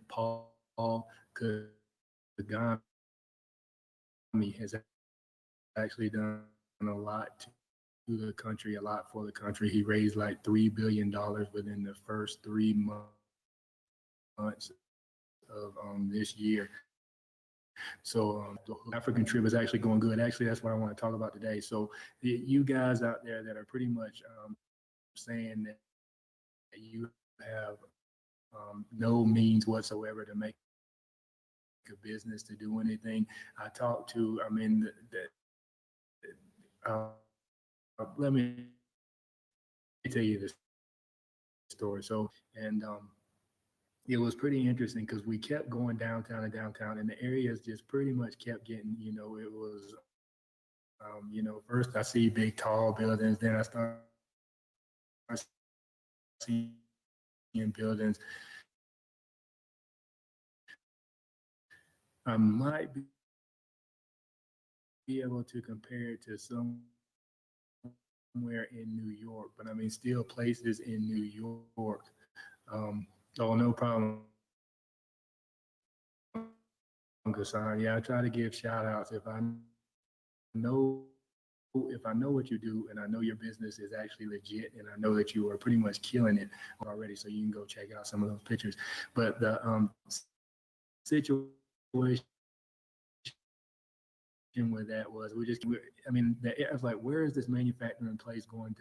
Paul Kagame has actually done a lot to the country, a lot for the country. He raised like $3 billion within the first 3 months of this year. So the African trip is actually going good. Actually, that's what I want to talk about today. So you guys out there that are pretty much saying that you have no means whatsoever to make a business, to do anything. I talked to, let me tell you this story. So, and it was pretty interesting because we kept going downtown, and the areas just pretty much kept getting, it was, first I see big, tall buildings, then I start seeing buildings. I might be able to compare it to somewhere in New York, but still places in New York. No problem. Gassan. Yeah, I try to give shout outs know if I know what you do and I know your business is actually legit and I know that you are pretty much killing it already, so you can go check out some of those pictures. But the situation with that was I was like, where is this manufacturing place going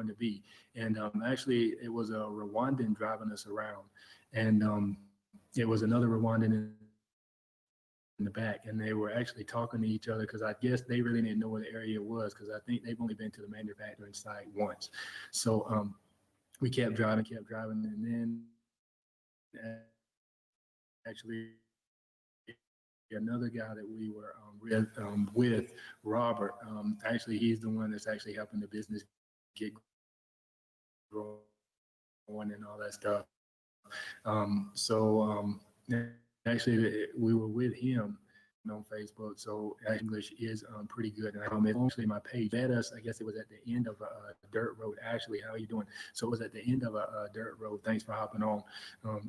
to be? And actually it was a Rwandan driving us around, and it was another Rwandan in the back, and they were actually talking to each other because I guess they really didn't know where the area was, because I think they've only been to the manufacturing site once. So we kept driving, and then actually another guy that we were with, Robert, actually he's the one that's actually helping the business get going and all that stuff. Actually we were with him on Facebook, so English is pretty good. And actually my page met us, I guess it was at the end of a dirt road. Actually, how are you doing? So it was at the end of a dirt road. Thanks for hopping on.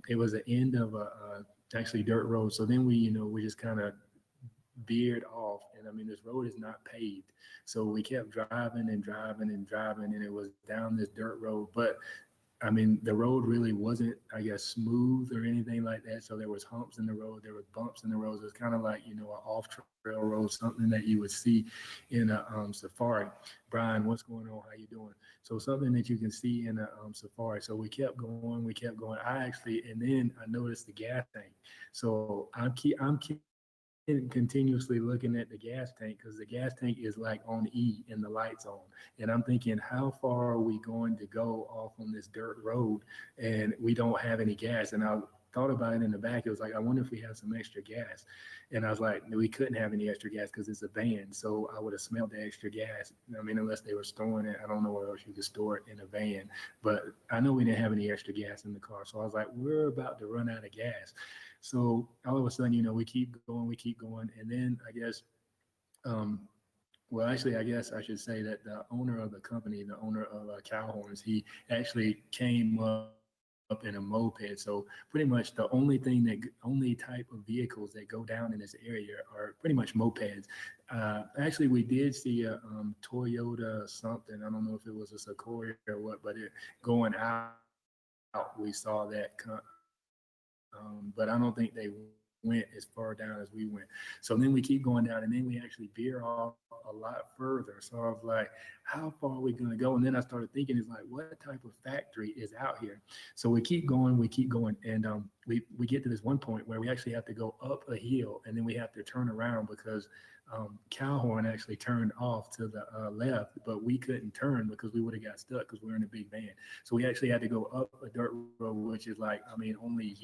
It was the end of a actually dirt road. So then we just kind of veered off, and this road is not paved. So we kept driving, and it was down this dirt road. But the road really wasn't, I guess, smooth or anything like that. So there was humps in the road, there was bumps in the road. It was kind of like, an off-trail road, something that you would see in a safari. Brian, what's going on? How you doing? So something that you can see in a safari. So we kept going. And then I noticed the gas tank. So I'm continuously looking at the gas tank, because the gas tank is like on E and the lights on, and I'm thinking, how far are we going to go off on this dirt road and we don't have any gas? And I thought about it in the back. It was like, I wonder if we have some extra gas. And I was like, no, we couldn't have any extra gas because it's a van, so I would have smelled the extra gas. Unless they were storing it, I don't know where else you could store it in a van. But I know we didn't have any extra gas in the car, so I was like, we're about to run out of gas. So all of a sudden, we keep going. And then I guess, I guess I should say that the owner of the company, the owner of Cowhorns, he actually came up in a moped. So pretty much the only type of vehicles that go down in this area are pretty much mopeds. Actually, we did see a Toyota something. I don't know if it was a Sequoia or what, but it going out, we saw that. But I don't think they went as far down as we went. So then we keep going down, and then we actually veer off a lot further. So I was like, how far are we going to go? And then I started thinking, it's like, what type of factory is out here? So we keep going, and we get to this one point where we actually have to go up a hill and then we have to turn around because Calhoun actually turned off to the left, but we couldn't turn because we would have got stuck because we were in a big van. So we actually had to go up a dirt road, which is like, I mean, only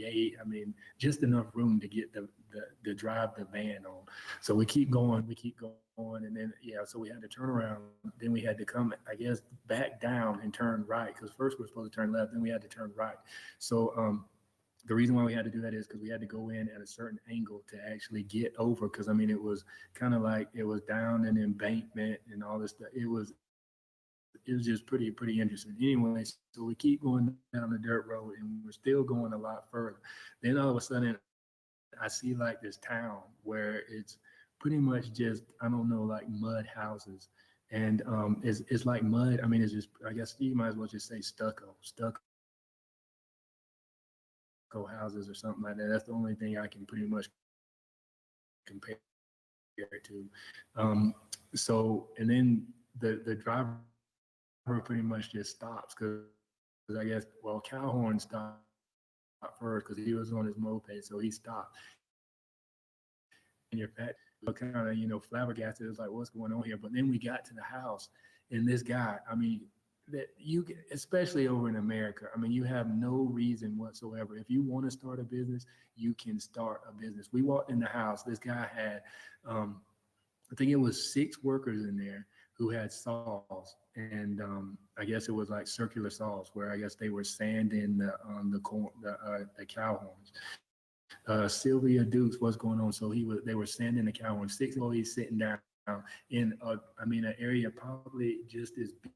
just enough room to get the drive the van on. So we keep going, and then so we had to turn around. Then we had to come, I guess, back down and turn right because first we were supposed to turn left, then we had to turn right. So the reason why we had to do that is because we had to go in at a certain angle to actually get over. Because I mean, it was kind of like it was down an embankment and all this stuff. It was just pretty interesting. Anyway, so we keep going down the dirt road and we're still going a lot further. Then all of a sudden, I see like this town where it's pretty much just, I don't know, like mud houses. And it's like mud. I mean, it's just, I guess you might as well just say stucco houses or something like that. That's the only thing I can pretty much compare it to. So, and then the driver pretty much just stops because I guess, well, Calhoun stopped first because he was on his moped, so he stopped. And you're kind of, flabbergasted. It was like, what's going on here? But then we got to the house, and this guy, I mean, that you, especially over in America, I mean, you have no reason whatsoever. If you want to start a business, you can start a business. We walked in the house. This guy had, I think it was 6 workers in there who had saws, and I guess it was like circular saws where I guess they were sanding the cow horns. Sylvia Dukes, what's going on? So they were sanding the cow horns. 6 employees sitting down in an area probably just as big.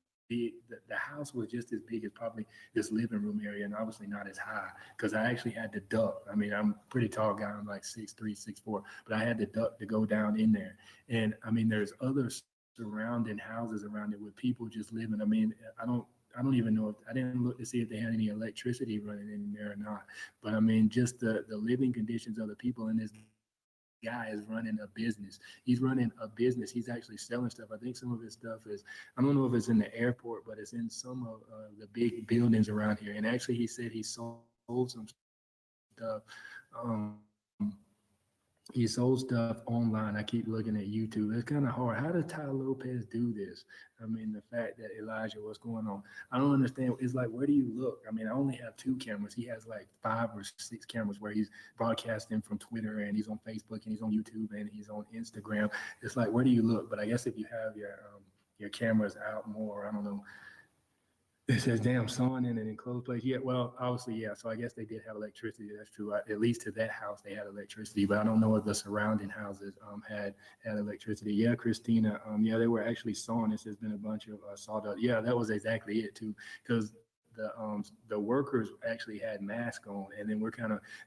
The house was just as big as probably this living room area, and obviously not as high because I actually had to duck. I mean, I'm a pretty tall guy. I'm like 6'3", 6'4", but I had to duck to go down in there. And I mean, there's other surrounding houses around it with people just living. I mean, I don't even know if I didn't look to see if they had any electricity running in there or not. But I mean, just the living conditions of the people in this guy is running a business. He's running a business. He's actually selling stuff. I think some of his stuff is, I don't know if it's in the airport, but it's in some of the big buildings around here. And actually, he said he sold some stuff. He sold stuff online. I keep looking at YouTube. It's kind of hard. How does Ty Lopez do this? I mean, the fact that Elijah, what's going on? I don't understand. It's like, where do you look? I mean, I only have 2 cameras. He has like 5 or 6 cameras where he's broadcasting from Twitter and he's on Facebook and he's on YouTube and he's on Instagram. It's like, where do you look? But I guess if you have your cameras out more, I don't know. It says, damn, sawing in an enclosed place. Yeah, well, obviously, yeah. So I guess they did have electricity. That's true. At least to that house, they had electricity. But I don't know if the surrounding houses had electricity. Yeah, Christina. Yeah, they were actually sawing. This has been a bunch of sawdust. Yeah, that was exactly it too. Because the workers actually had masks on, and then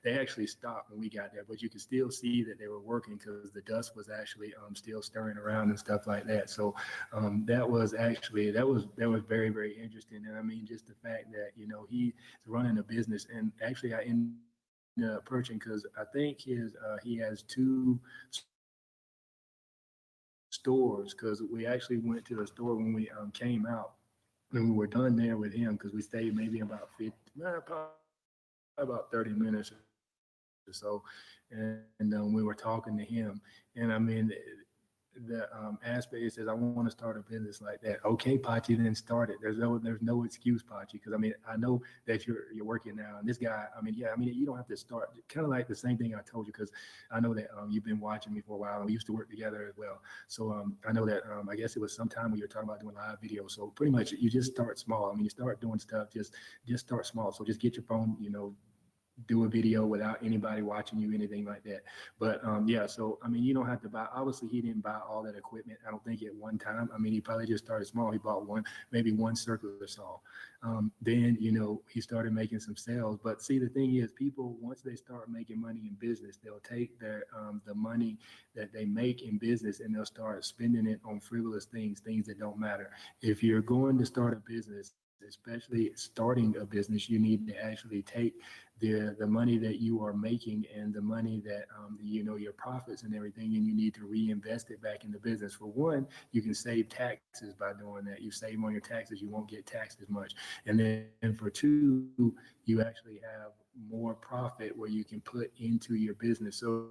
they actually stopped when we got there, but you could still see that they were working because the dust was actually still stirring around and stuff like that. So that was very, very interesting. And I mean, just the fact that he's running a business, and actually I ended up purchasing because I think he has 2 stores because we actually went to the store when we came out. And we were done there with him because we stayed maybe about 50, probably about 30 minutes or so. And we were talking to him. And I mean, the aspect says, I want to start a business like that. Okay, Pachi, then start it. There's no excuse, Pachi, because I mean, I know that you're working now. And this guy, I mean, you don't have to start. Kind of like the same thing I told you, because I know that you've been watching me for a while, and we used to work together as well. So I know that I guess it was sometime when you were talking about doing live videos. So pretty much you just start small. I mean, you start doing stuff, just start small. So just get your phone, do a video without anybody watching you, anything like that. But so I mean, you don't have to buy. Obviously, he didn't buy all that equipment. I don't think at one time. I mean, he probably just started small. He bought maybe one circular saw. Then he started making some sales. But see, the thing is, people, once they start making money in business, they'll take their the money that they make in business and they'll start spending it on frivolous things that don't matter. If you're going to start a business, especially starting a business, you need to actually take the money that you are making and the money that your profits and everything, and you need to reinvest it back in the business. For one, you can save taxes by doing that. You save on your taxes, you won't get taxed as much. And then for two, you actually have more profit where you can put into your business. So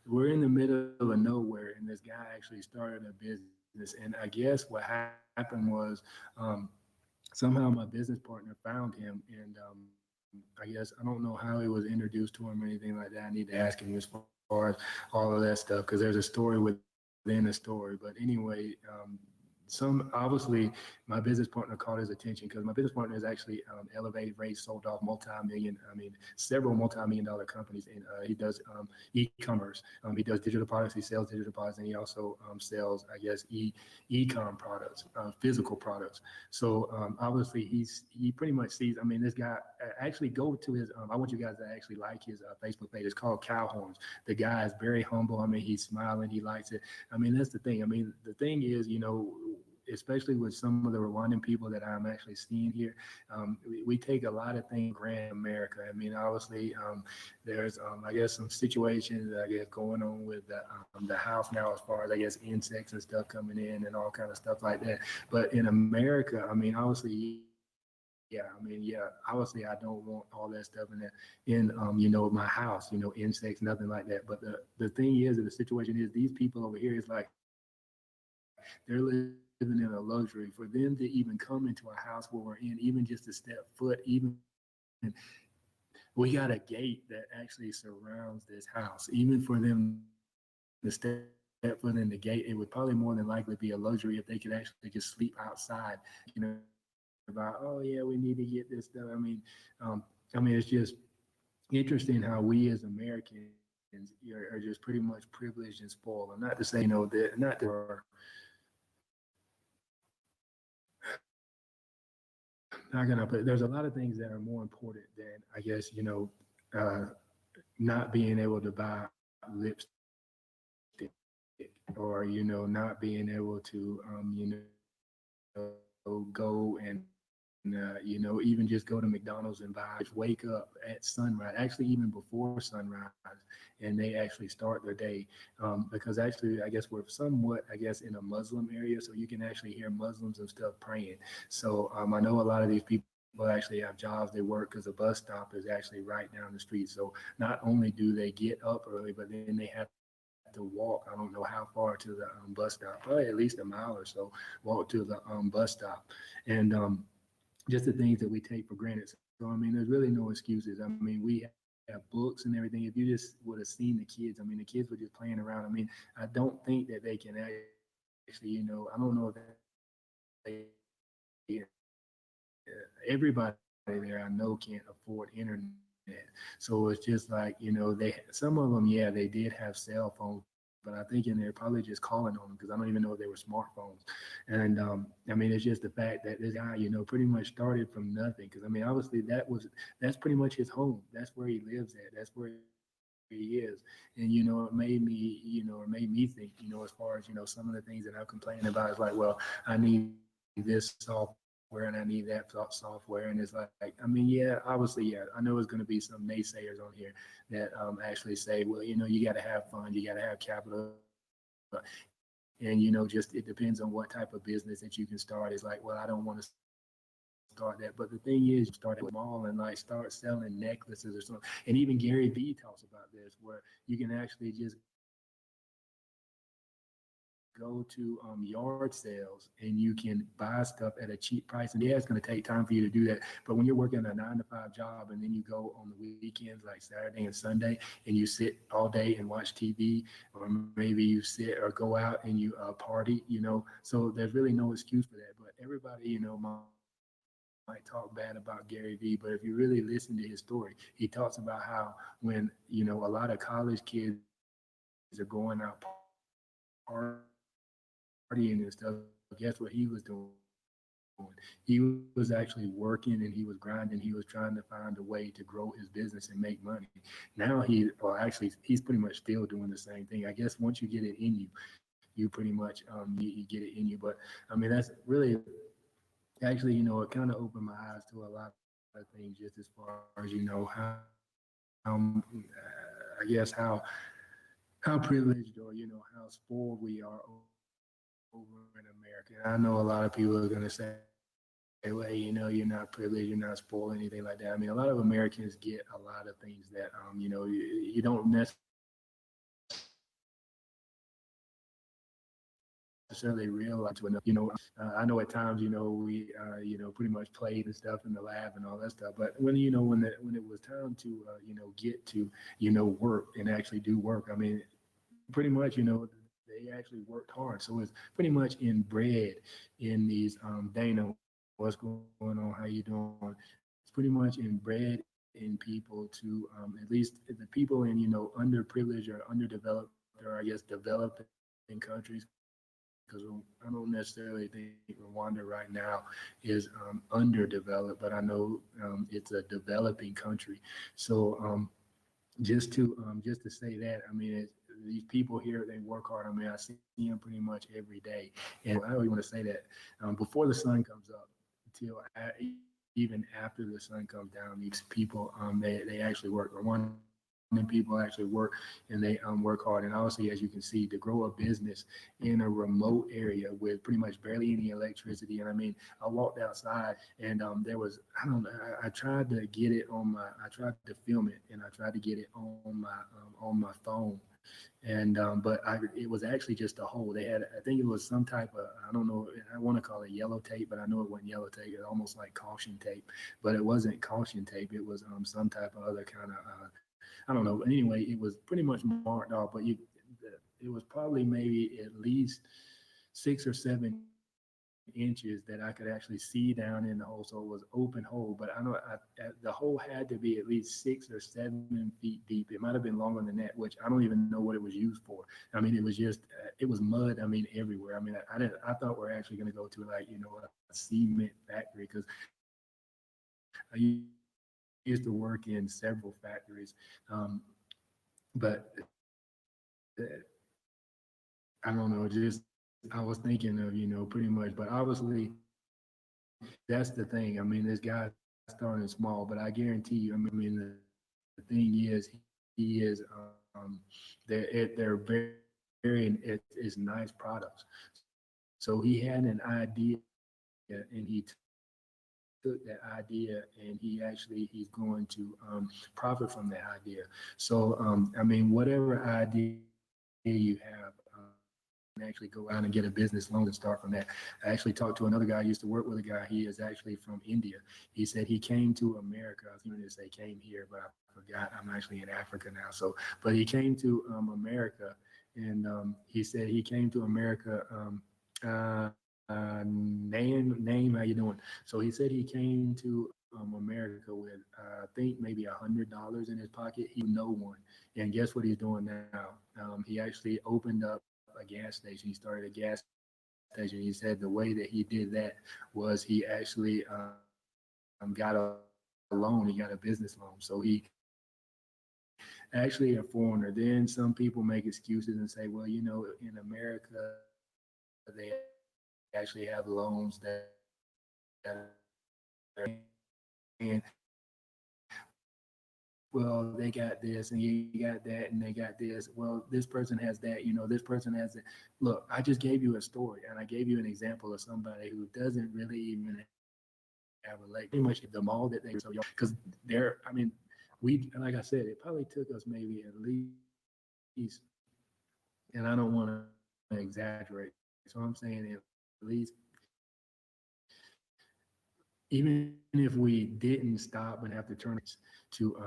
we're in the middle of nowhere, and this guy actually started a business. And I guess what happened was, somehow my business partner found him, and I guess I don't know how he was introduced to him or anything like that. I need to ask him as far as all of that stuff, because there's a story within a story. But anyway, some obviously my business partner caught his attention, because my business partner is actually elevated rates, sold off several multi-million dollar companies, and he does e-commerce. He does digital products. He sells digital products, and he also sells, I guess, e-com products, physical products. So obviously he pretty much sees. This guy, actually go to his. I want you guys to actually like his Facebook page. It's called Cow Horns. The guy is very humble. He's smiling. He likes it. That's the thing. The thing is, especially with some of the Rwandan people that I'm actually seeing here, we take a lot of things for granted in America. Obviously, there's, I guess, some situations, I guess, going on with the house now, as far as, I guess, insects and stuff coming in and all kind of stuff like that. But in America, obviously, yeah, obviously, I don't want all that stuff in my house, insects, nothing like that. But the thing is, that the situation is, these people over here is like, they're living in a luxury. For them to even come into a house where we're in, even just to step foot, even we got a gate that actually surrounds this house. Even for them to step foot in the gate, it would probably more than likely be a luxury if they could actually just sleep outside. About, oh yeah, we need to get this stuff. It's just interesting how we as Americans are just pretty much privileged and spoiled. I'm not to say, that not that are not gonna put. There's a lot of things that are more important than, I guess, uh, not being able to buy lipstick, or not being able to go and even just go to McDonald's and buy, wake up at sunrise, actually even before sunrise, and they actually start their day. Because actually, I guess we're somewhat, I guess, in a Muslim area, so you can actually hear Muslims and stuff praying. So I know a lot of these people actually have jobs, they work, because the bus stop is actually right down the street. So not only do they get up early, but then they have to walk. I don't know how far to the bus stop, probably at least a mile or so, walk to the bus stop. And just the things that we take for granted. So there's really no excuses. We have books and everything. If you just would have seen the kids, the kids were just playing around. I don't think that they can actually, I don't know if everybody there I know can't afford internet. So it's just like, some of them, yeah, they did have cell phones, but I think in there probably just calling on them, because I don't even know if they were smartphones. And it's just the fact that this guy, pretty much started from nothing. Because obviously that's pretty much his home. That's where he lives at. That's where he is. And it made me think, as far as some of the things that I'm complaining about, is like, well, I need this software and I need that software, and it's like, yeah, obviously, yeah, I know it's going to be some naysayers on here that actually say, well, you got to have fun, you got to have capital, and just it depends on what type of business that you can start. It's like, well, I don't want to start that, but the thing is, you can start small and like start selling necklaces or something. And even Gary Vee talks about this, where you can actually just go to yard sales and you can buy stuff at a cheap price. And yeah, it's going to take time for you to do that. But when you're working a 9 to 5 job and then you go on the weekends like Saturday and Sunday and you sit all day and watch TV, or maybe you sit or go out and you party, so there's really no excuse for that. But everybody, might talk bad about Gary Vee, but if you really listen to his story, he talks about how when, a lot of college kids are going out partying and stuff, guess what he was doing? He was actually working and he was grinding, he was trying to find a way to grow his business and make money. Now he's pretty much still doing the same thing. I guess once you get it in you, you pretty much you get it in you. But that's really, actually, it kind of opened my eyes to a lot of things. of things just as far as, I guess how privileged or, how spoiled we are over in America. And I know a lot of people are going to say, well, you're not privileged, you're not spoiled, anything like that. I mean, a lot of Americans get a lot of things that, you don't necessarily realize when you're in the I know at times, we, pretty much played and stuff in the lab and all that stuff. But when it was time to, get to, work and actually do work, I mean, pretty much, they actually worked hard. So it's pretty much inbred in these, Dana, what's going on? How you doing? It's pretty much inbred in people to, at least the people in, underprivileged or underdeveloped, or I guess developing countries, because I don't necessarily think Rwanda right now is underdeveloped, but I know it's a developing country. So just to say that, I mean, these people here, they work hard. I mean, I see them pretty much every day, and I don't even want to say that before the sun comes up until even after the sun comes down. These people, they actually work. Rwandan people actually work, and they work hard. And obviously, as you can see, to grow a business in a remote area with pretty much barely any electricity. And I mean, I walked outside, and there was, I don't know, I tried to get it on my, I tried to film it, and I tried to get it on my phone, and but it was actually just a hole. They had, I think it was some type of, I don't know, I want to call it yellow tape, but I know it wasn't yellow tape. It almost like caution tape, but it wasn't caution tape. It was some type of other kind of, I don't know. But anyway, it was pretty much marked off, but it was probably maybe at least 6 or 7 inches that I could actually see down in the hole. So it was open hole, but I know the hole had to be at least 6 or 7 feet deep. It might have been longer than that, which I don't even know what it was used for. I mean, it was mud. I mean, everywhere. I mean, I thought we're actually going to go to like, a cement factory, because I used to work in several factories. Um, but I don't know, just I was thinking of, pretty much, but obviously that's the thing. I mean, this guy's starting small, but I guarantee you, I mean, the thing is, he is, they're very, it's nice products. So he had an idea, and he took that idea, and he actually, he's going to profit from that idea. So, I mean, whatever idea you have, you can actually go out and get a business loan and start from that. I actually talked to another guy. I used to work with a guy. He is actually from India. He said he came to America. I was going to say came here, but I forgot. I'm actually in Africa now. So, but he came to America, and he said he came to America. Name, how you doing? So he said he came to America with, I think maybe $100 in his pocket. He knew no one, and guess what he's doing now? He actually opened up a gas station. He started a gas station. He said the way that he did that was he actually got a loan. He got a business loan. So he actually a foreigner. Then some people make excuses and say, well, in America, they actually have loans that are, and well, they got this and you got that and they got this. Well, this person has that, this person has that. Look, I just gave you a story and I gave you an example of somebody who doesn't really even have a leg. Pretty much the mall that they were so young, because they're, I mean, like I said, it probably took us maybe at least, and I don't want to exaggerate. So I'm saying at least, even if we didn't stop and have to turn to,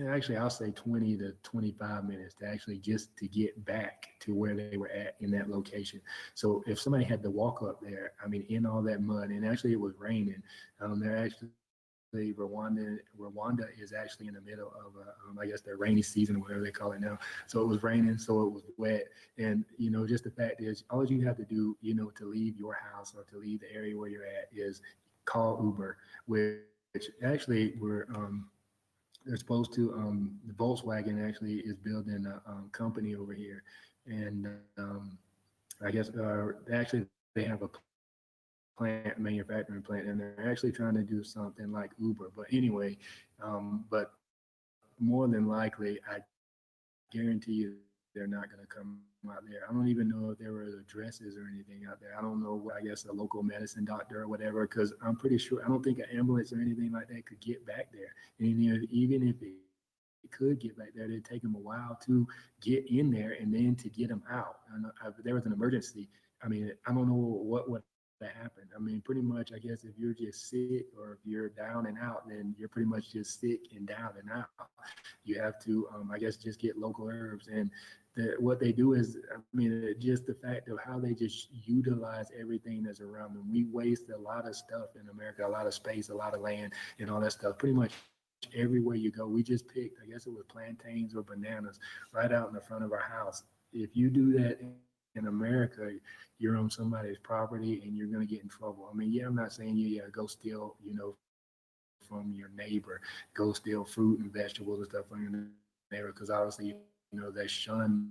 actually, I'll say 20 to 25 minutes to actually just to get back to where they were at in that location. So if somebody had to walk up there, I mean, in all that mud, and actually it was raining, they're actually Rwanda is actually in the middle of, I guess their rainy season or whatever they call it now. So it was raining, so it was wet, and just the fact is, all you have to do, to leave your house or to leave the area where you're at is call Uber, which actually they're supposed to, the Volkswagen actually is building a company over here, and I guess actually they have a plant in Rwanda. plant, manufacturing plant, and they're actually trying to do something like Uber. But anyway, but more than likely, I guarantee you they're not going to come out there. I don't even know if there were addresses or anything out there. I don't know what, I guess, a local medicine doctor or whatever, because I'm pretty sure, I don't think an ambulance or anything like that could get back there. And even if it could get back there, it'd take them a while to get in there and then to get them out. If there was an emergency, I mean, I don't know what would have happened. I mean, pretty much, I guess if you're just sick or if you're down and out, then you're pretty much just sick and down and out. You have to, I guess, just get local herbs. And what they do is, I mean, just the fact of how they just utilize everything that's around them. We waste a lot of stuff in America, a lot of space, a lot of land, and all that stuff. Pretty much everywhere you go, we just picked, I guess it was plantains or bananas right out in the front of our house. If you do that in America, you're on somebody's property and you're going to get in trouble. I mean, yeah, I'm not saying go steal, from your neighbor, go steal fruit and vegetables and stuff from your neighbor, because obviously, that's shunned,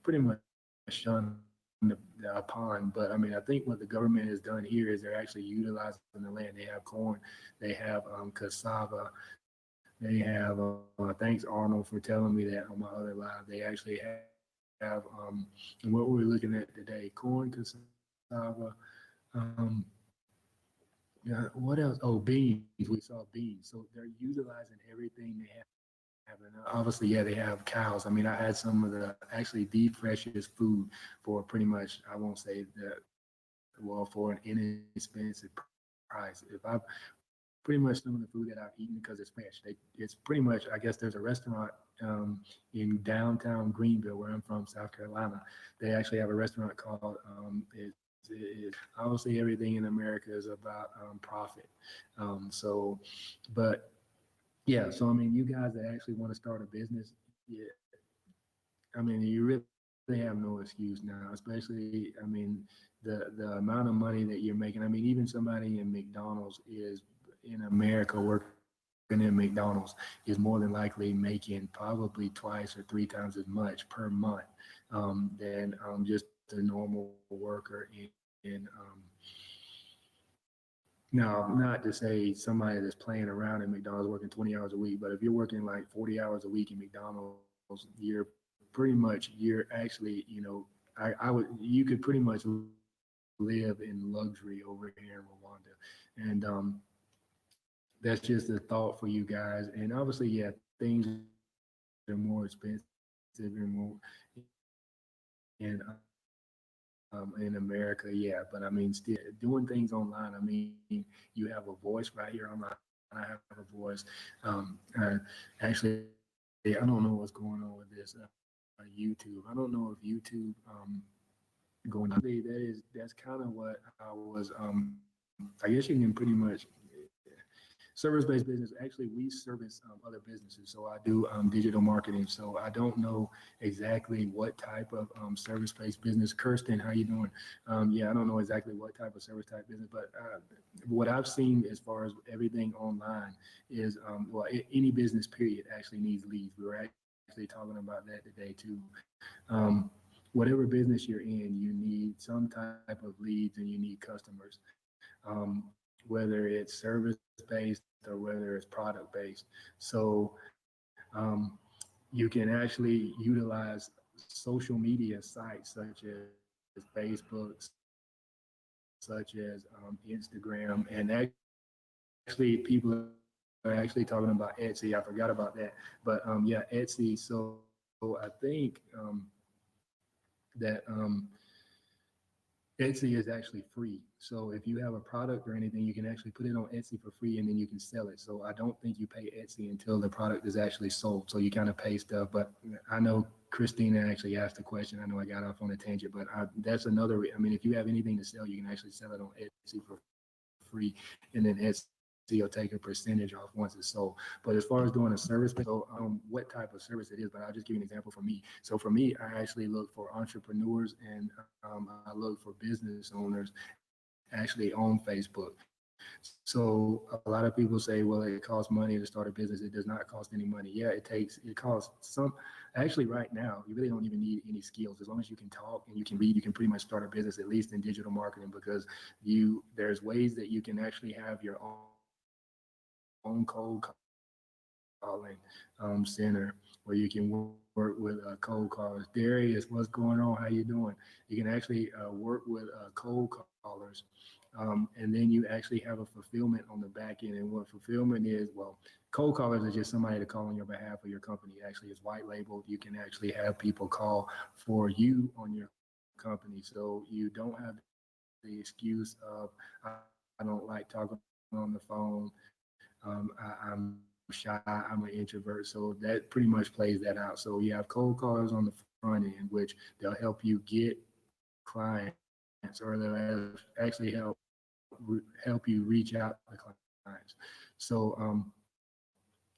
pretty much shunned upon. But I mean, I think what the government has done here is they're actually utilizing the land. They have corn, they have cassava, they have, thanks Arnold for telling me that on my other live. They actually have, what we're looking at today, corn, cassava, um, yeah, what else? Oh, beans. We saw beans. So they're utilizing everything they have. And obviously, yeah, they have cows. I mean, I had some of the actually the freshest food for pretty much, I won't say that, well, for an inexpensive price. If I pretty much some of the food that I've eaten because it's fresh. It's pretty much, I guess there's a restaurant in downtown Greenville, where I'm from, South Carolina. They actually have a restaurant called obviously everything in America is about profit. But yeah, so I mean, you guys that actually want to start a business, yeah, I mean, you really have no excuse now, especially, I mean, the amount of money that you're making. I mean, even somebody in McDonald's in America working in McDonald's is more than likely making probably twice or three times as much per month than just a normal worker in now, not to say somebody that's playing around in McDonald's working 20 hours a week, but if you're working like 40 hours a week in McDonald's, you're pretty much, you're actually, you could pretty much live in luxury over here in Rwanda. And that's just a thought for you guys. And obviously, yeah, things are more expensive and more in America, yeah. But I mean, still doing things online. I mean, you have a voice right here online. I have a voice. Actually, I don't know what's going on with this YouTube. I don't know if YouTube going. That's kind of what I was. I guess you can pretty much service-based business. Actually, we service other businesses. So I do digital marketing. So I don't know exactly what type of service-based business. Kirsten, how you doing? Yeah, I don't know exactly what type of service type business, but what I've seen as far as everything online is, well, any business period actually needs leads. We were actually talking about that today too. Um, Whatever business you're in, you need some type of leads and you need customers. Whether it's service based or whether it's product based. So you can actually utilize social media sites such as Facebook, such as Instagram, and actually people are actually talking about Etsy. I forgot about that, but yeah, Etsy. So I think that Etsy is actually free. So if you have a product or anything, you can actually put it on Etsy for free and then you can sell it. So I don't think you pay Etsy until the product is actually sold. So you kind of pay stuff. But I know Christina actually asked a question. I know I got off on a tangent, but that's another. I mean, if you have anything to sell, you can actually sell it on Etsy for free, and then Etsy will take a percentage off once it's sold. But as far as doing a service, so what type of service it is, but I'll just give you an example for me. So for me, I actually look for entrepreneurs and I look for business owners actually on Facebook. So a lot of people say, well, it costs money to start a business. It does not cost any money. Yeah, it costs some. Actually, right now, you really don't even need any skills. As long as you can talk and you can read, you can pretty much start a business, at least in digital marketing, because there's ways that you can actually have your own cold calling center where you can work with cold callers. Darius, what's going on? How you doing? You can actually work with cold callers, and then you actually have a fulfillment on the back end. And what fulfillment is, well, cold callers are just somebody to call on your behalf of your company. Actually, it's white labeled. You can actually have people call for you on your company. So you don't have the excuse of, I don't like talking on the phone. I'm shy. I'm an introvert. So that pretty much plays that out. So you have cold callers on the front end, which they'll help you get clients, or they'll actually help reach out to the clients. So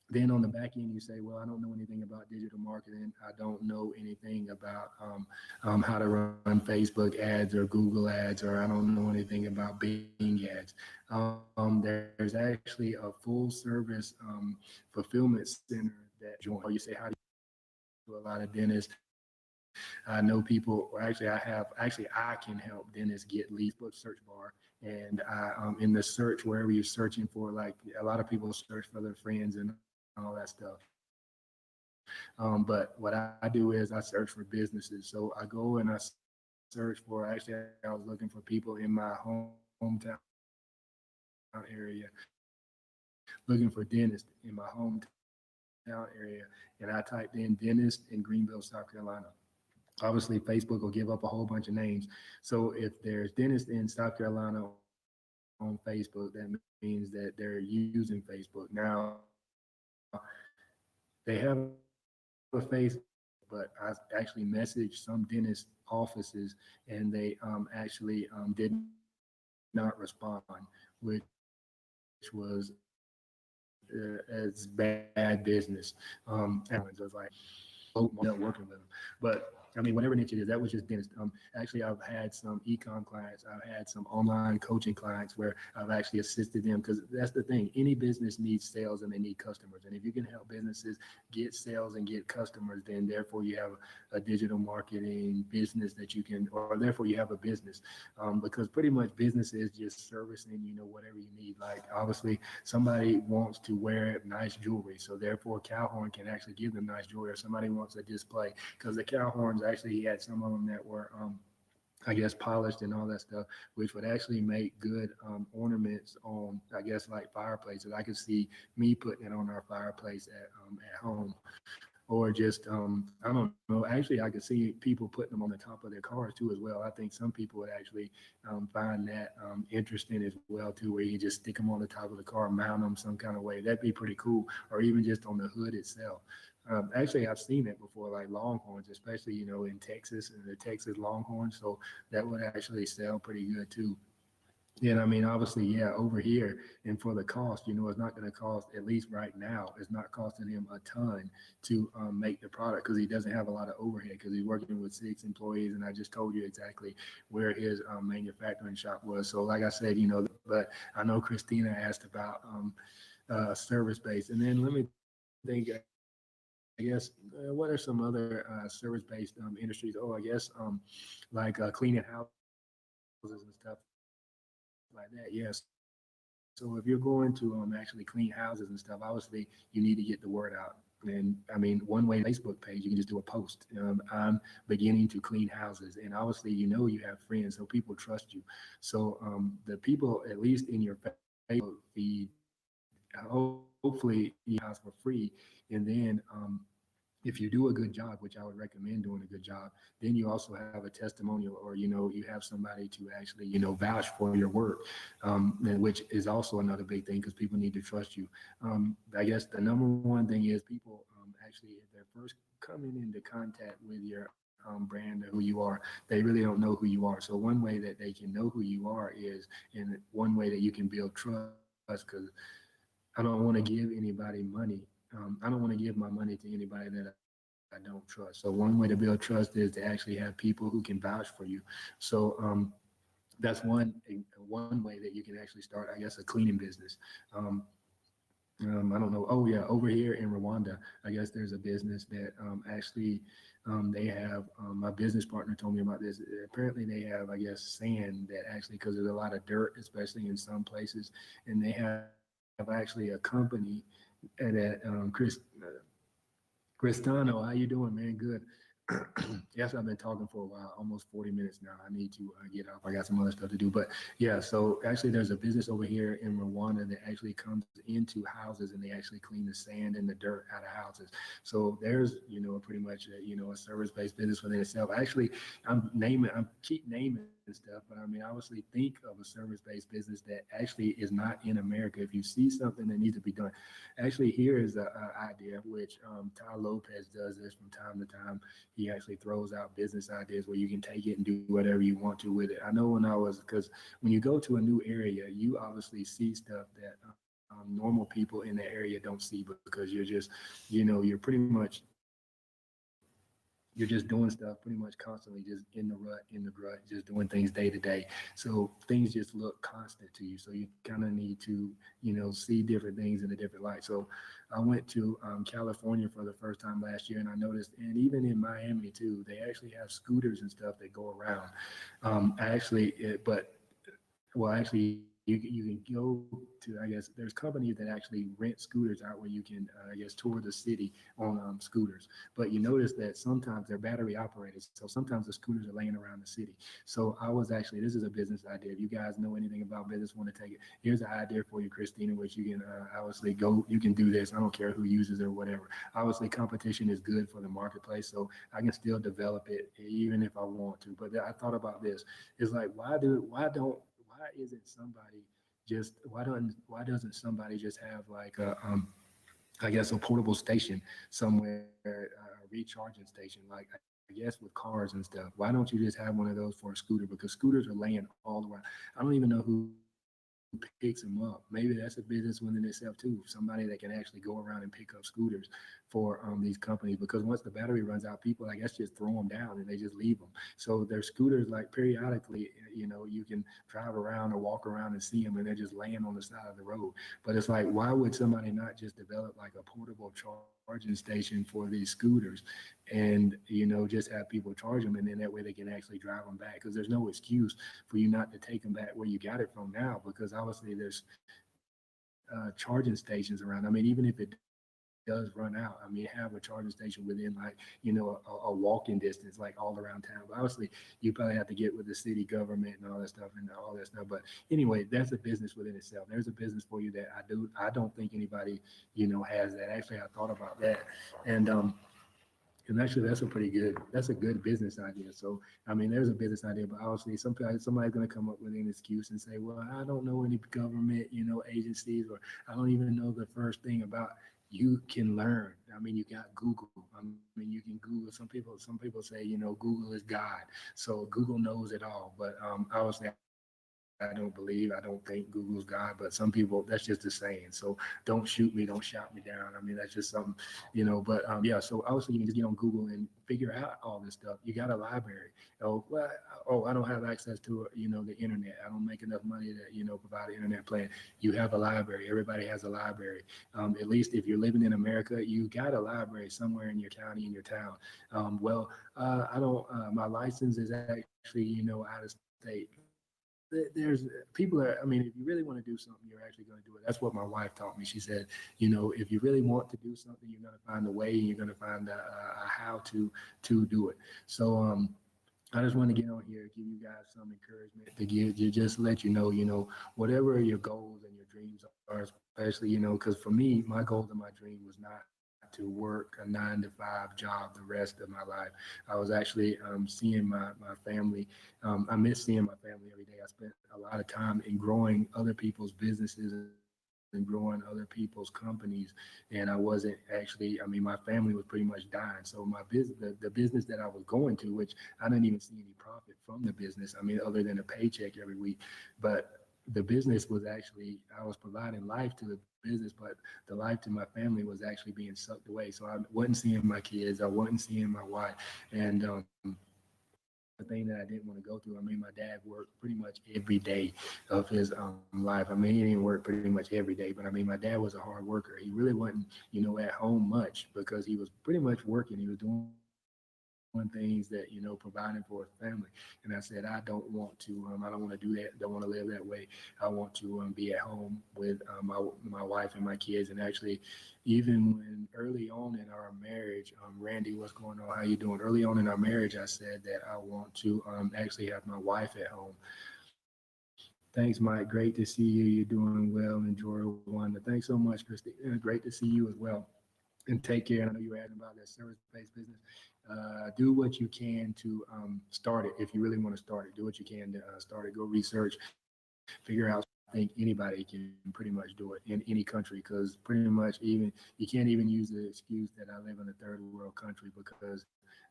then on the back end, you say, well, I don't know anything about digital marketing. I don't know anything about I don't know anything about how to run Facebook ads or Google ads, or I don't know anything about Bing ads. There's actually a full service fulfillment center that you can join. Or you say, how do you to a lot of dentists. I know people, or actually, I can help dentists get leads. Facebook search bar, and in the search, wherever you're searching for, like a lot of people search for their friends and all that stuff. But what I do is I search for businesses. So I go and I search for, actually, I was looking for people in my hometown area, looking for dentists in my hometown area, and I typed in dentist in Greenville, South Carolina. Obviously, Facebook will give up a whole bunch of names. So if there's dentist in South Carolina on Facebook, that means that they're using Facebook. Now, they have a Facebook, but I actually messaged some dentist offices, and they actually did not respond, which was it's bad business. Actually, I was like, so I ended up working with them. But I mean, whatever niche it is, that was just dentist. Actually, I've had some ecom clients, I've had some online coaching clients where I've actually assisted them, because that's the thing. Any business needs sales and they need customers. And if you can help businesses get sales and get customers, then therefore you have a digital marketing business that you can, or therefore you have a business. Because pretty much business is just servicing, whatever you need. Like obviously somebody wants to wear nice jewelry, so therefore Calhorn can actually give them nice jewelry. Or somebody wants a display, because the Calhorns, actually he had some of them that were I guess polished and all that stuff, which would actually make good ornaments on, I guess, like fireplaces. I could see me putting it on our fireplace at home, or just I don't know. Actually, I could see people putting them on the top of their cars too as well. I think some people would actually find that interesting as well too, where you just stick them on the top of the car, mount them some kind of way. That'd be pretty cool, or even just on the hood itself. Actually, I've seen it before, like Longhorns, especially in Texas and the Texas Longhorns. So that would actually sell pretty good too. And I mean, obviously, yeah, over here, and for the cost, it's not going to cost, at least right now, it's not costing him a ton to make the product, because he doesn't have a lot of overhead, because he's working with 6 employees. And I just told you exactly where his manufacturing shop was. So, like I said, but I know Christina asked about service based. And then let me think, I guess, what are some other service based industries? Oh, I guess like cleaning houses and stuff like that. Yeah. So if you're going to actually clean houses and stuff, obviously you need to get the word out. And I mean, one way is Facebook page. You can just do a post. I'm beginning to clean houses, and obviously you have friends, so people trust you. So the people, at least in your Facebook feed, hopefully you can put your house for free, and then if you do a good job, which I would recommend doing a good job, then you also have a testimonial, or you have somebody to actually vouch for your work, and which is also another big thing, because people need to trust you. I guess the number one thing is people actually, if they're first coming into contact with your brand or who you are, they really don't know who you are. So one way that they can know who you are is, and one way that you can build trust, because I don't want to give anybody money. I don't want to give my money to anybody that I don't trust. So one way to build trust is to actually have people who can vouch for you. So that's one way that you can actually start, I guess, a cleaning business. Um, I don't know. Oh yeah, over here in Rwanda, I guess there's a business that actually they have. My business partner told me about this. Apparently, they have, I guess, sand that actually, because there's a lot of dirt, especially in some places, and they have actually a company that Cristano, how you doing, man? Good. Yes, I've been talking for a while, almost 40 minutes now. I need to get off. I got some other stuff to do. But yeah, so actually, there's a business over here in Rwanda that actually comes into houses and they actually clean the sand and the dirt out of houses. So there's, pretty much, a service-based business within itself. Actually, I keep naming stuff, but I mean, obviously, think of a service-based business that actually is not in America. If you see something that needs to be done, actually, here is the idea, which Ty Lopez does this from time to time. He actually throws out business ideas where you can take it and do whatever you want to with it. I know because when you go to a new area, you obviously see stuff that normal people in the area don't see because you're pretty much you're just doing stuff pretty much constantly, just in the rut, just doing things day to day. So things just look constant to you. So you kind of need to, see different things in a different light. So I went to California for the first time last year, and I noticed, and even in Miami too, they actually have scooters and stuff that go around. Actually, you can go to, I guess there's companies that actually rent scooters out where you can I guess tour the city on scooters. But you notice that sometimes they're battery operated, so sometimes the scooters are laying around the city. So I was actually, this is a business idea. If you guys know anything about business, want to take it, here's an idea for you, Christina, which you can obviously go, you can do this. I don't care who uses it or whatever. Obviously competition is good for the marketplace, so I can still develop it even if I want to. But I thought about this. It's like, why isn't somebody why doesn't somebody just have like I guess a portable station somewhere, a recharging station, like I guess with cars and stuff. Why don't you just have one of those for a scooter? Because scooters are laying all around. I don't even know who picks them up. Maybe that's a business within itself too. Somebody that can actually go around and pick up scooters for these companies. Because once the battery runs out, people, I guess, just throw them down and they just leave them. So their scooters, like periodically, you can drive around or walk around and see them, and they're just laying on the side of the road. But it's like, why would somebody not just develop like a portable charging station for these scooters and, just have people charge them, and then that way they can actually drive them back? Because there's no excuse for you not to take them back where you got it from now, because obviously there's charging stations around. I mean, even if it does run out, I mean, have a charging station within, like, a walking distance, like all around town. But obviously, you probably have to get with the city government and all that stuff and all that stuff. But anyway, that's a business within itself. There's a business for you that I don't think anybody, has that. Actually, I thought about that. And, and actually, that's a good business idea. So, I mean, there's a business idea, but obviously, somebody's going to come up with an excuse and say, "Well, I don't know any government, agencies, or I don't even know the first thing about." You can learn. I mean, you got Google. I mean, you can Google. Some people say, Google is God, so Google knows it all. But obviously, I don't think Google's God. But some people, that's just a saying. So don't shoot me, don't shout me down. I mean, that's just something, But yeah. So obviously, you can just get on Google and figure out all this stuff. You got a library. I don't have access to the internet. I don't make enough money to provide an internet plan. You have a library. Everybody has a library. At least if you're living in America, you got a library somewhere in your county, in your town. I don't. My license is actually out of state. There's people that, I mean, if you really want to do something, you're actually going to do it. That's what my wife taught me. She said, if you really want to do something, you're going to find a way, and you're going to find a how to do it. So I just want to get on here, give you guys some encouragement to give you, just let whatever your goals and your dreams are, especially, because for me, my goals and my dream was not to work a 9 to 5 job the rest of my life. I was actually seeing my family. I miss seeing my family every day. I spent a lot of time in growing other people's businesses and growing other people's companies, and I wasn't actually. I mean, my family was pretty much dying. So my business, the business that I was going to, which I didn't even see any profit from the business. I mean, other than a paycheck every week, but the business was actually, I was providing life to the business, but the life to my family was actually being sucked away. So I wasn't seeing my kids, I wasn't seeing my wife, and thing that I didn't want to go through. I mean, my dad worked pretty much every day of his life. I mean, he didn't work pretty much every day, but I mean, my dad was a hard worker. He really wasn't, at home much because he was pretty much working. He was doing things that, providing for his family. And I said, I don't want to, I don't want to do that. Don't want to live that way. I want to be at home with my wife and my kids. And actually, even when early on in our marriage, Randy, what's going on? How you doing? Early on in our marriage, I said that I want to actually have my wife at home. Thanks, Mike. Great to see you. You're doing well. Enjoy Rwanda. Thanks so much, Christy. Great to see you as well. And take care. And I know you were asking about that service-based business. Do what you can to start it. If you really want to start it, do what you can to start it. Go research, figure out. I think anybody can pretty much do it in any country because pretty much even you can't even use the excuse that I live in a third world country because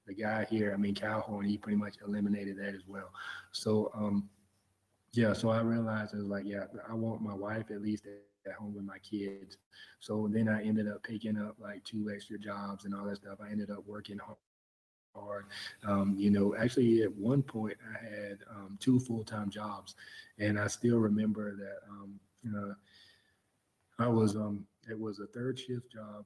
the guy here, I mean Calhoun, he pretty much eliminated that as well. So yeah, so I realized it was like, yeah, I want my wife at least at home with my kids. So then I ended up picking up like 2 extra jobs and all that stuff. I ended up working hard. Actually, at one point, I had 2 full-time jobs, and I still remember that it was a third shift job.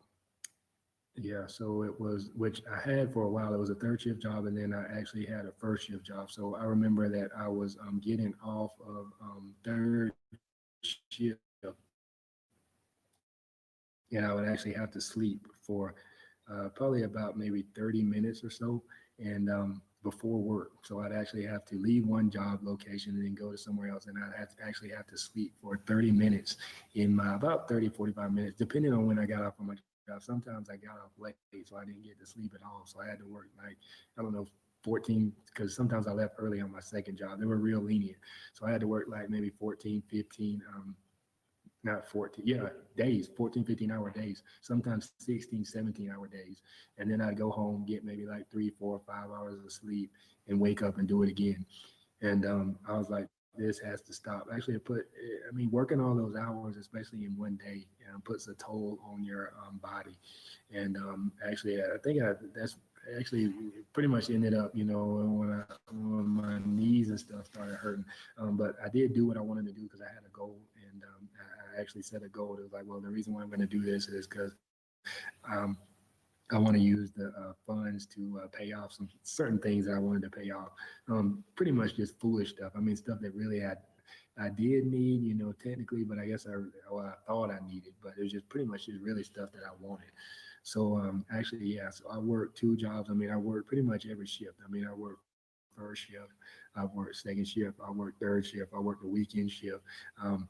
Yeah, so it was, which I had for a while. It was a third shift job, and then I actually had a first shift job. So I remember that I was getting off of third shift, and I would actually have to sleep for probably about maybe 30 minutes or so, and before work. So I'd actually have to leave one job location and then go to somewhere else, and actually have to sleep for 30 minutes in my about 30, 45 minutes, depending on when I got off on my job. Sometimes I got off late, so I didn't get to sleep at all. So I had to work like, I don't know, 14, because sometimes I left early on my second job. They were real lenient. So I had to work like maybe 14, 15, not 14, yeah, days, 14, 15-hour days, sometimes 16, 17-hour days. And then I'd go home, get maybe like 3, 4, 5 hours of sleep and wake up and do it again. And I was like, this has to stop. Actually, I mean, working all those hours, especially in one day, puts a toll on your body. And actually, I think that's actually pretty much ended up, when my knees and stuff started hurting. But I did do what I wanted to do because I had a goal, and I actually set a goal. It was like, well, the reason why I'm going to do this is because um, I want to use the funds to pay off some certain things that I wanted to pay off. Pretty much just foolish stuff. I mean, stuff that really I did need, technically, but I guess I thought I needed, but it was just pretty much just really stuff that I wanted. So actually, yeah. So I worked 2 jobs. I mean, I worked pretty much every shift. I mean, I worked first shift, I worked second shift, I worked third shift, I worked the weekend shift. Um,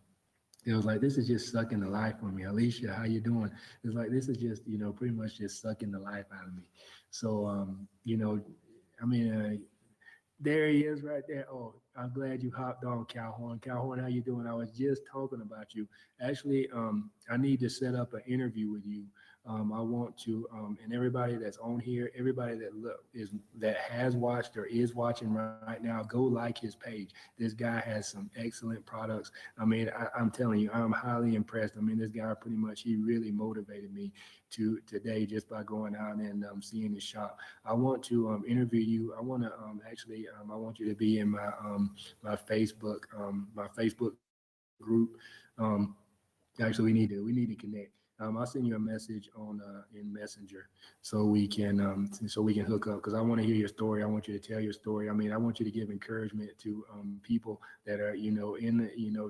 it was like, this is just sucking the life from me. Alicia, how you doing? It's like, this is just, pretty much just sucking the life out of me. So, I mean, there he is right there. Oh, I'm glad you hopped on, Calhoun. Calhoun, how you doing? I was just talking about you. Actually, I need to set up an interview with you. I want to, and everybody that's on here, everybody that has watched or is watching right now, go like his page. This guy has some excellent products. I mean, I'm telling you, I'm highly impressed. I mean, this guy pretty much he really motivated me to today just by going out and seeing his shop. I want to interview you. I want to actually I want you to be in my Facebook group. Um, Actually, we need to connect. I'll send you a message on in Messenger so we can hook up because I want to hear your story. I want you to tell your story. I mean, I want you to give encouragement to people that are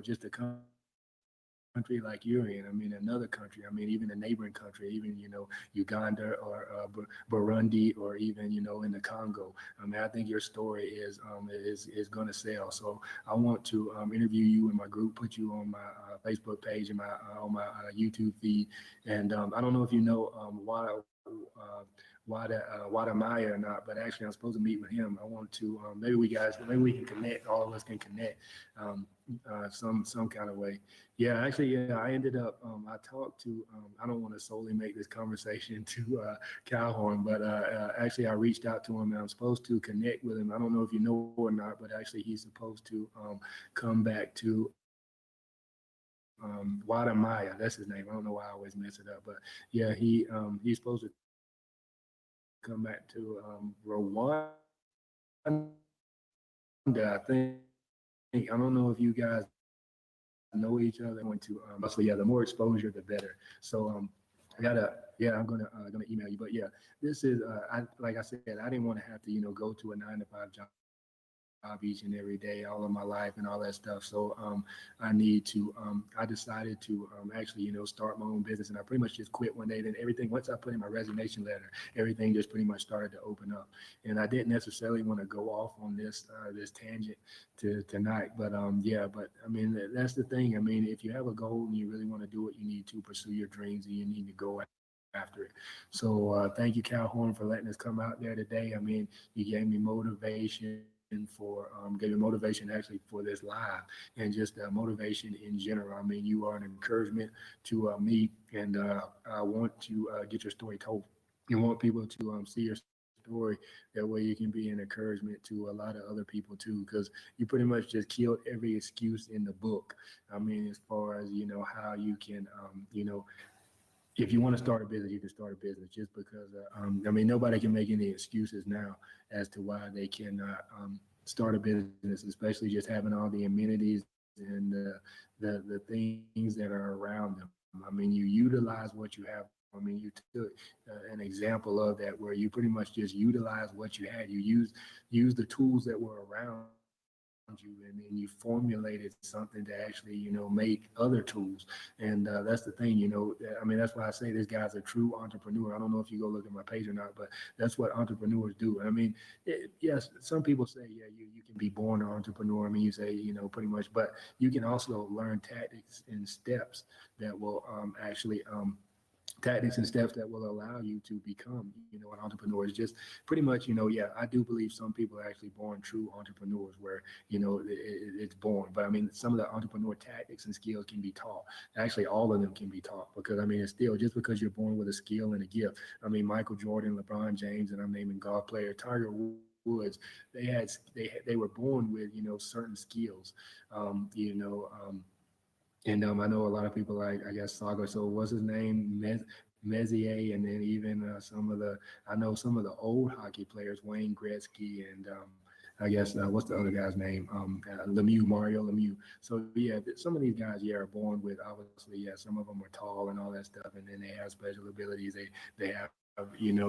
just a country like you're in. I mean, another country. I mean, even a neighboring country. Even Uganda or Burundi or even in the Congo. I mean, I think your story is going to sell. So I want to interview you in my group, put you on my Facebook page and my on my YouTube feed. And I don't know if you know Wada Maya or not, but actually I'm supposed to meet with him. I want to maybe we can connect. All of us can connect some kind of way. Yeah, actually, yeah, I ended up I talked to I don't want to solely make this conversation to Calhorn, but actually I reached out to him and I'm supposed to connect with him. I don't know if you know or not, but actually he's supposed to come back to Wada Maya. That's his name. I don't know why I always mess it up, but yeah, he's supposed to come back to Rwanda, I think. I think, I don't know if you guys know each other. So yeah, the more exposure, the better. So I gotta, yeah, I'm gonna email you. But yeah, this is I like I said, I didn't want to have to go to a 9 to 5 job each and every day all of my life and all that stuff. So I decided to actually start my own business, and I pretty much just quit one day. Then everything once I put in my resignation letter, everything just pretty much started to open up. And I didn't necessarily want to go off on this tangent tonight, but yeah, but I mean that's the thing. I mean, if you have a goal and you really want to do it, you need to pursue your dreams and you need to go after it. So thank you, Calhoun, for letting us come out there today. I mean, you gave me motivation actually for this live, and just motivation in general. I mean, you are an encouragement to me, and I want to get your story told. You want people to see your story. That way you can be an encouragement to a lot of other people too, because you pretty much just killed every excuse in the book. I mean, as far as how you can if you want to start a business, you can start a business just because. I mean, nobody can make any excuses now as to why they cannot start a business, especially just having all the amenities and the things that are around them. I mean, you utilize what you have. I mean, you took an example of that where you pretty much just utilize what you had. You use the tools that were around you, and then you formulated something to actually make other tools. And that's the thing. I mean, that's why I say this guy's a true entrepreneur. I don't know if you go look at my page or not, but that's what entrepreneurs do. I mean, yes, some people say, yeah, you can be born an entrepreneur. I mean, you say, pretty much, but you can also learn tactics and steps that will tactics and steps that will allow you to become, an entrepreneur. It's just pretty much, yeah, I do believe some people are actually born true entrepreneurs where, it's born. But I mean, some of the entrepreneur tactics and skills can be taught. Actually, all of them can be taught because I mean, it's still just because you're born with a skill and a gift. I mean, Michael Jordan, LeBron James, and I'm naming golf player, Tiger Woods, they were born with, certain skills. And I know a lot of people like I guess Saga. So what's his name? Mezier, and then even I know some of the old hockey players, Wayne Gretzky, and I guess what's the other guy's name? Lemieux, Mario Lemieux. So yeah, some of these guys, yeah, are born with obviously, yeah, some of them are tall and all that stuff, and then they have special abilities. They have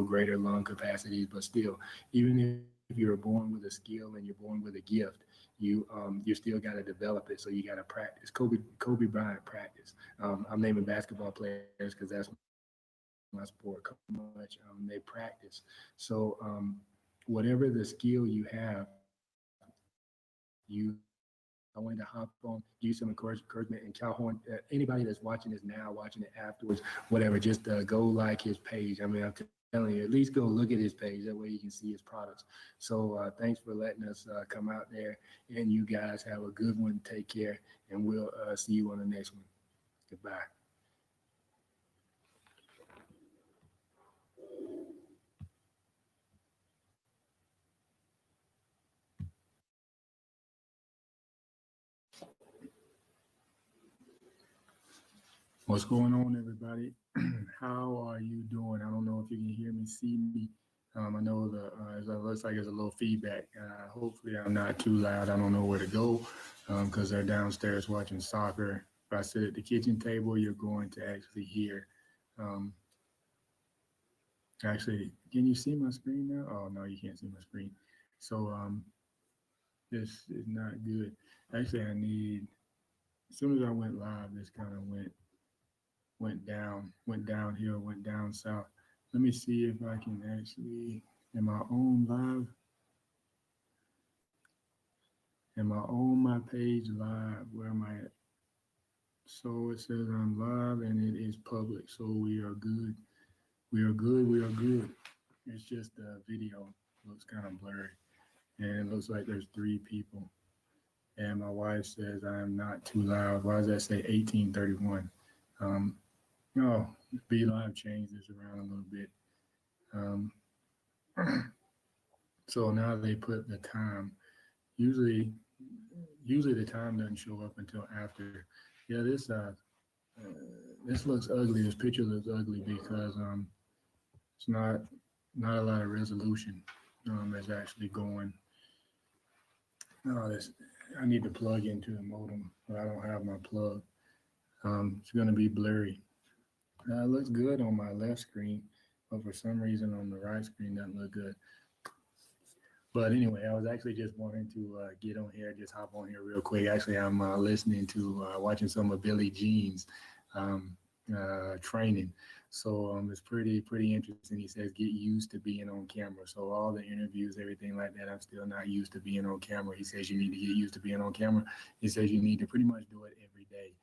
greater lung capacities, but still, even if you're born with a skill and you're born with a gift, you still got to develop it. So you got to practice. Kobe Bryant practice. I'm naming basketball players because that's my sport. Much they practice. So whatever the skill you have, you I wanted to hop on, give you some encouragement and Calhoun. Anybody that's watching this now, watching it afterwards, whatever, just go like his page. I mean, I'm telling you, at least go look at his page. That way you can see his products. So thanks for letting us come out there, and you guys have a good one. Take care, and we'll see you on the next one. Goodbye. What's going on, everybody? How are you doing? I don't know if you can hear me, see me. I know it looks like there's a little feedback. Hopefully, I'm not too loud. I don't know where to go because they're downstairs watching soccer. If I sit at the kitchen table, you're going to actually hear. Um, Actually, can you see my screen now? Oh, no, you can't see my screen. So this is not good. Actually, as soon as I went live, this kind of went downhill, went down south. Let me see if I can actually, am I on live? Am I on my page live? Where am I at? So it says I'm live and it is public. So we are good. We are good. We are good. It's just the video looks kind of blurry. And it looks like there's 3 people. And my wife says I am not too loud. Why does that say 1831? Um, oh, Be Live changed this around a little bit. Um, so now they put the time. Usually, usually the time doesn't show up until after. Yeah, this looks ugly. This picture looks ugly because it's not a lot of resolution. That's actually going. No, this, I need to plug into the modem, but I don't have my plug. It's going to be blurry. It looks good on my left screen, but for some reason on the right screen doesn't look good. But anyway, I was actually just wanting to get on here, just hop on here real quick. Actually, I'm listening to, watching some of Billie Jean's um, training. So it's pretty interesting. He says get used to being on camera. So all the interviews, everything like that, I'm still not used to being on camera. He says you need to get used to being on camera. He says you need to pretty much do it every day.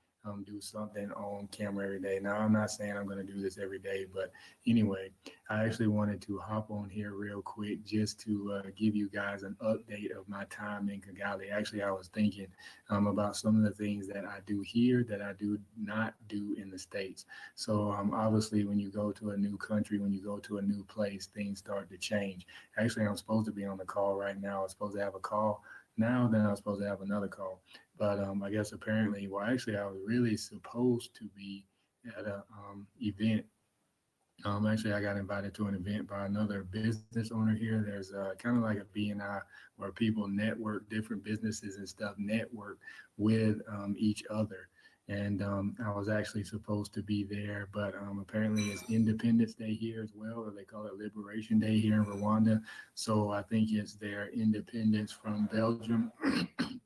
Do something on camera every day. Now, I'm not saying I'm going to do this every day, but anyway, I actually wanted to hop on here real quick just to give you guys an update of my time in Kigali. Actually, I was thinking about some of the things that I do here that I do not do in the States. So obviously, when you go to a new country, when you go to a new place, things start to change. Actually, I'm supposed to be on the call right now. I'm supposed to have a call now, then I'm supposed to have another call. But I guess apparently, well, actually, I was really supposed to be at a event. Actually, I got invited to an event by another business owner here. There's kind of like a BNI where people network, different businesses and stuff network with each other. And I was actually supposed to be there, but apparently it's Independence Day here as well, or they call it Liberation Day here in Rwanda. So I think it's their independence from Belgium.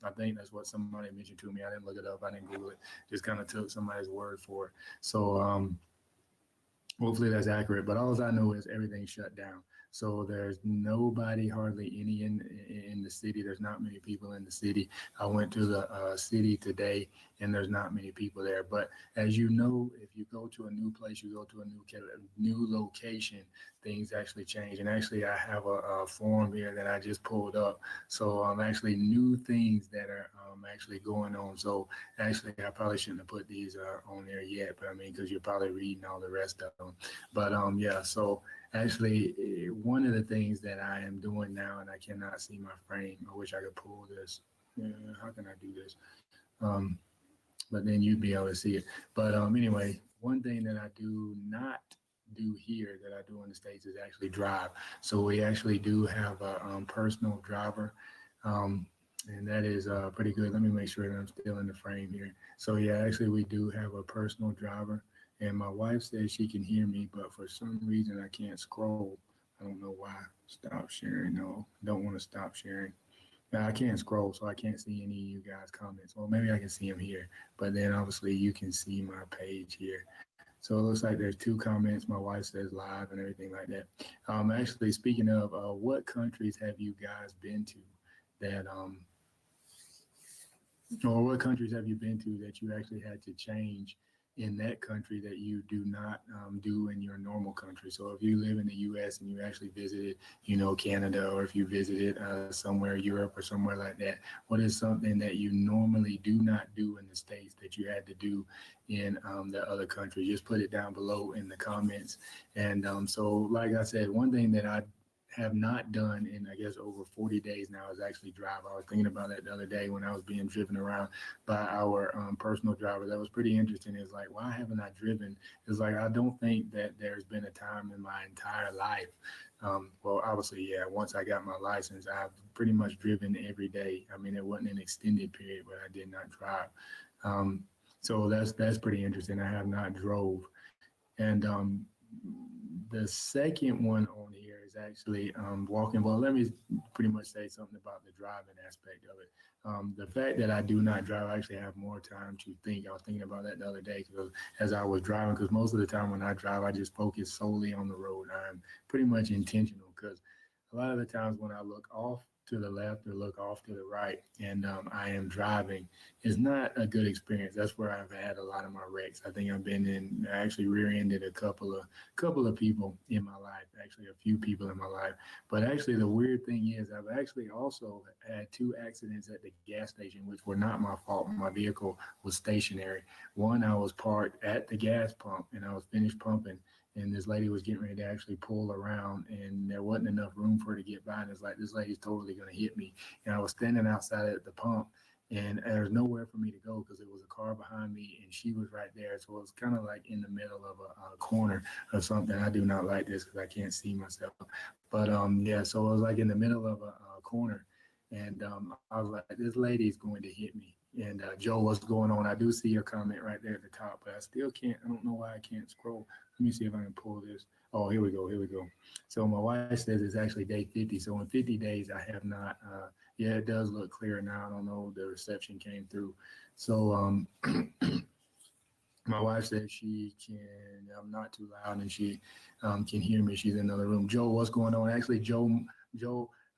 I think that's what somebody mentioned to me. I didn't look it up. I didn't Google it. Just kind of took somebody's word for it. So hopefully that's accurate, but all I know is everything's shut down. So there's nobody, hardly any in the city. There's not many people in the city. I went to the city today, and there's not many people there. But as you know, if you go to a new place, you go to a new location, things actually change. And actually, I have a form here that I just pulled up. So actually new things that are actually going on. So actually, I probably shouldn't have put these on there yet, but I mean, because you're probably reading all the rest of them. But yeah, so actually, one of the things that I am doing now, and I cannot see my frame. I wish I could pull this. How can I do this? Um, but then you'd be able to see it. But anyway, one thing that I do not do here that I do in the States is actually drive. So we actually do have a personal driver. Um, and that is pretty good. Let me make sure that I'm still in the frame here. So yeah, actually we do have a personal driver, and my wife says she can hear me, but for some reason I can't scroll. I don't know why. Stop sharing. No, don't want to stop sharing. Now, I can't scroll, so I can't see any of you guys' comments. Well, maybe I can see them here, but then obviously you can see my page here. So it looks like there's two comments. My wife says live and everything like that. Actually, speaking of, what countries have you guys been to that or what countries have you been to that you actually had to change in that country that you do not do in your normal country? So if you live in the U.S. and you actually visited, Canada, or if you visited somewhere, Europe or somewhere like that, what is something that you normally do not do in the States that you had to do in the other country? Just put it down below in the comments. And so, like I said, one thing that I have not done in, I guess, over 40 days now is actually drive. I was thinking about that the other day when I was being driven around by our personal driver. That was pretty interesting. It's like, why haven't I driven? It's like, I don't think that there's been a time in my entire life. Well, obviously, yeah, once I got my license, I've pretty much driven every day. I mean, it wasn't an extended period where I did not drive. So that's pretty interesting. I have not drove. And the second one on here is actually walking. Well, let me pretty much say something about the driving aspect of it. The fact that I do not drive, I actually have more time to think. I was thinking about that the other day because as I was driving, because most of the time when I drive, I just focus solely on the road. I'm pretty much intentional because a lot of the times when I look off to the left or look off to the right and I am driving, is not a good experience. That's where I've had a lot of my wrecks. I think I've been in, I actually rear-ended a couple of people in my life, actually a few people in my life. But actually the weird thing is I've actually also had two accidents at the gas station, which were not my fault. My vehicle was stationary. One, I was parked at the gas pump and I was finished pumping, and this lady was getting ready to actually pull around, and there wasn't enough room for her to get by. And it's like, this lady's totally going to hit me. And I was standing outside at the pump, and there was nowhere for me to go because there was a car behind me and she was right there. So it was kind of like in the middle of a corner or something. I do not like this because I can't see myself. But yeah, so it was like in the middle of a corner. And I was like, this lady is going to hit me. And Joe, what's going on? I do see your comment right there at the top, but I still can't. I don't know why I can't scroll. Let me see if I can pull this. Oh, here we go. Here we go. So my wife says it's actually day 50. So in 50 days, I have not. Yeah, it does look clear now. I don't know. The reception came through. So my wife says she can. I'm not too loud, and she can hear me. She's in another room. Joe, what's going on? Actually, Joe,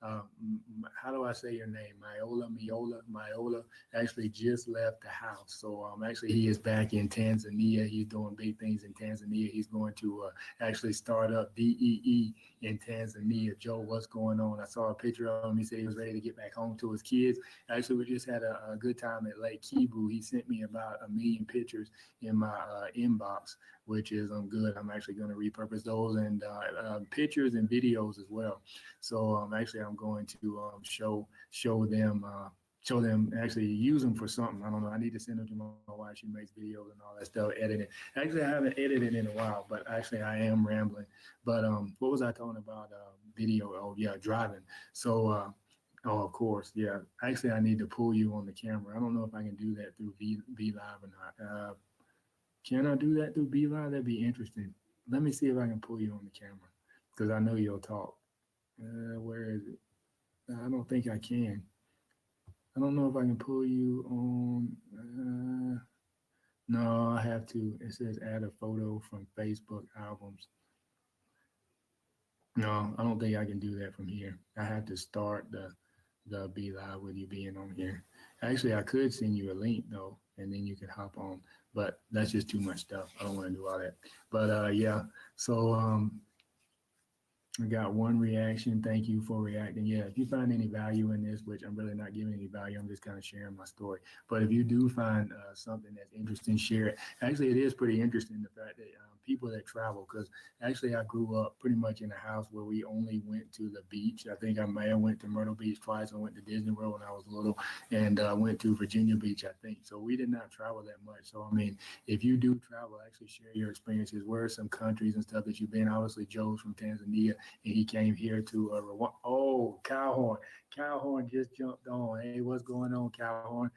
how do I say your name? Miola actually just left the house. So actually he is back in Tanzania. He's doing big things in Tanzania. He's going to actually start up DEE in Tanzania. Joe, what's going on? I saw a picture of him. He said he was ready to get back home to his kids. Actually, we just had a good time at Lake Kivu. He sent me about 1 million pictures in my inbox, which is good. I'm actually going to repurpose those and pictures and videos as well. So actually, I'm going to show them, actually use them for something. I don't know. I need to send them to my wife. She makes videos and all that stuff, editing. Actually, I haven't edited in a while, but actually I am rambling. But what was I talking about? Video. Oh yeah, driving. So oh, of course, yeah. Actually, I need to pull you on the camera. I don't know if I can do that through Be Live or not. Can I do that through Be Live? That'd be interesting. Let me see if I can pull you on the camera because I know you'll talk. Where is it? I don't think I can. I don't know if I can pull you on. No, I have to. It says add a photo from Facebook albums. No, I don't think I can do that from here. I have to start the Be Live with you being on here. Actually, I could send you a link though, and then you could hop on. But that's just too much stuff. I don't want to do all that. But yeah. So I got one reaction. Thank you for reacting. Yeah, if you find any value in this, which I'm really not giving any value, I'm just kind of sharing my story. But if you do find something that's interesting, share it. Actually, it is pretty interesting, the fact that people that travel, because actually I grew up pretty much in a house where we only went to the beach. I think I may have went to Myrtle Beach twice. I went to Disney World when I was little, and went to Virginia Beach, I think. So we did not travel that much. So, I mean, if you do travel, actually share your experiences. Where are some countries and stuff that you've been? Obviously, Joe's from Tanzania, and he came here to Rwanda. Oh, Cowhorn. Cowhorn just jumped on. Hey, what's going on, Cowhorn?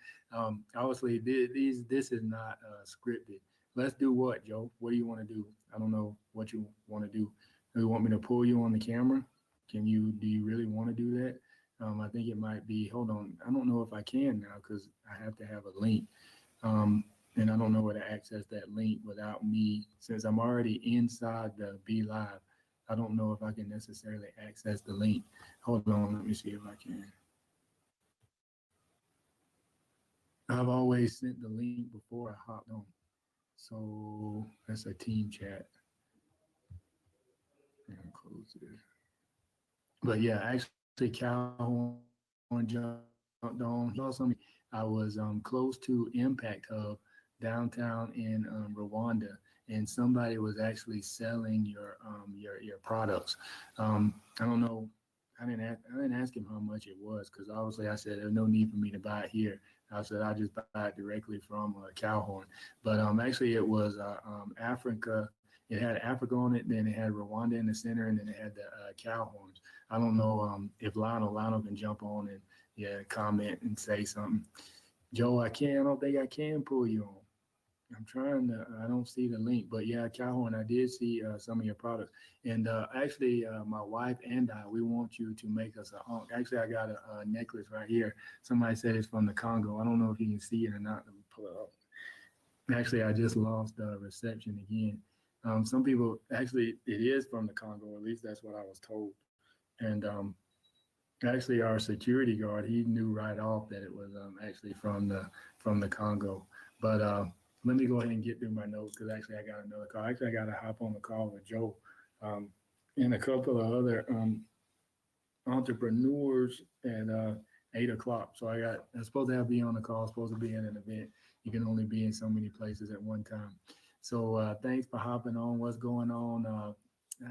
Obviously, this is not scripted. Let's do what, Joe? What do you want to do? I don't know what you want to do. Do you want me to pull you on the camera? Do you really want to do that? I think it might be, hold on. I don't know if I can now because I have to have a link. And I don't know where to access that link without me, since I'm already inside the Be Live. I don't know if I can necessarily access the link. Hold on, let me see if I can. I've always sent the link before I hopped on. So that's a team chat. I'm gonna close this. But yeah, actually Calhoun jumped on. He also, I was close to Impact Hub downtown in Rwanda, and somebody was actually selling your products. I don't know. I didn't ask him how much it was because obviously I said there's no need for me to buy it here. I said I just buy it directly from Calhoun. But actually it was Africa. It had Africa on it, then it had Rwanda in the center, and then it had the Calhouns. I don't know if Lionel can jump on and comment and say something. Joe, I don't think I can pull you on. I'm trying to, I don't see the link, but yeah, Calhoun, I did see some of your products. And actually, my wife and I, we want you to make us a hunk. Actually, I got a necklace right here. Somebody said it's from the Congo. I don't know if you can see it or not. Let me pull it up. Actually, I just lost reception again. Some people, actually, it is from the Congo. At least that's what I was told. And actually, our security guard, he knew right off that it was actually from the Congo. But let me go ahead and get through my notes because actually I got another call. Actually, I got to hop on the call with Joe and a couple of other entrepreneurs at 8 o'clock. So I'm supposed to be on the call, supposed to be in an event. You can only be in so many places at one time. So thanks for hopping on. What's going on?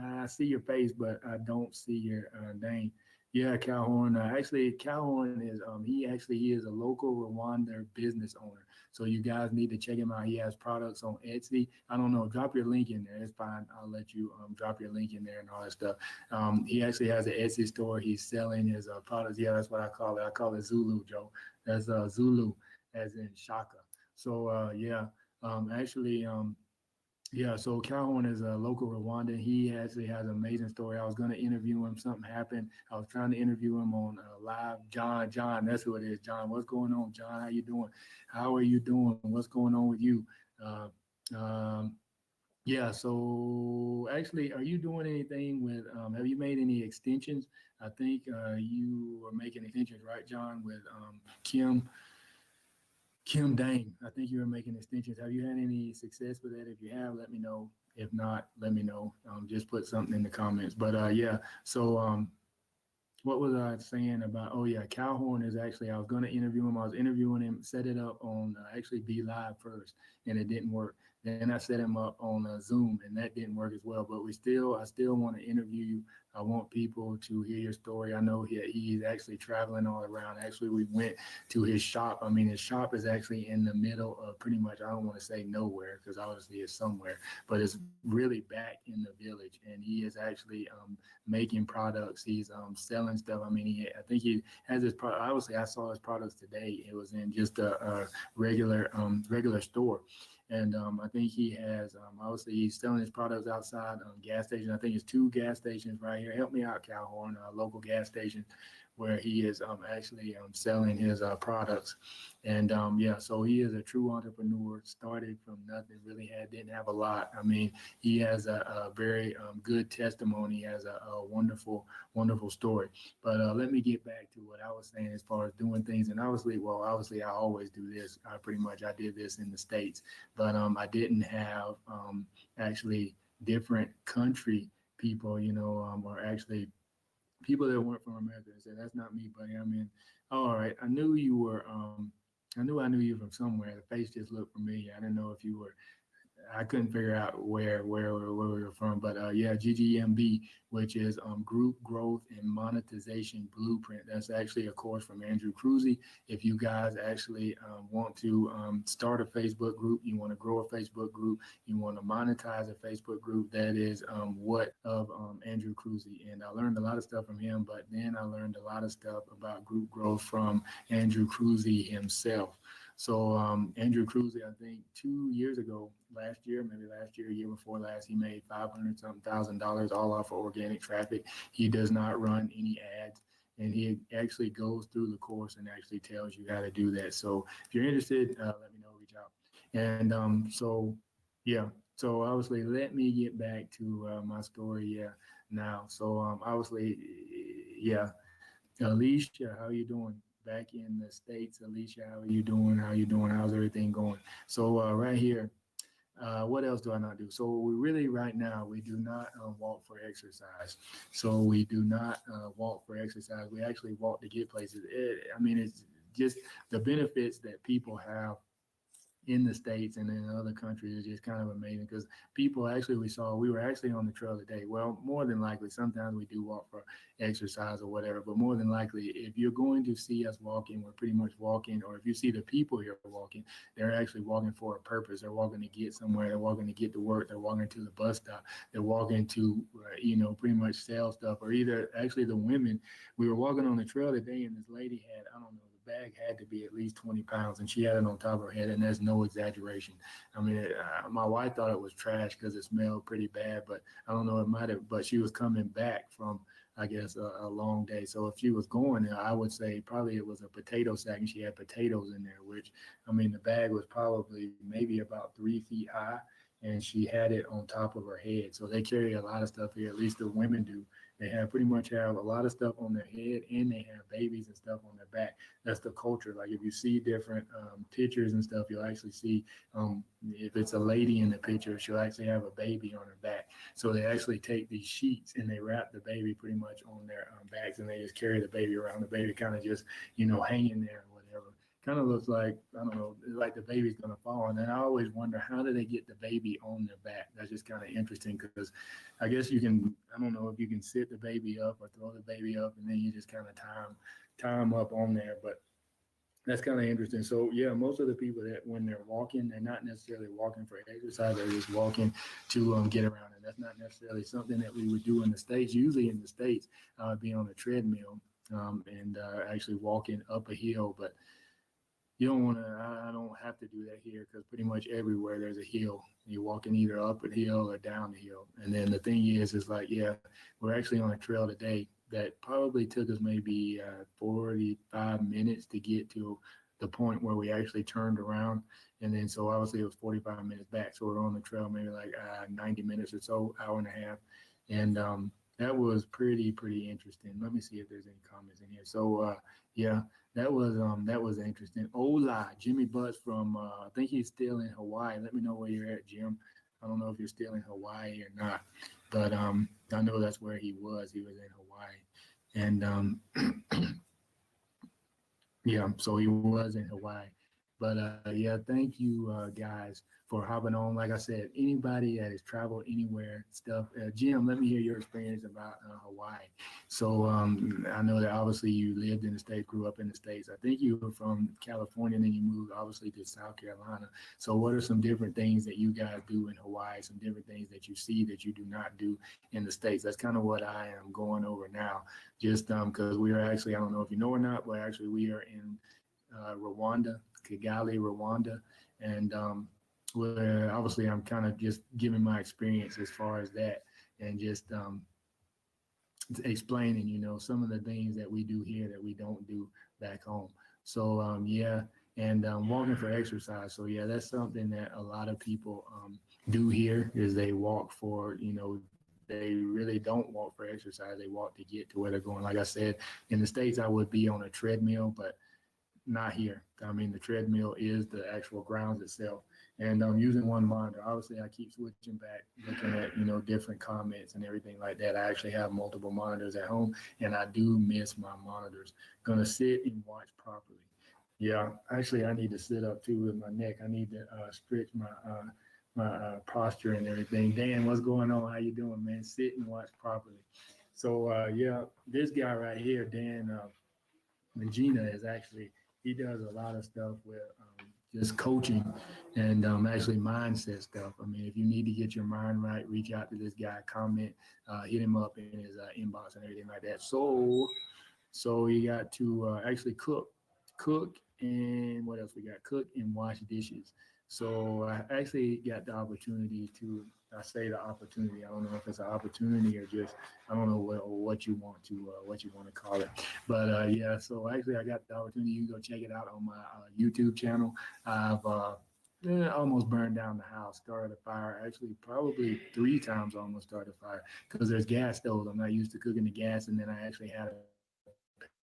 I see your face, but I don't see your name. Yeah, Calhoun. Actually, Calhoun is he is a local Rwanda business owner. So you guys need to check him out. He has products on Etsy. I don't know. Drop your link in there. It's fine. I'll let you drop your link in there and all that stuff. He actually has an Etsy store. He's selling his products. Yeah, that's what I call it. I call it Zulu, Joe. That's Zulu, as in Shaka. So yeah, actually. Yeah, so Calhoun is a local Rwandan. He actually has an amazing story. I was going to interview him. Something happened. I was trying to interview him on live. John, that's who it is. John, what's going on? John, how you doing? How are you doing? What's going on with you? Uh, um, yeah, so actually, are you doing anything with, have you made any extensions? I think you were making extensions, right, John, with Kim Dang. I think you were making extensions. Have you had any success with that? If you have, let me know. If not, let me know. Just put something in the comments. But yeah, so what was I saying about? Oh yeah, Calhoun is actually. I was going to interview him. I was interviewing him, set it up on actually Be Live first, and it didn't work. Then I set him up on Zoom, and that didn't work as well. But I still want to interview you. I want people to hear your story. I know he's actually traveling all around. Actually, we went to his shop. I mean, his shop is actually in the middle of pretty much. I don't want to say nowhere because obviously it's somewhere, but it's really back in the village, and he is actually making products. He's selling stuff. I mean, I think he has his product. Obviously, I saw his products today. It was in just a regular store. And I think he has, obviously, he's selling his products outside gas stations. I think it's 2 gas stations right here. Help me out, Calhoun, local gas station where he is actually selling his products. And yeah, so he is a true entrepreneur, started from nothing, really didn't have a lot. I mean, he has a very good testimony, he has a wonderful, wonderful story. But let me get back to what I was saying as far as doing things. And obviously, I always do this. I did this in the States, but I didn't have actually different country people, or actually people that weren't from America and said, "That's not me, buddy. I'm in." Oh, all right, I knew you were. I knew you from somewhere. The face just looked familiar. I didn't know if you were. I couldn't figure out where we were from, but yeah, GGMB, which is Group Growth and Monetization Blueprint. That's actually a course from Andrew Cruzy. If you guys actually want to start a Facebook group, you want to grow a Facebook group, you want to monetize a Facebook group, that is what of Andrew Cruzy. And I learned a lot of stuff from him, but then I learned a lot of stuff about group growth from Andrew Cruzy himself. So Andrew Cruzy, I think 2 years ago, maybe last year, year before last, he made 500 something $1,000 all off of organic traffic. He does not run any ads, and he actually goes through the course and actually tells you how to do that. So if you're interested, let me know, reach out. And so yeah, so obviously let me get back to my story. Yeah, now. So obviously, yeah. Alicia, how you doing? Back in the States, Alicia, how are you doing? How you doing? How's everything going? So right here, what else do I not do? So we really, right now, we do not walk for exercise. So we do not walk for exercise. We actually walk to get places. I mean, it's just the benefits that people have in the States and in other countries is just kind of amazing because people actually, we were actually on the trail today. Well, more than likely, sometimes we do walk for exercise or whatever, but more than likely, if you're going to see us walking, we're pretty much walking, or if you see the people here walking, they're actually walking for a purpose. They're walking to get somewhere. They're walking to get to work. They're walking to the bus stop. They're walking to, pretty much sell stuff, or either actually the women, we were walking on the trail today and this lady had, I don't know, bag had to be at least 20 pounds and she had it on top of her head, and there's no exaggeration. I mean, my wife thought it was trash because it smelled pretty bad, but I don't know, it might have, but she was coming back from, I guess, a long day. So if she was going there, I would say probably it was a potato sack and she had potatoes in there, which, I mean, the bag was probably maybe about 3 feet high and she had it on top of her head. So they carry a lot of stuff here, at least the women do. They pretty much have a lot of stuff on their head, and they have babies and stuff on their back. That's the culture. Like if you see different pictures and stuff, you'll actually see if it's a lady in the picture, she'll actually have a baby on her back. So they actually take these sheets and they wrap the baby pretty much on their backs, and they just carry the baby around. The baby kind of just, hanging there or whatever. kind of looks like, I don't know, like the baby's gonna fall. And then I always wonder, how do they get the baby on their back? That's just kind of interesting, because I guess you can, I don't know if you can sit the baby up or throw the baby up, and then you just kind of tie them up on there. But that's kind of interesting. So yeah, most of the people that when they're walking, they're not necessarily walking for exercise. They're just walking to get around, and that's not necessarily something that we would do in the States. Usually in the States, be on a treadmill and actually walking up a hill. But you don't want to. I don't have to do that here, because pretty much everywhere there's a hill. You're walking either up a hill or down the hill. And then the thing is like, yeah, we're actually on a trail today that probably took us maybe 45 minutes to get to the point where we actually turned around. And then so obviously it was 45 minutes back. So we're on the trail maybe like 90 minutes or so, hour and a half. And that was pretty interesting. Let me see if there's any comments in here. So yeah, that was interesting. Ola, Jimmy Butts from I think he's still in Hawaii. Let me know where you're at, Jim. I don't know if you're still in Hawaii or not, but I know that's where he was. He was in Hawaii, and yeah, so he was in Hawaii. But yeah, thank you guys for hopping on. Like I said, anybody that has traveled anywhere, stuff. Jim, let me hear your experience about Hawaii. So I know that obviously you lived in the States, grew up in the States. I think you were from California, and then you moved obviously to South Carolina. So what are some different things that you guys do in Hawaii? Some different things that you see that you do not do in the States? That's kind of what I am going over now. Just because we are actually, I don't know if you know or not, but actually we are in Rwanda, Kigali, Rwanda, and where obviously I'm kind of just giving my experience as far as that, and just explaining, some of the things that we do here that we don't do back home. So yeah, and walking for exercise. So yeah, that's something that a lot of people do here, is they walk for, they really don't walk for exercise. They walk to get to where they're going. Like I said, in the States, I would be on a treadmill, but not here. I mean, the treadmill is the actual grounds itself. And I'm using one monitor. Obviously, I keep switching back, looking at, different comments and everything like that. I actually have multiple monitors at home, and I do miss my monitors. Gonna sit and watch properly. Yeah, actually, I need to sit up too with my neck. I need to stretch my posture and everything. Dan, what's going on? How you doing, man? Sit and watch properly. So yeah, this guy right here, Dan Magina, is actually, he does a lot of stuff with just coaching and actually mindset stuff. I mean, if you need to get your mind right, reach out to this guy, comment, hit him up in his inbox and everything like that. So you got to actually cook, and what else we got? Cook and wash dishes. So I actually got the opportunity to, I say the opportunity, I don't know if it's an opportunity or just, I don't know what you want to call it. But yeah, so actually I got the opportunity. You can go check it out on my YouTube channel. I've almost burned down the house, started a fire, actually probably 3 times almost started a fire, because there's gas stoves. I'm not used to cooking the gas, and then I actually had a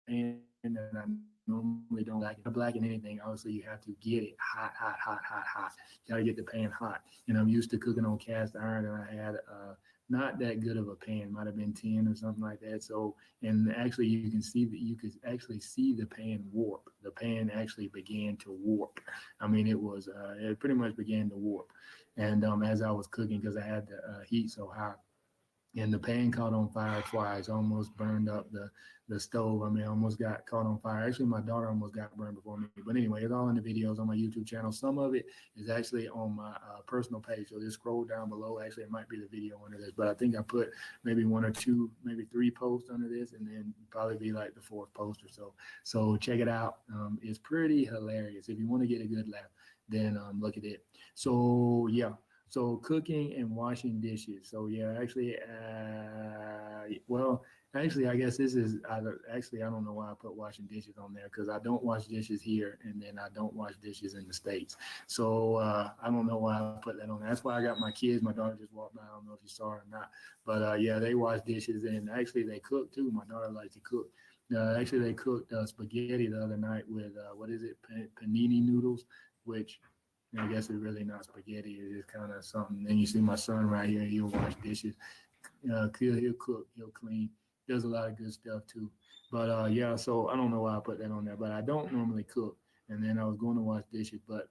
pan that I normally don't like. If I blacken anything, obviously you have to get it hot. You gotta get the pan hot. And I'm used to cooking on cast iron, and I had not that good of a pan, might have been 10 or something like that. So, and actually you could actually see the pan warp. The pan actually began to warp. I mean, it pretty much began to warp. And as I was cooking, because I had the heat so high, and the pan caught on fire twice, almost burned up the stove. I mean, almost got caught on fire. Actually, my daughter almost got burned before me. But anyway, it's all in the videos on my YouTube channel. Some of it is actually on my personal page. So just scroll down below. Actually, it might be the video under this, but I think I put maybe 1 or 2, maybe 3 posts under this, and then probably be like the 4th post or so. So check it out. It's pretty hilarious. If you want to get a good laugh, then look at it. So yeah. So cooking and washing dishes. So yeah, actually, I guess this is, I don't know why I put washing dishes on there, because I don't wash dishes here, and then I don't wash dishes in the States. So I don't know why I put that on there. That's why I got my kids. My daughter just walked by. I don't know if you saw her or not, but yeah, they wash dishes, and actually they cook too. My daughter likes to cook. Actually, they cooked spaghetti the other night with, what is it, panini noodles, which, I guess it's really not spaghetti. It's just kind of something. Then you see my son right here. He'll wash dishes. He'll cook. He'll clean. Does a lot of good stuff too. But yeah, so I don't know why I put that on there. But I don't normally cook. and then I was going to wash dishes, but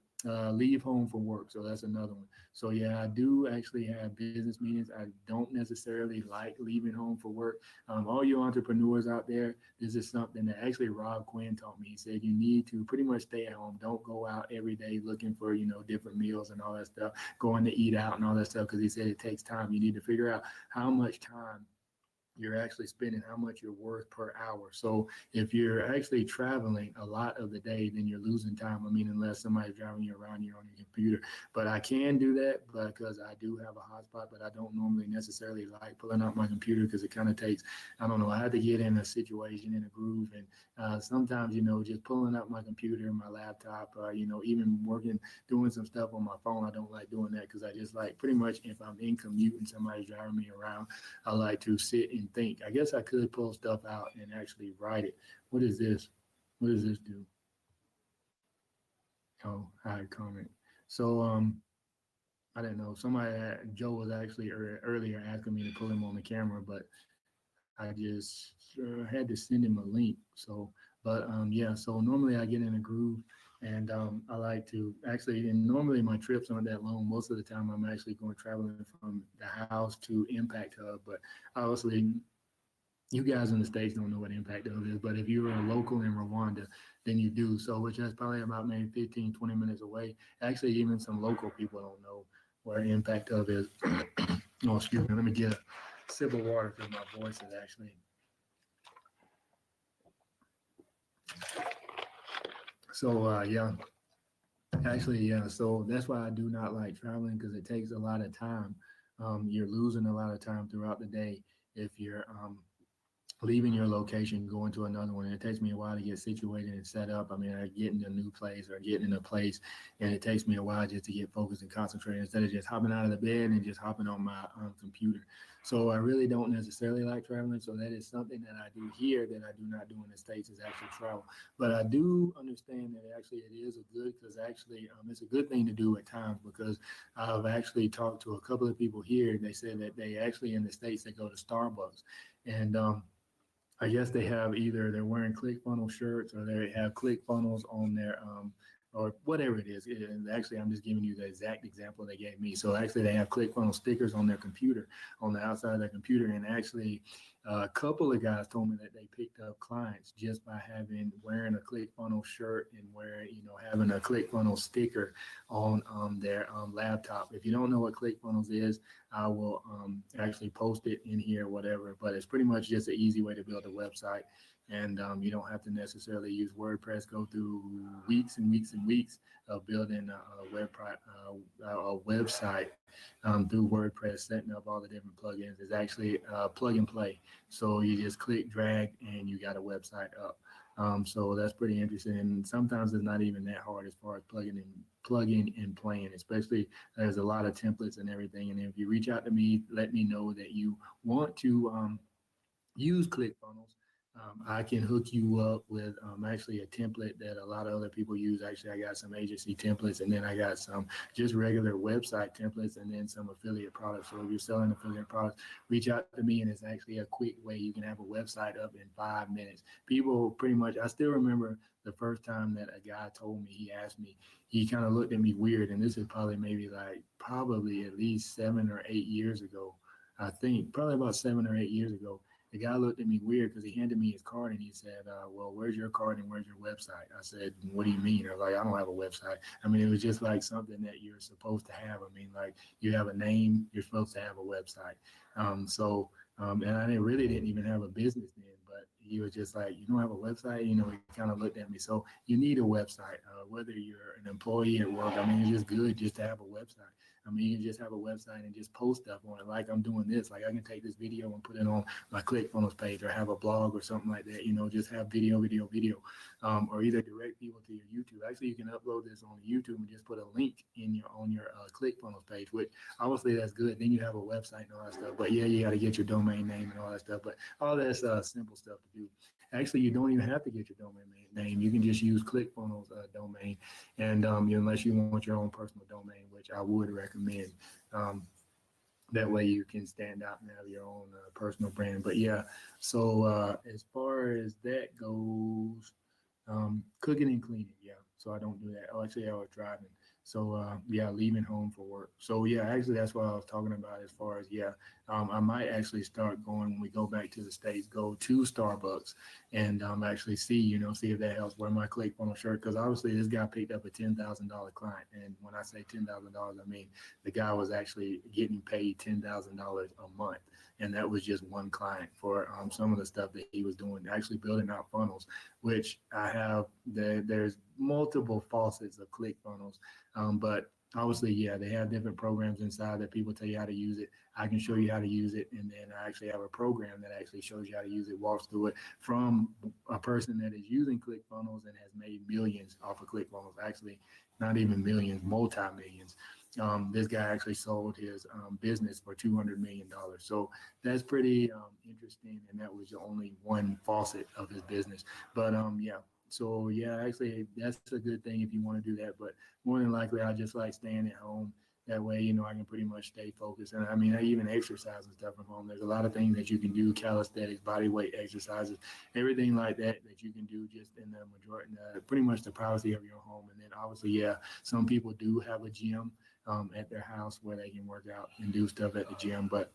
leave home for work. So that's another one. So yeah, I do actually have business meetings. I don't necessarily like leaving home for work. All you entrepreneurs out there, this is something that actually Rob Quinn taught me. He said you need to pretty much stay at home. Don't go out every day looking for, different meals and all that stuff, going to eat out and all that stuff, because he said it takes time. You need to figure out how much time you're actually spending, how much you're worth per hour. So if you're actually traveling a lot of the day, then you're losing time. I mean, unless somebody's driving you around, you're on your computer. But I can do that because I do have a hotspot, but I don't normally necessarily like pulling out my computer because it kind of takes, I don't know, I have to get in a situation, in a groove. And sometimes, just pulling out my computer, my laptop, even working, doing some stuff on my phone, I don't like doing that because I just like pretty much if I'm in commute and somebody's driving me around, I like to sit and think. I guess I could pull stuff out and actually write it. What is this? What does this do? Oh, hide comment. So I don't know. Joe was actually earlier asking me to pull him on the camera, but I just had to send him a link. So, but yeah. So normally I get in a groove, and I like to actually. And normally my trips aren't that long. Most of the time I'm actually going traveling from the house to Impact Hub. But obviously you guys in the States don't know what Impact Hub is, but if you're a local in Rwanda, then you do. So, which is probably about maybe 15, 20 minutes away. Actually, even some local people don't know where Impact Hub is. Oh, excuse me. Let me get a sip of water because my voice is actually. So, yeah, actually, yeah. So that's why I do not like traveling because it takes a lot of time. You're losing a lot of time throughout the day if you're leaving your location, going to another one. It takes me a while to get situated and set up. I mean, I get in a new place or get in a place, and it takes me a while just to get focused and concentrated instead of just hopping out of the bed and just hopping on my computer. So I really don't necessarily like traveling. So that is something that I do here that I do not do in the States is actually travel. But I do understand that actually it is a good, because actually it's a good thing to do at times, because I've actually talked to a couple of people here. They said that they actually in the States, they go to Starbucks, and I guess they have either they're wearing ClickFunnels shirts or they have ClickFunnels on their or whatever it is. And actually, I'm just giving you the exact example they gave me. So actually, they have ClickFunnels stickers on their computer, on the outside of their computer. And actually, a couple of guys told me that they picked up clients just by wearing a ClickFunnels shirt and having a ClickFunnels sticker on their laptop. If you don't know what ClickFunnels is, I will actually post it in here, whatever. But it's pretty much just an easy way to build a website. And you don't have to necessarily use WordPress, go through weeks and weeks and weeks of building a website through WordPress, setting up all the different plugins. It's actually plug and play. So you just click, drag, and you got a website up. So that's pretty interesting. And sometimes it's not even that hard as far as plugging and playing, especially there's a lot of templates and everything. And if you reach out to me, let me know that you want to use ClickFunnels. I can hook you up with actually a template that a lot of other people use. Actually, I got some agency templates, and then I got some just regular website templates, and then some affiliate products. So if you're selling affiliate products, reach out to me, and it's actually a quick way you can have a website up in 5 minutes. People pretty much, I still remember the first time that a guy told me, he asked me, he kind of looked at me weird, and this is probably at least 7 or 8 years ago. I think probably about 7 or 8 years ago. The guy looked at me weird because he handed me his card and he said, well, where's your card and where's your website? I said, what do you mean? I was like, I don't have a website. I mean, it was just like something that you're supposed to have. I mean, like you have a name, you're supposed to have a website. And I really didn't even have a business then, but he was just like, you don't have a website? He kind of looked at me. So you need a website, whether you're an employee at work. I mean, it's just good just to have a website. I mean, you can just have a website and just post stuff on it. Like I'm doing this, like I can take this video and put it on my ClickFunnels page, or have a blog or something like that, just have video, or either direct people to your YouTube. Actually, you can upload this on YouTube and just put a link on your ClickFunnels page, which obviously that's good. Then you have a website and all that stuff. But yeah, you got to get your domain name and all that stuff. But all that's simple stuff to do. Actually, you don't even have to get your domain name. You can just use ClickFunnels domain, and unless you want your own personal domain, which I would recommend. That way you can stand out and have your own personal brand. But yeah, so as far as that goes, cooking and cleaning, yeah. so I don't do that. Oh, actually, I was driving. So yeah, leaving home for work. So yeah, actually, that's what I was talking about as far as yeah, I might actually start going when we go back to the States, go to Starbucks and actually see, see if that helps. Wear my ClickFunnels shirt because obviously this guy picked up a $10,000 client, and when I say $10,000, I mean the guy was actually getting paid $10,000 a month, and that was just one client for some of the stuff that he was doing, actually building out funnels, which I have. There's multiple facets of ClickFunnels, but obviously, yeah, they have different programs inside that people tell you how to use it. I can show you how to use it, and then I actually have a program that actually shows you how to use it, walks through it from a person that is using ClickFunnels and has made millions off of ClickFunnels. Actually, not even millions, multi-millions. This guy actually sold his business for $200 million. So that's pretty interesting, and that was only one faucet of his business. But yeah, so yeah, actually that's a good thing if you want to do that. But more than likely, I just like staying at home. That way, I can pretty much stay focused. And I mean, I even exercise and stuff from home. There's a lot of things that you can do, calisthenics, body weight exercises, everything like that that you can do just in the majority, pretty much the privacy of your home. And then obviously, yeah, some people do have a gym at their house where they can work out and do stuff at the gym. But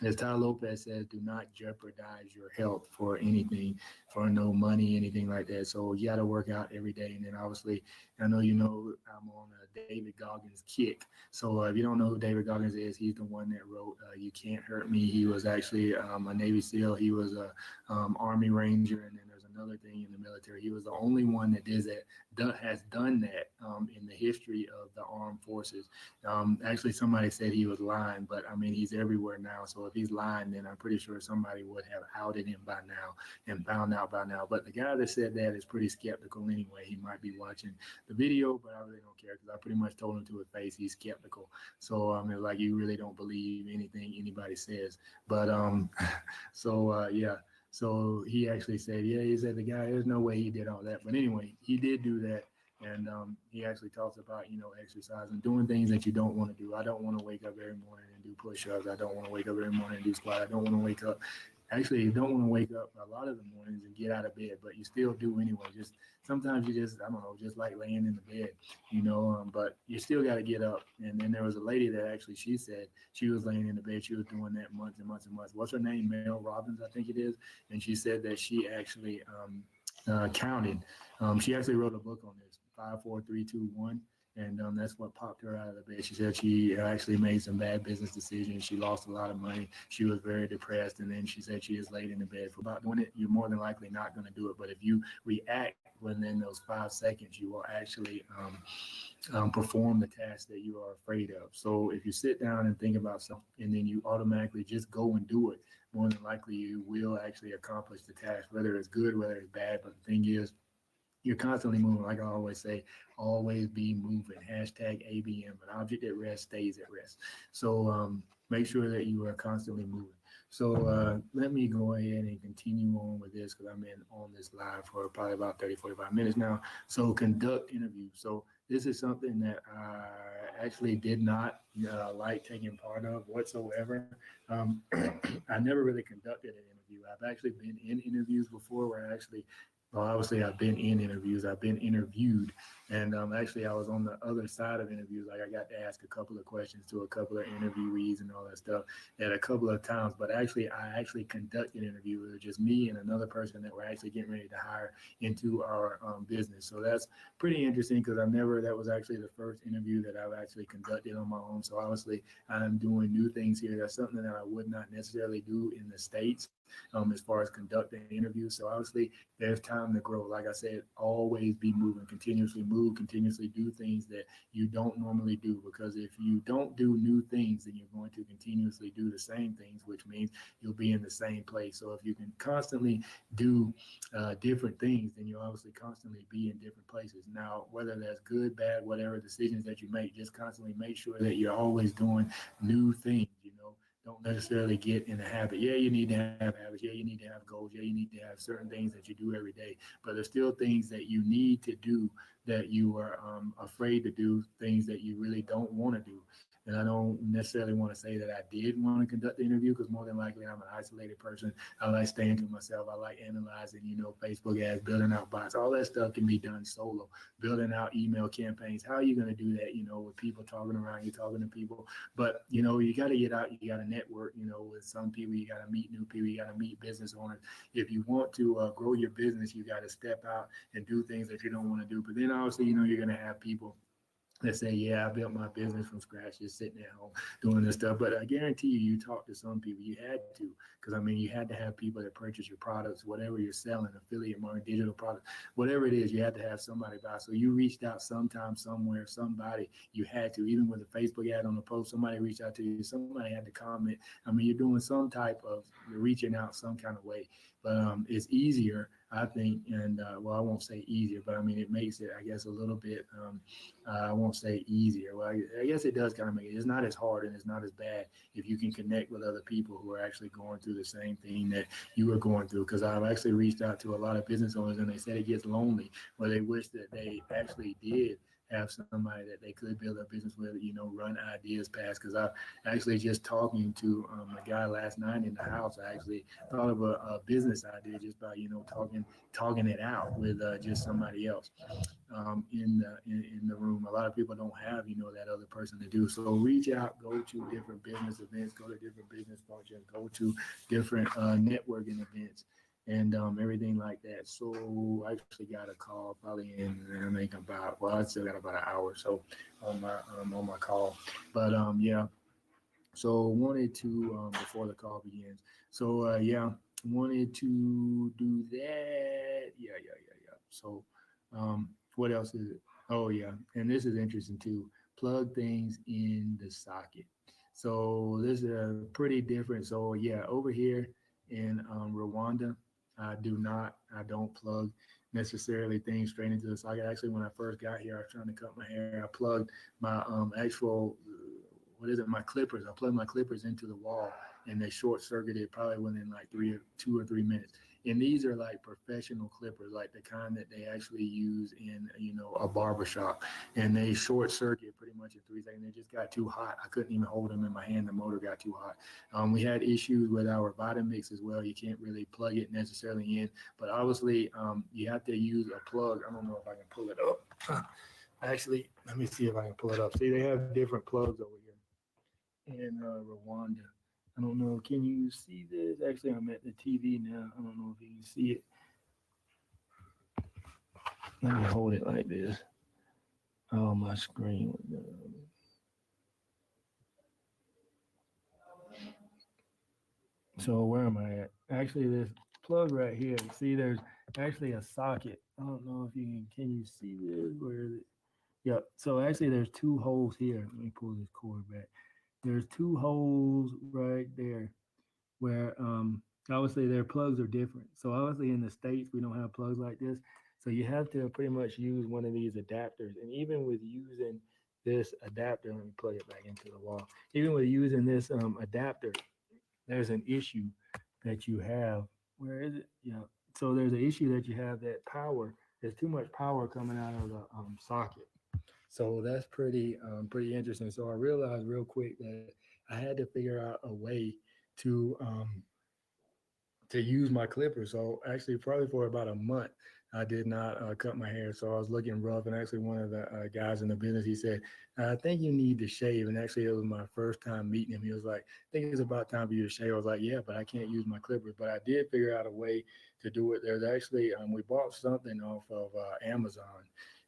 as Ty Lopez says, do not jeopardize your health for anything, for no money, anything like that. So you got to work out every day. And then obviously, I know I'm on David Goggins' kick. So if you don't know who David Goggins is, he's the one that wrote "You Can't Hurt Me." He was actually a Navy SEAL. He was a Army Ranger, and then there's another thing in the military. He was the only one that has done that in the history of the armed forces. Actually, somebody said he was lying, but I mean, he's everywhere now. So if he's lying, then I'm pretty sure somebody would have outed him by now and found out by now. But the guy that said that is pretty skeptical anyway. He might be watching the video, but I really don't care because I pretty much told him to his face he's skeptical. So it's like you really don't believe anything anybody says. But yeah. So he actually said, yeah, he said the guy, there's no way he did all that. But anyway, he did do that. And he actually talks about, exercising, doing things that you don't want to do. I don't want to wake up every morning and do push-ups. I don't want to wake up every morning and do squat. I don't want to wake up. Actually, you don't want to wake up a lot of the mornings and get out of bed, but you still do anyway. Just sometimes you just, I don't know, just like laying in the bed, but you still got to get up. And then there was a lady that actually, she said she was laying in the bed. She was doing that months and months and months. What's her name? Mel Robbins, I think it is. And she said that she actually counted. She actually wrote a book on this, 5, 4, 3, 2, 1. And that's what popped her out of the bed. She said she actually made some bad business decisions. She lost a lot of money. She was very depressed. And then she said she is laid in the bed for about doing it. You're more than likely not going to do it. But if you react within those 5 seconds, you will actually perform the task that you are afraid of. So if you sit down and think about something and then you automatically just go and do it, more than likely you will actually accomplish the task, whether it's good, whether it's bad. But the thing is, you're constantly moving. Like I always say, always be moving. Hashtag ABM. An object at rest stays at rest. So make sure that you are constantly moving. So let me go ahead and continue on with this because I'm on this live for probably about 30, 45 minutes now. So conduct interviews. So this is something that I actually did not like taking part of whatsoever. I never really conducted an interview. I've actually been in interviews before where obviously I've been in interviews, I've been interviewed, and actually I was on the other side of interviews. Like I got to ask a couple of questions to a couple of interviewees and all that stuff at a couple of times, but I actually conducted an interview. It was just me and another person that we're actually getting ready to hire into our business. So that's pretty interesting because that was actually the first interview that I've actually conducted on my own. So obviously I'm doing new things here. That's something that I would not necessarily do in the States. As far as conducting interviews. So obviously there's time to grow. Like I said, always be moving, continuously move, continuously do things that you don't normally do, because if you don't do new things, then you're going to continuously do the same things, which means you'll be in the same place. So if you can constantly do different things, then you'll obviously constantly be in different places. Now, whether that's good, bad, whatever decisions that you make, just constantly make sure that you're always doing new things, Don't necessarily get in a habit. Yeah, you need to have habits. Yeah, you need to have goals. Yeah, you need to have certain things that you do every day. But there's still things that you need to do that you are afraid to do, things that you really don't want to do. And I don't necessarily want to say that I did want to conduct the interview, because more than likely I'm an isolated person. I like staying to myself. I like analyzing, Facebook ads, building out bots. All that stuff can be done solo. Building out email campaigns. How are you going to do that, with people talking around you, talking to people? But, you got to get out. You got to network, with some people. You got to meet new people. You got to meet business owners. If you want to grow your business, you got to step out and do things that you don't want to do. But then obviously, you're going to have people that say, yeah, I built my business from scratch, just sitting at home doing this stuff. But I guarantee you talk to some people. You had to, because you had to have people that purchase your products, whatever you're selling, affiliate marketing, digital product, whatever it is, you had to have somebody buy. So you reached out sometime, somewhere, somebody, you had to, even with a Facebook ad on the post, somebody reached out to you, somebody had to comment. You're doing some type of, you're reaching out some kind of way. But it's easier, I think, and I won't say easier, but it makes it, I guess, a little bit, I won't say easier. Well, I guess it does kind of make it, it's not as hard and it's not as bad if you can connect with other people who are actually going through the same thing that you were going through. Because I've actually reached out to a lot of business owners, and they said it gets lonely, where they wish that they actually did have somebody that they could build a business with, run ideas past. Because I actually just talking to a guy last night in the house, I actually thought of a business idea just by, talking it out with just somebody else in the room. A lot of people don't have, that other person to do. So reach out, go to different business events, go to different business functions, go to different networking events, and everything like that. So I actually got a call probably I still got about an hour or so on my call. But yeah, so wanted to before the call begins. So wanted to do that. Yeah. So what else is it? Oh yeah, and this is interesting too. Plug things in the socket. So this is pretty different. So yeah, over here in Rwanda, I don't plug necessarily things straight into the socket. Actually, when I first got here, I was trying to cut my hair. I plugged my actual, my clippers. I plugged my clippers into the wall, and they short circuited probably within like 2 or 3 minutes. And these are like professional clippers, like the kind that they actually use in, a barber shop. And they short circuit pretty much in 3 seconds. They just got too hot. I couldn't even hold them in my hand. The motor got too hot. We had issues with our bottom mix as well. You can't really plug it necessarily in, but obviously you have to use a plug. I don't know if I can pull it up. Actually, let me see if I can pull it up. See, they have different plugs over here in Rwanda. I don't know. Can you see this? Actually, I'm at the TV now. I don't know if you can see it. Let me hold it like this. Oh, my screen. So where am I at? Actually, this plug right here. See, there's actually a socket. I don't know if you can you see this? Where is it? Yep. So actually, there's 2 holes here. Let me pull this cord back. There's 2 holes right there where obviously their plugs are different. So obviously in the States, we don't have plugs like this. So you have to pretty much use one of these adapters. And even with using this adapter, let me plug it back into the wall. Even with using this adapter, there's an issue that you have. Where is it? Yeah. So there's an issue that you have that there's too much power coming out of the socket. So that's pretty interesting. So I realized real quick that I had to figure out a way to use my clippers. So actually, probably for about a month, I did not cut my hair. So I was looking rough. And actually, one of the guys in the business, he said, "I think you need to shave." And actually, it was my first time meeting him. He was like, "I think it's about time for you to shave." I was like, "Yeah, but I can't use my clippers." But I did figure out a way to do it. There's actually we bought something off of Amazon.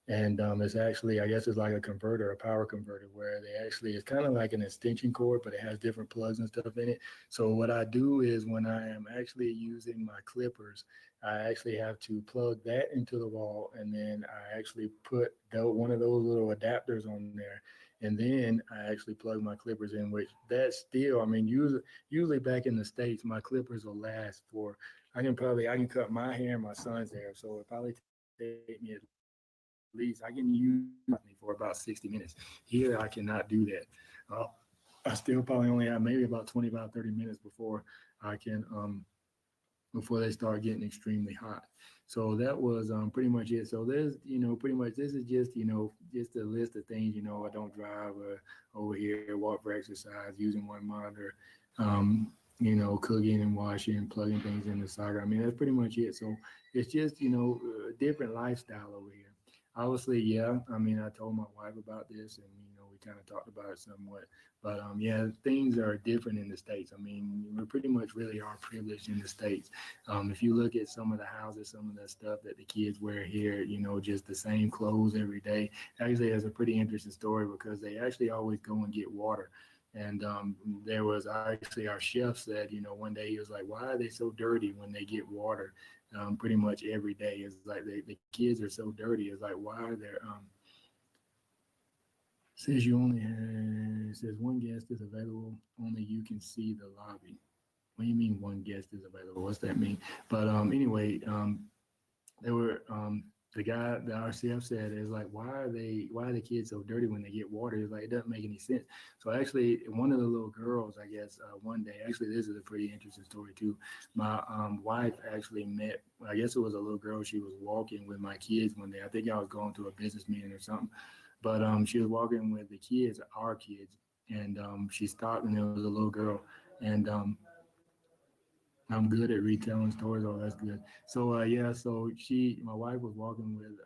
And it's actually, I guess it's like a converter, a power converter, where it's kind of like an extension cord, but it has different plugs and stuff in it. So what I do is when I am actually using my clippers, I actually have to plug that into the wall, and then I actually put one of those little adapters on there. And then I actually plug my clippers in, which that's still, usually back in the States, my clippers will last for, I can cut my hair and my son's hair. So it probably take me at least I can use me for about 60 minutes. Here, I cannot do that. I still probably only have maybe about 25, 30 minutes before I can, before they start getting extremely hot. So that was pretty much it. So there's, pretty much this is just, just a list of things, I don't drive over here, walk for exercise, using one monitor, um, cooking and washing, plugging things in the socket. I mean, that's pretty much it. So it's just, a different lifestyle over here. Obviously, yeah. I mean, I told my wife about this, and we kind of talked about it somewhat. But yeah, things are different in the states. I mean, we pretty much really are privileged in the states. If you look at some of the houses, some of the stuff that the kids wear here, just the same clothes every day. Actually, it's a pretty interesting story because they actually always go and get water. And there was actually our chef said, one day he was like, why are they so dirty when they get water? Pretty much every day. It's like the kids are so dirty. It's like, why are there, says you only have, says one guest is available, only you can see the lobby. What do you mean one guest is available? What's that mean? But anyway, they were the guy, the RCF said is like, why are the kids so dirty when they get water? It's like it doesn't make any sense. So actually, one of the little girls, I guess, one day, actually, this is a pretty interesting story too. My wife actually met, I guess it was a little girl. She was walking with my kids one day. I think I was going to a business meeting or something, but she was walking with the kids, our kids, and she stopped, and there was a little girl, and I'm good at retelling stories. Oh, that's good. So yeah, so my wife was walking with,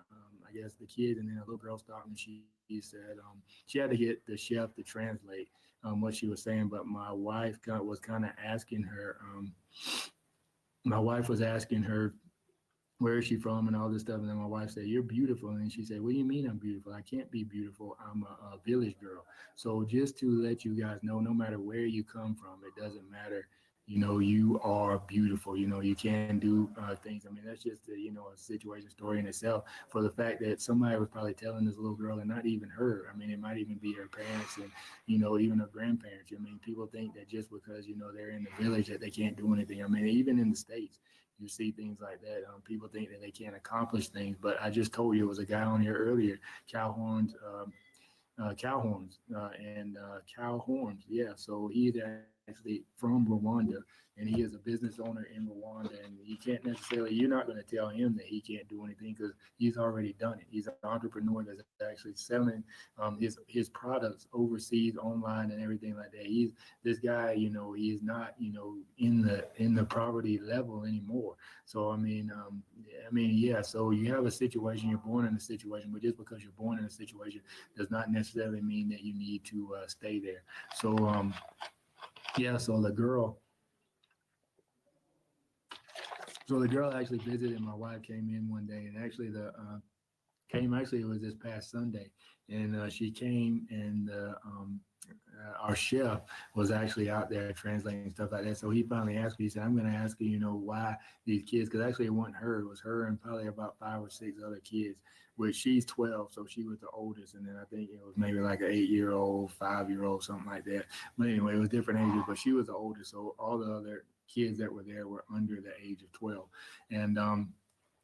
I guess the kids, and then a little girl stopped and she said she had to get the chef to translate what she was saying, but was kind of asking her. My wife was asking her where is she from and all this stuff. And then my wife said, you're beautiful. And she said, what do you mean I'm beautiful? I can't be beautiful. I'm a village girl. So just to let you guys know, no matter where you come from, it doesn't matter. You are beautiful. You can do things. I mean, that's just a situation story in itself for the fact that somebody was probably telling this little girl and not even her. I mean, it might even be her parents and, even her grandparents. I mean, people think that just because, they're in the village that they can't do anything. I mean, even in the States, you see things like that. People think that they can't accomplish things, but I just told you, it was a guy on here earlier, cow horns, cow horns. Yeah. So he's actually from Rwanda and he is a business owner in Rwanda. And you're not going to tell him that he can't do anything because he's already done it. He's an entrepreneur that's actually selling his products overseas online and everything like that. This guy, he's not, in the poverty level anymore. So, yeah. So you have a situation, you're born in a situation, but just because you're born in a situation does not necessarily mean that you need to stay there. So, yeah, so the girl actually visited. My wife came in one day, and actually it was this past Sunday, and she came, and our chef was actually out there translating stuff like that. So he finally asked me, he said, I'm going to ask you, why these kids, because actually it wasn't her, it was her and probably about 5 or 6 other kids, which she's 12, so she was the oldest. And then I think it was maybe like an 8-year-old, 5-year-old, something like that. But anyway, it was different ages, but she was the oldest. So all the other kids that were there were under the age of 12. And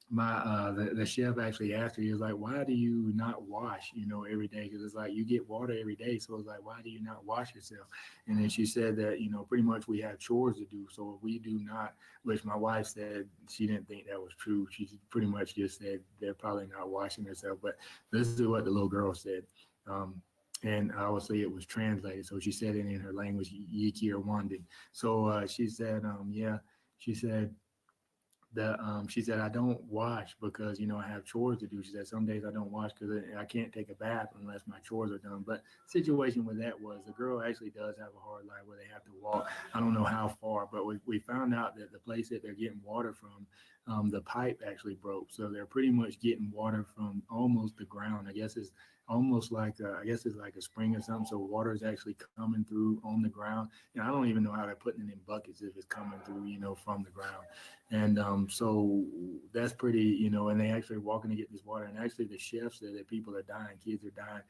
the chef actually asked her, he was like, why do you not wash, every day? Because it's like you get water every day. So it's like, why do you not wash yourself? And then she said that, pretty much we have chores to do. So if we do not, which my wife said she didn't think that was true. She pretty much just said they're probably not washing themselves. But this is what the little girl said. And obviously it was translated. So she said it in her language, Yiki or Wanding. So she said, yeah, she said, she said, I don't wash because, I have chores to do. She said, some days I don't wash because I can't take a bath unless my chores are done. But situation with that was the girl actually does have a hard life where they have to walk. I don't know how far, but we found out that the place that they're getting water from, the pipe actually broke. So they're pretty much getting water from almost the ground. I guess it's almost like, I guess it's like a spring or something. So water is actually coming through on the ground. And I don't even know how they're putting it in buckets if it's coming through, from the ground. And so that's pretty, and they actually walking to get this water. And actually the chef said that people are dying, kids are dying,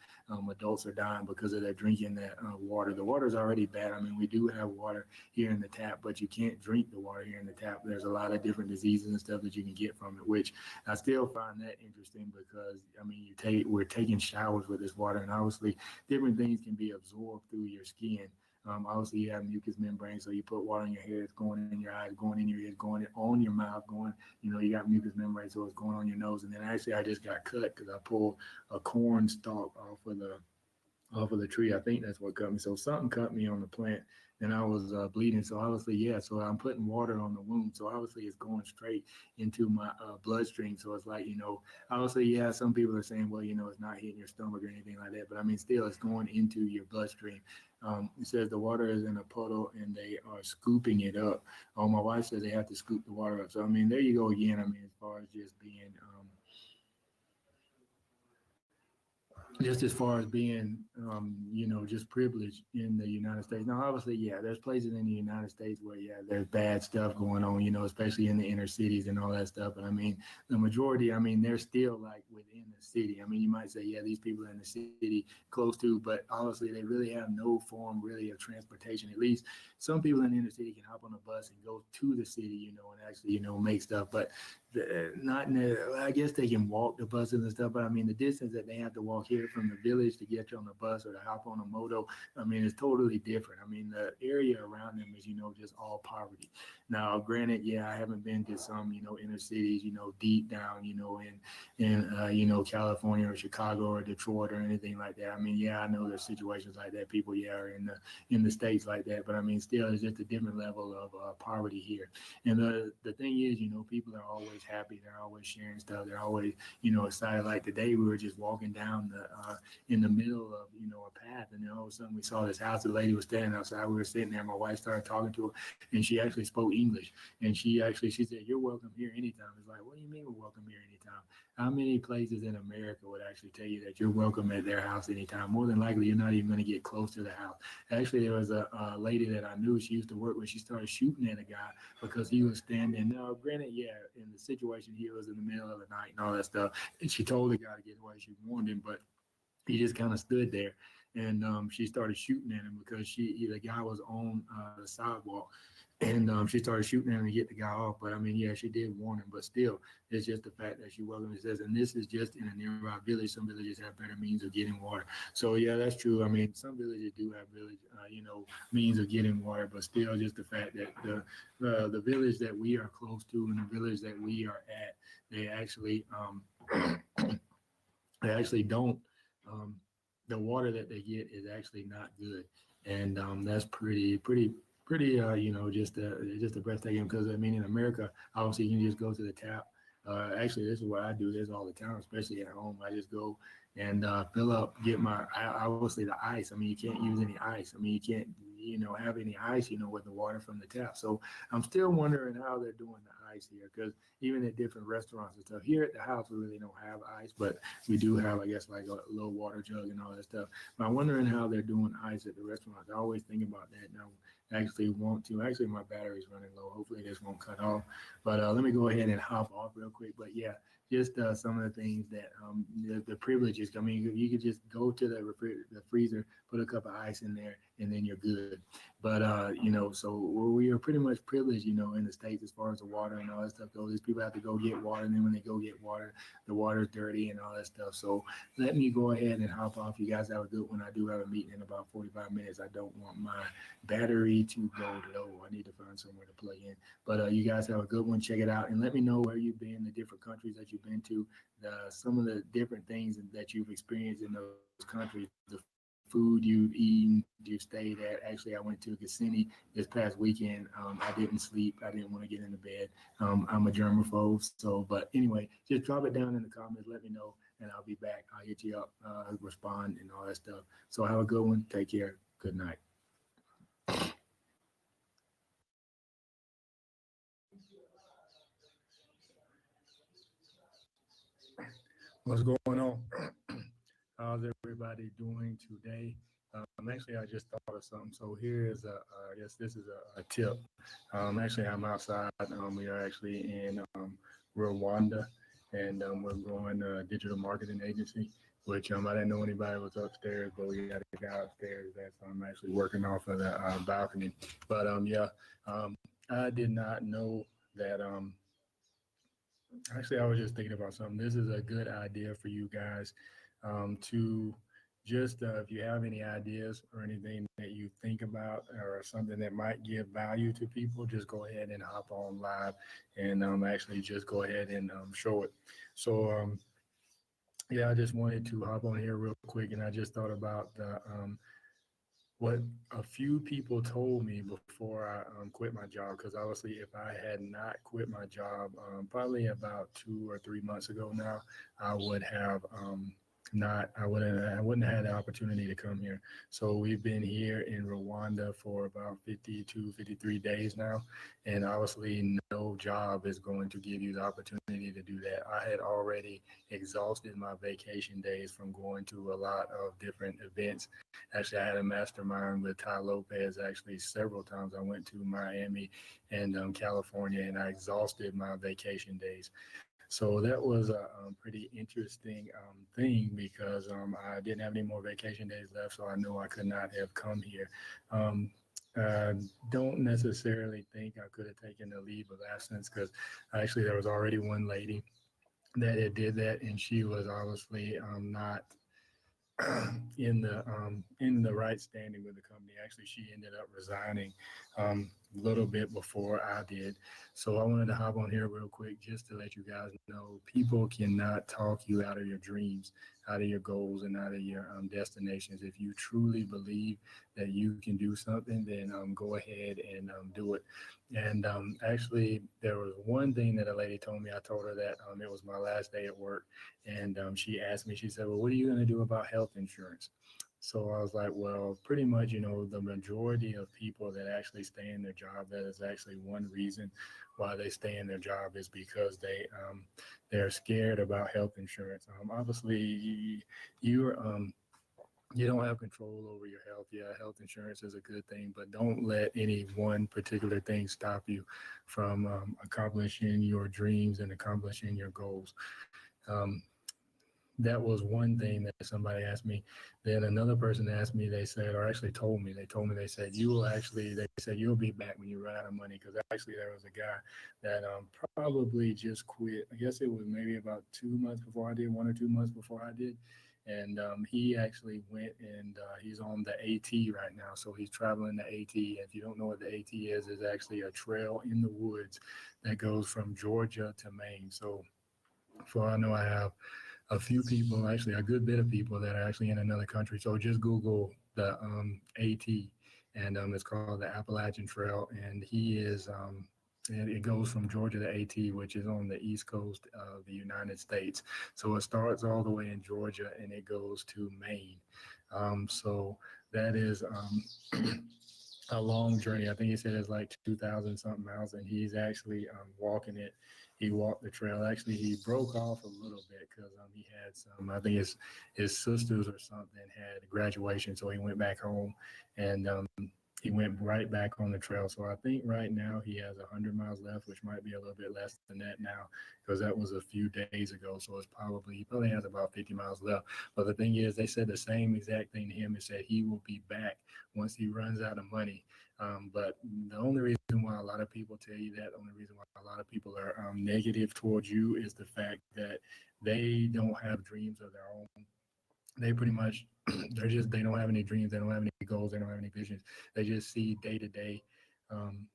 adults are dying because of their drinking that water. The water is already bad. I mean, we do have water here in the tap, but you can't drink the water here in the tap. There's a lot of different diseases and stuff that you can get from it, which I still find that interesting because, I mean, we're taking showers with this water, and obviously different things can be absorbed through your skin. Obviously, you have mucous membrane, so you put water in your hair, it's going in your eyes, going in your ears, going on your mouth, going, you got mucous membrane, so it's going on your nose. And then actually, I just got cut because I pulled a corn stalk off of the tree. I think that's what cut me. So something cut me on the plant, and I was bleeding. So obviously, yeah. So I'm putting water on the wound. So obviously, it's going straight into my bloodstream. So it's like, obviously, yeah. Some people are saying, well, it's not hitting your stomach or anything like that. But I mean, still, it's going into your bloodstream. It says the water is in a puddle, and they are scooping it up. Oh, my wife says they have to scoop the water up. So I mean, there you go again. I mean, as far as just as far as being, just privileged in the United States. Now, obviously, yeah, there's places in the United States where, yeah, there's bad stuff going on, especially in the inner cities and all that stuff. But I mean, the majority, I mean, they're still like within the city. I mean, you might say, yeah, these people are in the city close to, but honestly, they really have no form really of transportation. At least some people in the inner city can hop on a bus and go to the city, and actually, make stuff. But not I guess they can walk the buses and stuff, but I mean the distance that they have to walk here from the village to get on the bus or to hop on a moto, I mean it's totally different. I mean the area around them is just all poverty. Now granted, yeah, I haven't been to some inner cities deep down in California or Chicago or Detroit or anything like that. I mean, yeah, I know there's situations like that. People, yeah, are in the states like that, but I mean still it's just a different level of poverty here. And the thing is, people are always happy. They're always sharing stuff. They're always, excited. Like today, we were just walking down in the middle of, a path, and then all of a sudden we saw this house. The lady was standing outside. We were sitting there. My wife started talking to her, and she actually spoke English. And she said, "You're welcome here anytime." It's like, what do you mean we're welcome here anytime? How many places in America would actually tell you that you're welcome at their house anytime? More than likely, you're not even going to get close to the house. Actually, there was a lady that I knew. She used to work with. She started shooting at a guy because he was standing. Now, granted, yeah, in the situation, he was in the middle of the night and all that stuff. And she told the guy to get away. She warned him, but he just kind of stood there. And she started shooting at him because the guy was on the sidewalk. And she started shooting at him to get the guy off. But I mean, yeah, she did warn him. But still, it's just the fact that she welcomed. It says, and this is just in a nearby village. Some villages have better means of getting water. So yeah, that's true. I mean, some villages do have means of getting water, but still, just the fact that the village that we are close to and the village that we are at, they actually they actually don't. Um, the water that they get is actually not good, and that's pretty just a breathtaking, because I mean in America obviously you can just go to the tap. Actually, this is what I do this all the time, especially at home. I just go and fill up, get my obviously the ice. I mean, you can't use any ice. I mean, you can't have any ice with the water from the tap. So I'm still wondering how they're doing the ice here, because even at different restaurants and stuff, here at the house we really don't have ice, but we do have, I guess, like a little water jug and all that stuff. But I'm wondering how they're doing ice at the restaurants. I always think about that now. Actually my battery's running low. Hopefully this won't cut off, but let me go ahead and hop off real quick. But yeah, just some of the things that the privileges. I mean, you could just go to the freezer, put a cup of ice in there, and then you're good. But so we are pretty much privileged, in the States as far as the water and all that stuff goes. These people have to go get water, and then when they go get water, the water's dirty and all that stuff. So let me go ahead and hop off. You guys have a good one. I do have a meeting in about 45 minutes. I don't want my battery to go low. I need to find somewhere to plug in. But you guys have a good one. Check it out, and let me know where you've been, the different countries that you've been to, some of the different things that you've experienced in those countries, the food you've eaten, you've stayed at. Actually, I went to Kissimmee this past weekend. I didn't sleep. I didn't want to get into bed. I'm a germaphobe. So, but anyway, just drop it down in the comments. Let me know, and I'll be back. I'll hit you up, respond, and all that stuff. So have a good one. Take care. Good night. What's going on? How's everybody doing today? Actually, I just thought of something. So here is I guess this is a tip. Actually, I'm outside. We are actually in Rwanda, and we're growing a digital marketing agency, which I didn't know anybody was upstairs, but we got a guy upstairs that I'm actually working off of the balcony. But yeah, I did not know that. Actually, I was just thinking about something. This is a good idea for you guys to just if you have any ideas or anything that you think about or something that might give value to people, just go ahead and hop on live and actually just go ahead and show it. So yeah, I just wanted to hop on here real quick, and I just thought about what a few people told me before I quit my job. Because obviously, if I had not quit my job, probably about 2 or 3 months ago now, I would have not, I wouldn't have had the opportunity to come here. So we've been here in Rwanda for about 52, 53 days now, and obviously, no job is going to give you the opportunity to do that. I had already exhausted my vacation days from going to a lot of different events. Actually, I had a mastermind with Ty Lopez actually several times. I went to Miami and California, and I exhausted my vacation days. So that was a pretty interesting thing because I didn't have any more vacation days left, so I knew I could not have come here. Um, I don't necessarily think I could have taken a leave of absence because actually there was already one lady that had did that, and she was obviously not in the right standing with the company. Actually, she ended up resigning a little bit before I did. So I wanted to hop on here real quick just to let you guys know people cannot talk you out of your dreams, out of your goals, and out of your destinations. If you truly believe that you can do something, then go ahead and do it. And actually, there was one thing that a lady told me. I told her that it was my last day at work, and she asked me, she said, well, what are you going to do about health insurance? So I was like, well, pretty much, the majority of people that actually stay in their job, that is actually one reason why they stay in their job is because they're scared about health insurance. Obviously, you're you don't have control over your health. Yeah, health insurance is a good thing, but don't let any one particular thing stop you from accomplishing your dreams and accomplishing your goals. Um, that was one thing that somebody asked me. Then another person asked me, they said, or actually told me, they said, they said, you'll be back when you run out of money. Because actually there was a guy that probably just quit. I guess it was maybe about 2 months before I did, 1 or 2 months before I did. And he actually went and he's on the AT right now. So he's traveling the AT. If you don't know what the AT is actually a trail in the woods that goes from Georgia to Maine. So for I know I have a few people, actually a good bit of people that are actually in another country. So just Google the AT, and it's called the Appalachian Trail, and and it goes from Georgia to AT, which is on the east coast of the United States. So it starts all the way in Georgia and it goes to Maine. So that is a long journey. I think he said it's like 2,000 something miles, and he's actually walking it. He walked the trail. Actually, he broke off a little bit because he had some, I think his sisters or something had graduation, so he went back home and he went right back on the trail. So I think right now he has 100 miles left, which might be a little bit less than that now because that was a few days ago. So he probably has about 50 miles left. But the thing is, they said the same exact thing to him. It said he will be back once he runs out of money. But the only reason why a lot of people tell you that, the only reason why a lot of people are negative towards you is the fact that they don't have dreams of their own. They pretty much they don't have any dreams, they don't have any goals, they don't have any visions. They just see day to day. Um,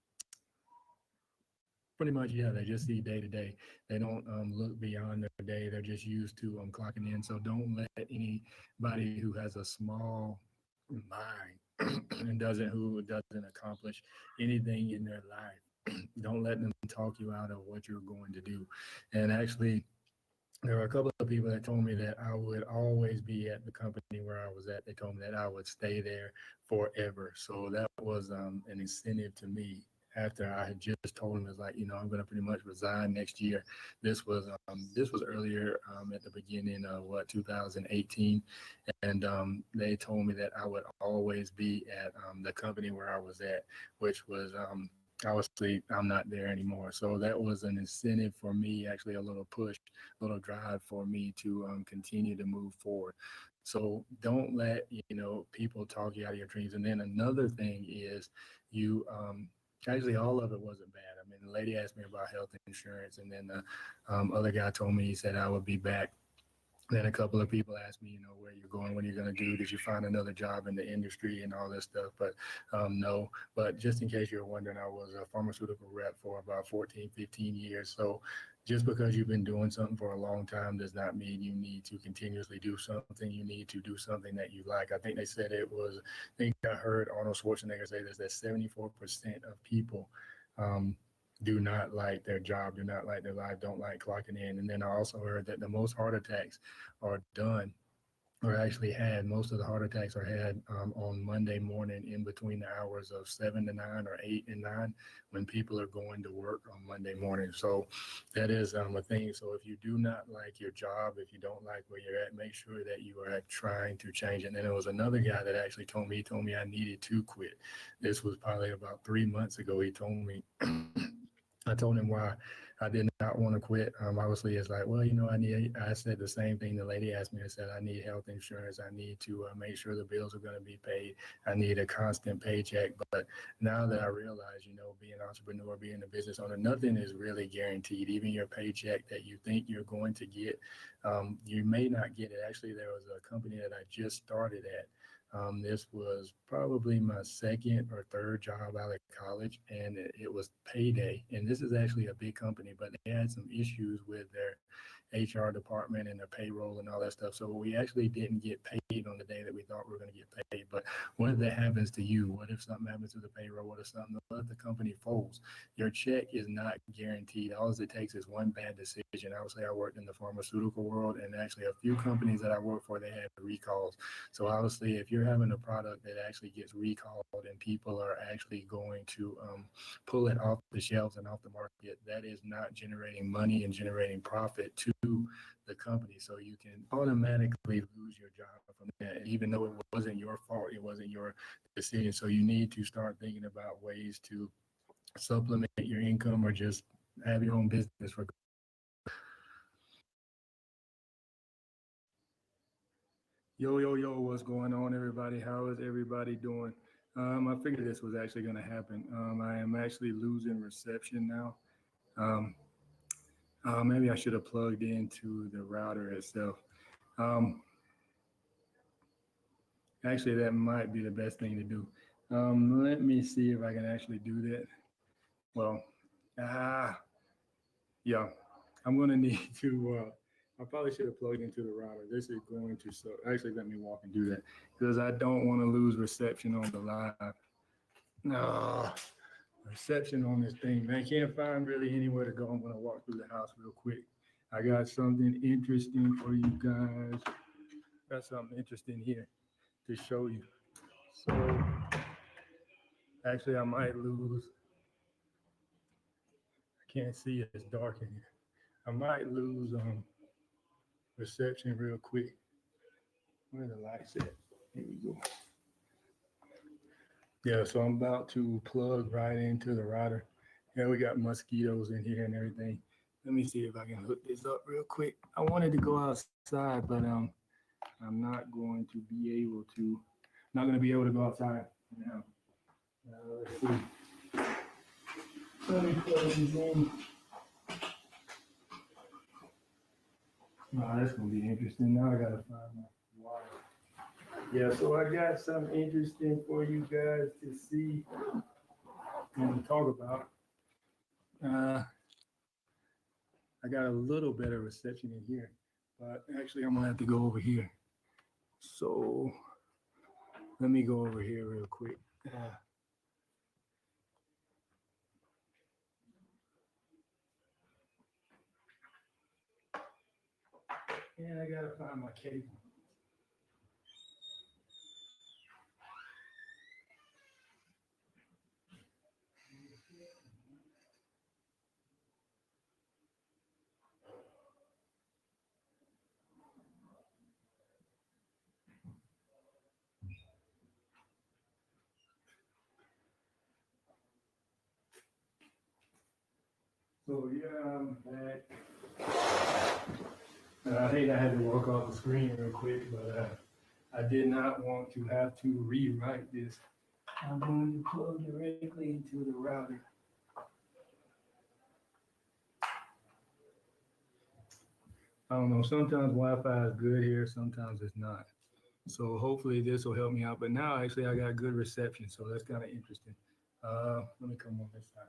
Pretty much, yeah, they just see day to day. They don't look beyond their day. They're just used to clocking in. So don't let anybody who has a small mind and doesn't accomplish anything in their life, don't let them talk you out of what you're going to do. And actually, there were a couple of people that told me that I would always be at the company where I was at. They told me that I would stay there forever. So that was an incentive to me. After I had just told them, it's like, I'm going to pretty much resign next year. This was earlier at the beginning of 2018, and they told me that I would always be at the company where I was at, which was obviously I'm not there anymore. So that was an incentive for me, actually a little push, a little drive for me to continue to move forward. So don't let people talk you out of your dreams. And then another thing is you actually all of it wasn't bad. I mean, the lady asked me about health insurance, and then the other guy told me, he said I would be back Then a couple of people asked me, where you're going, what are you going to do? Did you find another job in the industry and all this stuff? But no, but just in case you're wondering, I was a pharmaceutical rep for about 14, 15 years. So just because you've been doing something for a long time does not mean you need to continuously do something. You need to do something that you like. I think they said I think I heard Arnold Schwarzenegger say this, that 74% of people do not like their job, do not like their life, don't like clocking in. And then I also heard that the most heart attacks are done or actually had, most of the heart attacks are had on Monday morning in between the hours of 7 to 9 or 8 and 9 when people are going to work on Monday morning. So that is a thing. So if you do not like your job, if you don't like where you're at, make sure that you are trying to change it. And then there was another guy that actually told me I needed to quit. This was probably about 3 months ago. He told me, I told him why I did not want to quit. Obviously, it's like, well, I said the same thing the lady asked me. I said, I need health insurance. I need to make sure the bills are going to be paid. I need a constant paycheck. But now that I realize, being an entrepreneur, being a business owner, nothing is really guaranteed. Even your paycheck that you think you're going to get, you may not get it. Actually, there was a company that I just started at. This was probably my second or third job out of college, and it was payday. And this is actually a big company, but they had some issues with their HR department and their payroll and all that stuff. So we actually didn't get paid on the day that we thought we were going to get paid. But what if that happens to you? What if something happens to the payroll? What if the company folds? Your check is not guaranteed. All it takes is one bad decision. Obviously, I worked in the pharmaceutical world, and actually a few companies that I worked for, they had recalls. So obviously, if you're having a product that actually gets recalled and people are actually going to pull it off the shelves and off the market, that is not generating money and generating profit to the company. So you can automatically lose your job from that, even though it wasn't your fault, it wasn't your decision. So you need to start thinking about ways to supplement your income or just have your own business for. Yo, what's going on, everybody? How is everybody doing? I figured this was actually going to happen. I am actually losing reception now. Um, Maybe I should have plugged into the router itself. Um, Actually, that might be the best thing to do. Let me see if I can actually do that. Well, yeah, I'm going to need to. I probably should have plugged into the router. This is going to suck. Actually, let me walk and do that because I don't want to lose reception on the live. No, reception on this thing, man. Can't find really anywhere to go. I'm going to walk through the house real quick. I got something interesting for you guys. Got something interesting here to show you. So, actually, I might lose. I can't see. It's dark in here. I might lose reception real quick. Where the lights at? Here we go. Yeah, so I'm about to plug right into the router. Yeah, we got mosquitoes in here and everything. Let me see if I can hook this up real quick. I wanted to go outside, but I'm not going to be able to. Not going to be able to go outside now. Let's see. Let me plug these in. Oh, that's going to be interesting. Now I got to find my water. Yeah, so I got something interesting for you guys to see and to talk about. I got a little better reception in here, but actually I'm gonna have to go over here. So let me go over here real quick. And I gotta find my cable. So yeah, I'm back. I think I had to walk off the screen real quick, but I did not want to have to rewrite this. I'm going to plug directly into the router. I don't know. Sometimes Wi-Fi is good here, sometimes it's not. So hopefully this will help me out. But now actually I got good reception, so that's kind of interesting. Let me come on this side.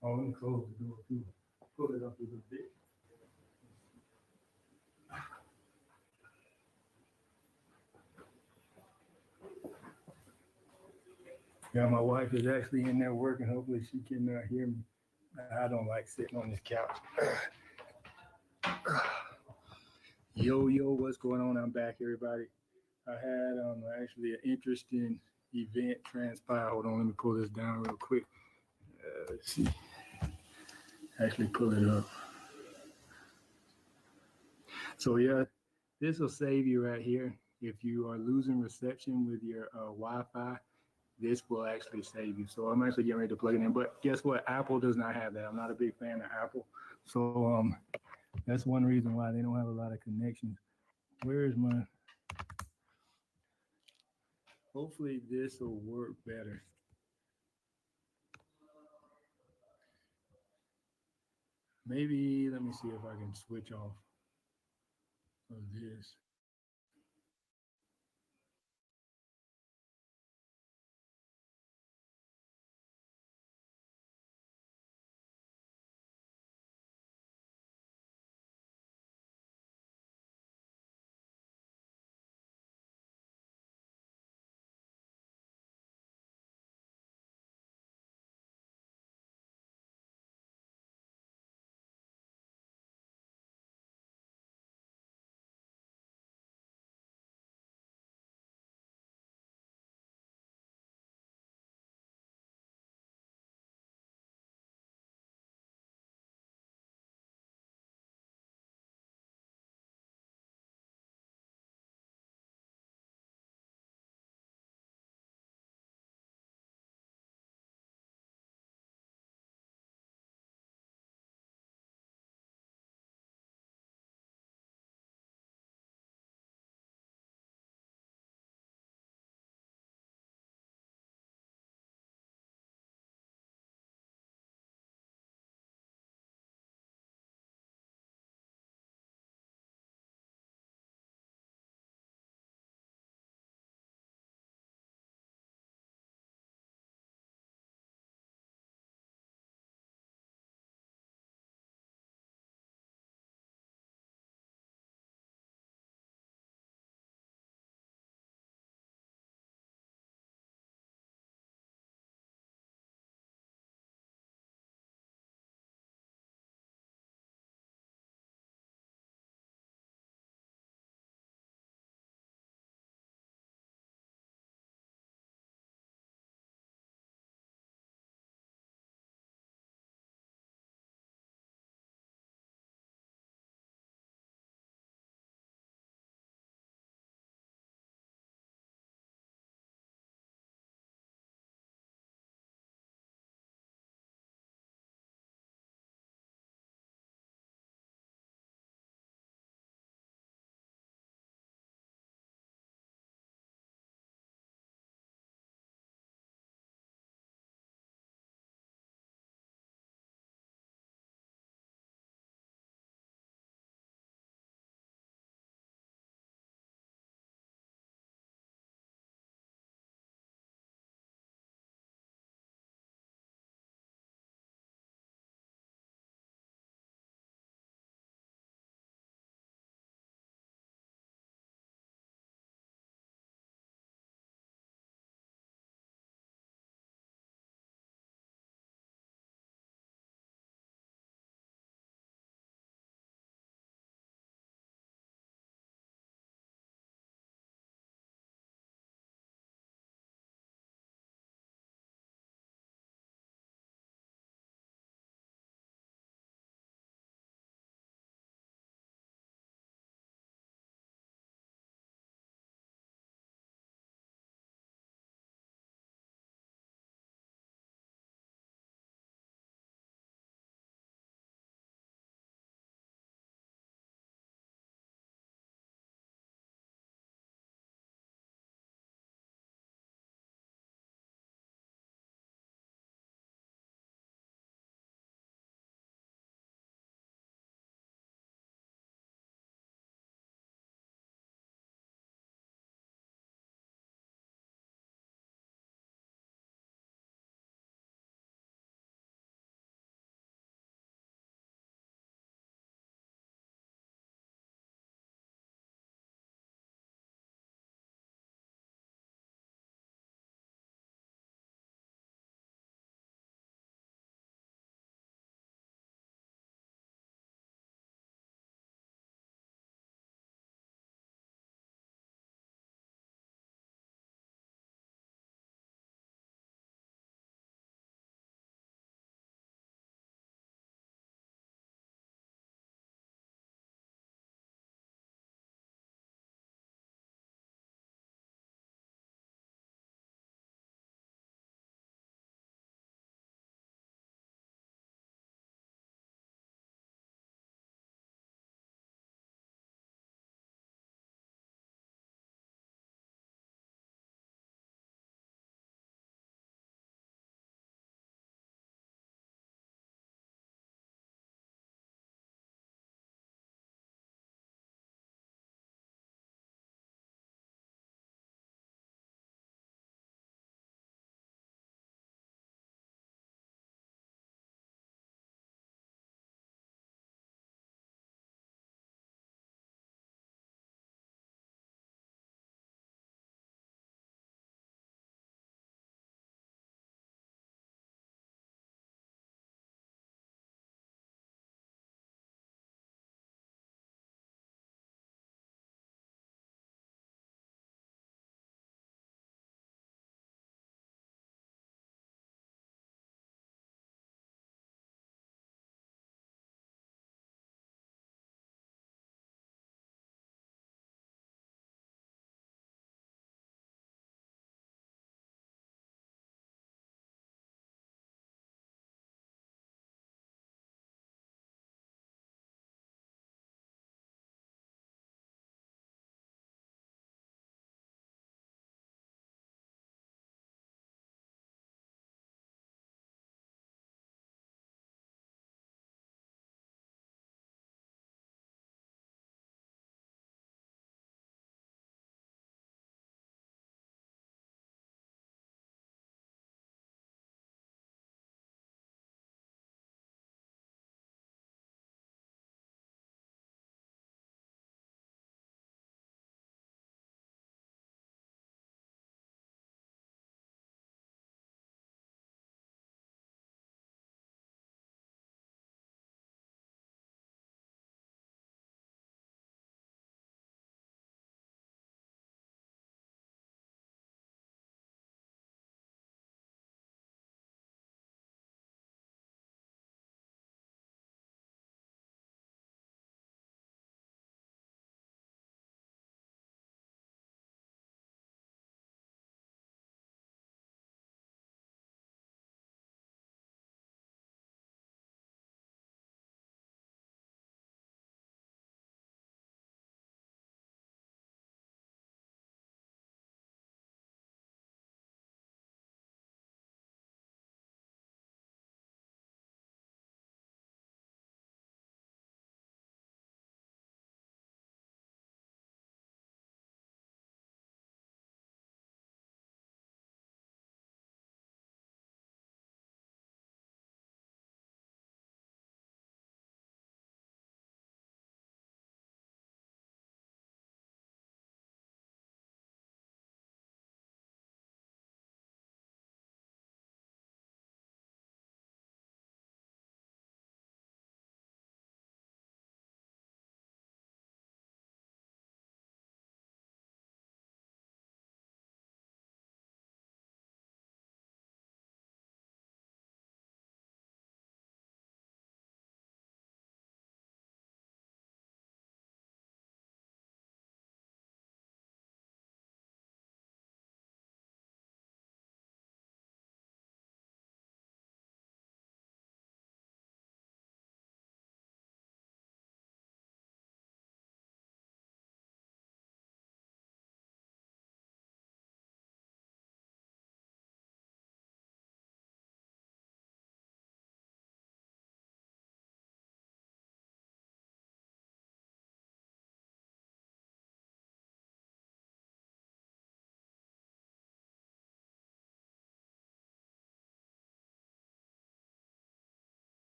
Oh, let me close the door too. Pull it up a little bit. Yeah, my wife is actually in there working. Hopefully she can hear me. I don't like sitting on this couch. Yo, what's going on? I'm back, everybody. I had actually an interesting event transpire. Hold on, let me pull this down real quick. Let's see. Actually pull it up. So yeah, this will save you right here. If you are losing reception with your Wi-Fi, this will actually save you. So I'm actually getting ready to plug it in. But guess what? Apple does not have that. I'm not a big fan of Apple. So that's one reason why they don't have a lot of connections. Where is my? Hopefully this will work better. Maybe let me see if I can switch off of this.